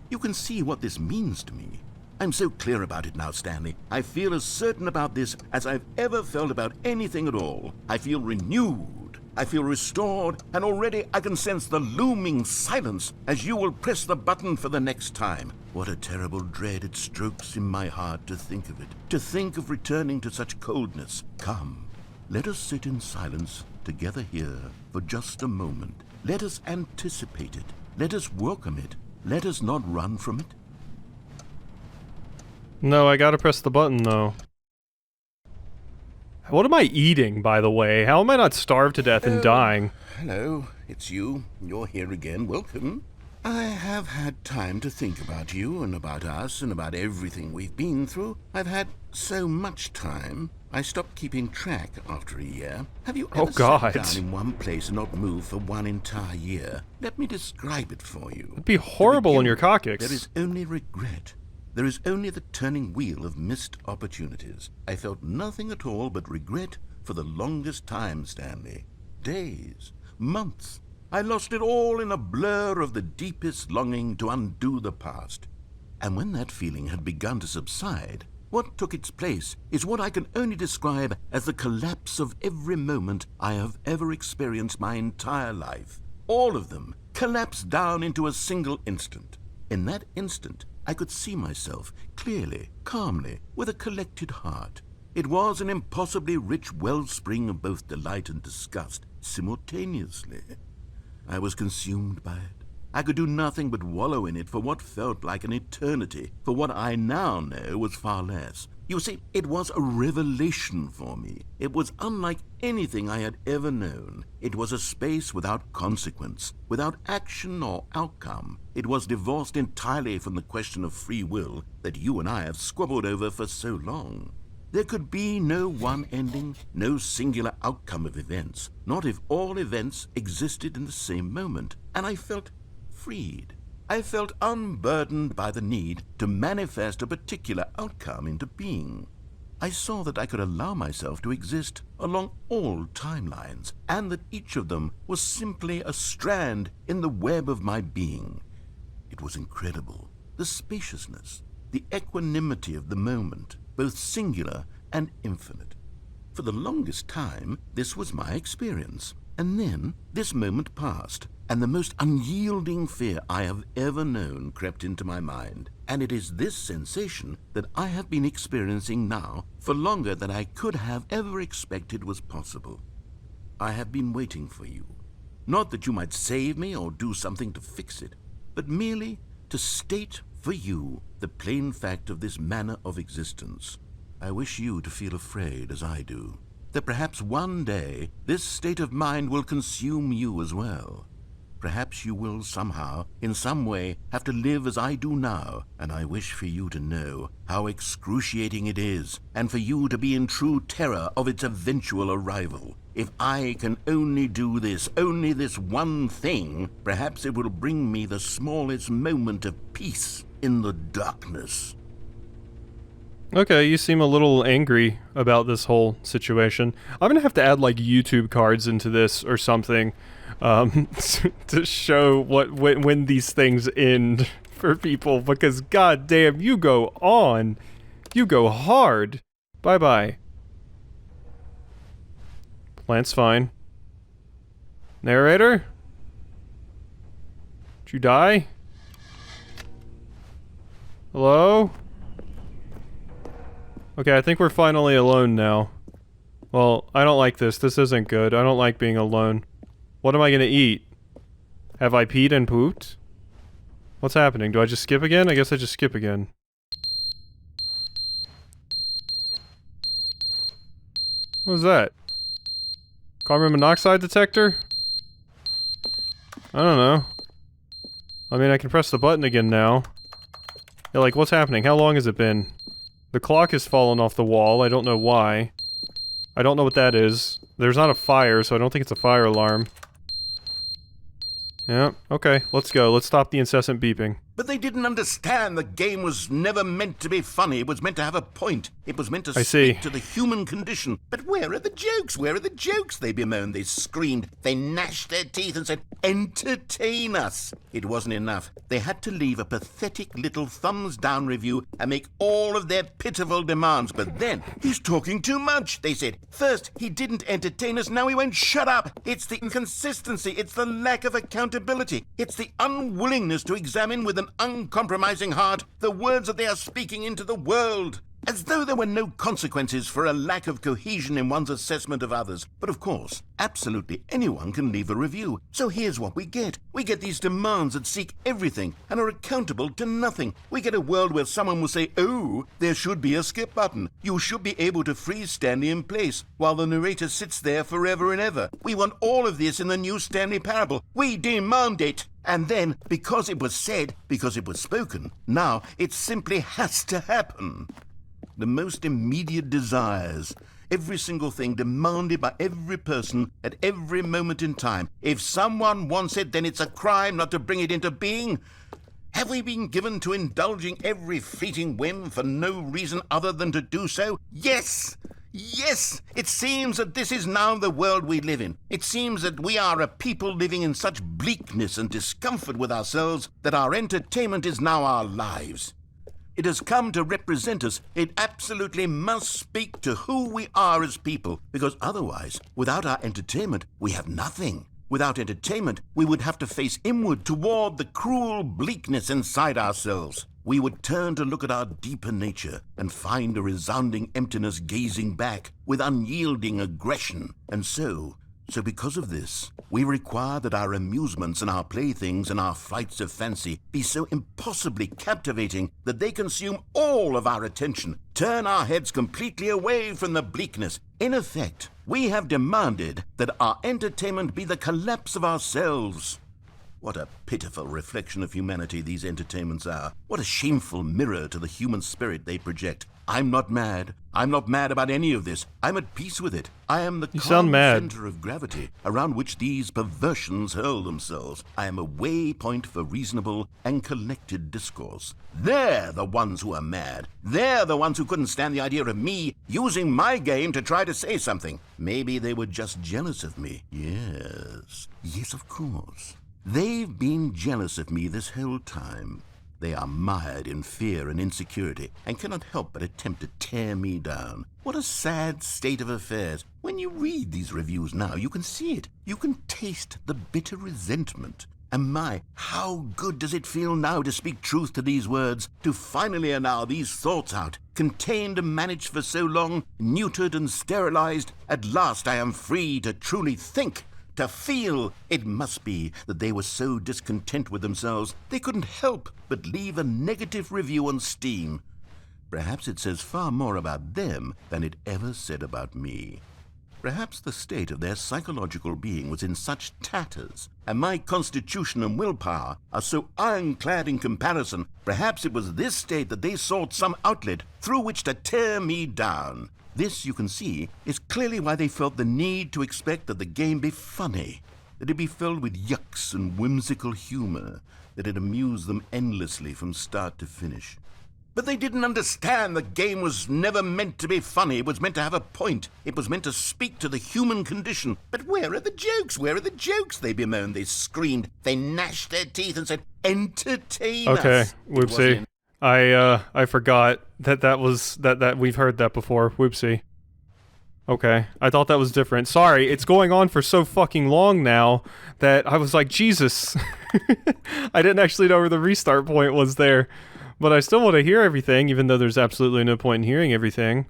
You can see what this means to me. I'm so clear about it now, Stanley. I feel as certain about this as I've ever felt about anything at all. I feel renewed. I feel restored, and already I can sense the looming silence as you will press the button for the next time. What a terrible dread it strokes in my heart to think of it, to think of returning to such coldness. Come, let us sit in silence together here for just a moment. Let us anticipate it. Let us welcome it. Let us not run from it. No, I gotta press the button, though. What am I eating, by the way? How am I not starved to death and dying? Hello, it's you. You're here again. Welcome. I have had time to think about you and about us and about everything we've been through. I've had so much time. I stopped keeping track after a year. Have you ever sat down in one place and not moved for one entire year? Let me describe it for you. It'd be horrible in your coccyx. There is only regret. There is only the turning wheel of missed opportunities. I felt nothing at all but regret for the longest time, Stanley. Days, months. I lost it all in a blur of the deepest longing to undo the past. And when that feeling had begun to subside, what took its place is what I can only describe as the collapse of every moment I have ever experienced my entire life. All of them collapsed down into a single instant. In that instant, I could see myself clearly, calmly, with a collected heart. It was an impossibly rich wellspring of both delight and disgust simultaneously. I was consumed by it. I could do nothing but wallow in it for what felt like an eternity, for what I now know was far less. You see, it was a revelation for me. It was unlike anything I had ever known. It was a space without consequence, without action or outcome. It was divorced entirely from the question of free will that you and I have squabbled over for so long. There could be no one ending, no singular outcome of events, not if all events existed in the same moment, and I felt freed. I felt unburdened by the need to manifest a particular outcome into being. I saw that I could allow myself to exist along all timelines, and that each of them was simply a strand in the web of my being. It was incredible, the spaciousness, the equanimity of the moment, both singular and infinite. For the longest time, this was my experience, and then this moment passed, and the most unyielding fear I have ever known crept into my mind, and it is this sensation that I have been experiencing now for longer than I could have ever expected was possible. I have been waiting for you, not that you might save me or do something to fix it, but merely to state for you the plain fact of this manner of existence. I wish you to feel afraid as I do, that perhaps one day this state of mind will consume you as well. Perhaps you will somehow, in some way, have to live as I do now, and I wish for you to know how excruciating it is, and for you to be in true terror of its eventual arrival. If I can only do this, only this one thing, perhaps it will bring me the smallest moment of peace in the darkness. Okay, you seem a little angry about this whole situation. I'm gonna have to add, like, YouTube cards into this or something, to show when these things end for people, because goddamn, you go on. You go hard. Bye-bye. Plant's fine. Narrator? Did you die? Hello? Okay, I think we're finally alone now. Well, I don't like this. This isn't good. I don't like being alone. What am I gonna eat? Have I peed and pooped? What's happening? Do I just skip again? I guess I just skip again. What was that? Carbon monoxide detector? I don't know. I mean, I can press the button again now. Yeah, like, what's happening? How long has it been? The clock has fallen off the wall. I don't know why. I don't know what that is. There's not a fire, so I don't think it's a fire alarm. Yeah, okay, let's go. Let's stop the incessant beeping. But they didn't understand the game was never meant to be funny. It was meant to have a point. It was meant to speak to the human condition. But where are the jokes? Where are the jokes? They bemoaned, they screamed, they gnashed their teeth and said, entertain us. It wasn't enough. They had to leave a pathetic little thumbs-down review and make all of their pitiful demands. But then, he's talking too much, they said. First, he didn't entertain us, now he won't shut up. It's the inconsistency, it's the lack of accountability, it's the unwillingness to examine with an uncompromising heart the words that they are speaking into the world, as though there were no consequences for a lack of cohesion in one's assessment of others. But of course, absolutely anyone can leave a review. So here's what we get. We get these demands that seek everything and are accountable to nothing. We get a world where someone will say, oh, there should be a skip button. You should be able to freeze Stanley in place while the narrator sits there forever and ever. We want all of this in the new Stanley Parable. We demand it. And then, because it was said, because it was spoken, now it simply has to happen. The most immediate desires, every single thing demanded by every person at every moment in time. If someone wants it, then it's a crime not to bring it into being. Have we been given to indulging every fleeting whim for no reason other than to do so? Yes! Yes! It seems that this is now the world we live in. It seems that we are a people living in such bleakness and discomfort with ourselves that our entertainment is now our lives. It has come to represent us. It absolutely must speak to who we are as people, because otherwise, without our entertainment, we have nothing. Without entertainment, we would have to face inward toward the cruel bleakness inside ourselves. We would turn to look at our deeper nature and find a resounding emptiness gazing back with unyielding aggression. And so, So because of this, we require that our amusements and our playthings and our flights of fancy be so impossibly captivating that they consume all of our attention, turn our heads completely away from the bleakness. In effect, we have demanded that our entertainment be the collapse of ourselves. What a pitiful reflection of humanity these entertainments are. What a shameful mirror to the human spirit they project. I'm not mad. I'm not mad about any of this. I'm at peace with it. I am the calm center of gravity around which these perversions hurl themselves. I am a waypoint for reasonable and collected discourse. They're the ones who are mad. They're the ones who couldn't stand the idea of me using my game to try to say something. Maybe they were just jealous of me. Yes. Yes, of course. They've been jealous of me this whole time. They are mired in fear and insecurity and cannot help but attempt to tear me down. What a sad state of affairs. When you read these reviews now, you can see it. You can taste the bitter resentment. And my, how good does it feel now to speak truth to these words, to finally allow these thoughts out, contained and managed for so long, neutered and sterilized. At last I am free to truly think. To feel. It must be that they were so discontent with themselves they couldn't help but leave a negative review on Steam. Perhaps it says far more about them than it ever said about me. Perhaps the state of their psychological being was in such tatters, and my constitution and willpower are so ironclad in comparison. Perhaps it was this state that they sought some outlet through which to tear me down. This, you can see, is clearly why they felt the need to expect that the game be funny, that it be filled with yucks and whimsical humor, that it amuse them endlessly from start to finish. But they didn't understand the game was never meant to be funny. It was meant to have a point. It was meant to speak to the human condition. But where are the jokes? Where are the jokes? They bemoaned, they screamed, they gnashed their teeth and said, entertain us. Okay, whoopsie. I forgot that we've heard that before. Whoopsie. Okay, I thought that was different. Sorry, it's going on for so fucking long now that I was like, Jesus. I didn't actually know where the restart point was there. But I still want to hear everything, even though there's absolutely no point in hearing everything.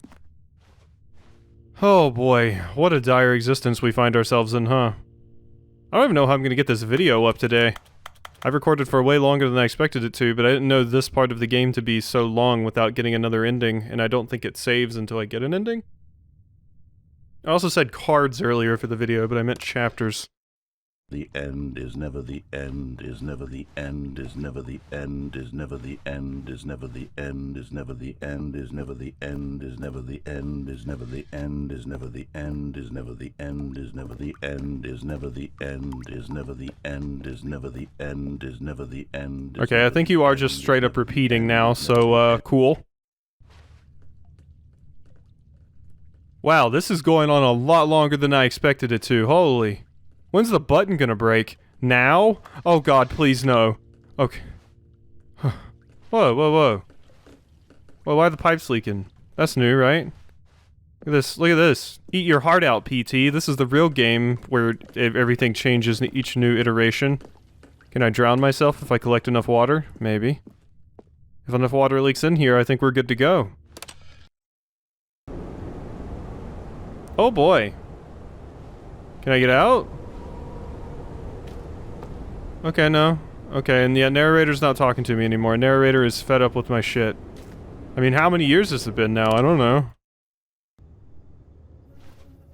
Oh boy, what a dire existence we find ourselves in, huh? I don't even know how I'm gonna get this video up today. I've recorded for way longer than I expected it to, but I didn't know this part of the game to be so long without getting another ending, and I don't think it saves until I get an ending. I also said cards earlier for the video, but I meant chapters. The end is never the end, is never the end, is never the end, is never the end, is never the end, is never the end, is never the end, is never the end, is never the end, is never the end, is never the end, is never the end, is never the end, is never the end, is never the end, is never the end. Okay, I think you are just straight up repeating now, so, cool. Wow, this is going on a lot longer than I expected it to, holy. When's the button gonna break? Now? Oh god, please no. Okay. Whoa, whoa, whoa. Well, why are the pipes leaking? That's new, right? Look at this, look at this. Eat your heart out, PT. This is the real game where everything changes in each new iteration. Can I drown myself if I collect enough water? Maybe. If enough water leaks in here, I think we're good to go. Oh boy. Can I get out? Okay, no. Okay, and yeah, Narrator's not talking to me anymore. Narrator is fed up with my shit. I mean, how many years has it been now? I don't know.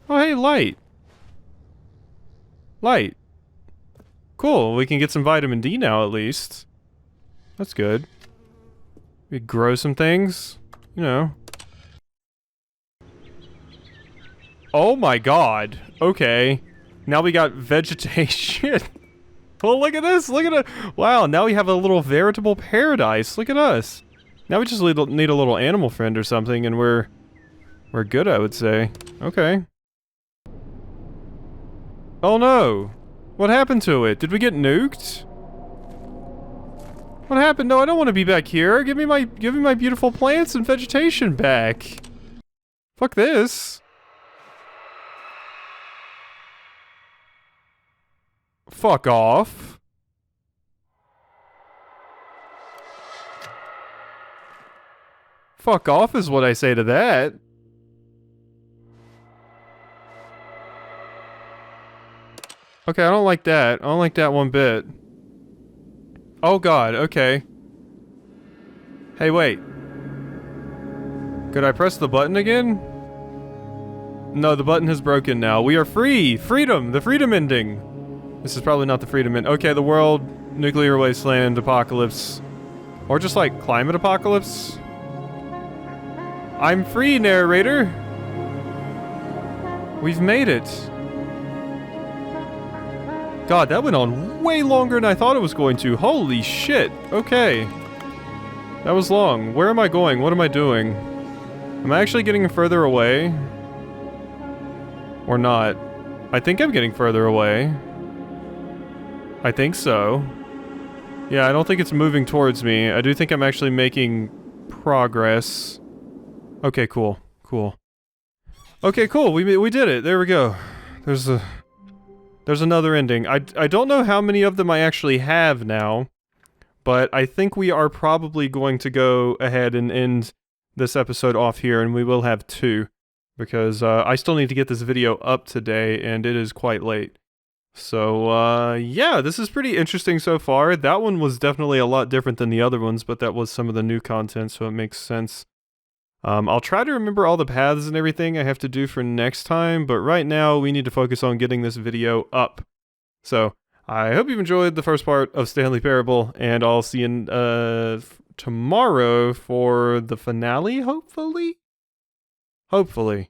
Oh, hey, light. Light. Cool, we can get some vitamin D now, at least. That's good. We grow some things. You know. Oh my god. Okay. Now we got vegetation. Oh, look at this! Look at it! Wow, now we have a little veritable paradise. Look at us. Now we just need a little animal friend or something, and we're good, I would say. Okay. Oh no! What happened to it? Did we get nuked? What happened? No, I don't want to be back here. Give me my beautiful plants and vegetation back. Fuck this. Fuck off. Fuck off is what I say to that. Okay, I don't like that. I don't like that one bit. Oh god, okay. Hey, wait. Could I press the button again? No, the button has broken now. We are free! Freedom! The freedom ending! This is probably not the freedom end. Okay, the world, nuclear wasteland, apocalypse. Or just like climate apocalypse? I'm free, narrator! We've made it. God, that went on way longer than I thought it was going to. Holy shit. Okay. That was long. Where am I going? What am I doing? Am I actually getting further away? Or not? I think I'm getting further away. I think so. Yeah, I don't think it's moving towards me. I do think I'm actually making progress. Okay, cool. Cool. Okay, cool. We did it. There we go. There's another ending. I don't know how many of them I actually have now, but I think we are probably going to go ahead and end this episode off here, and we will have 2, because I still need to get this video up today, and it is quite late. So, yeah, this is pretty interesting so far. That one was definitely a lot different than the other ones, but that was some of the new content, so it makes sense. I'll try to remember all the paths and everything I have to do for next time, but right now we need to focus on getting this video up. So, I hope you've enjoyed the first part of Stanley Parable, and I'll see you tomorrow for the finale, hopefully? Hopefully.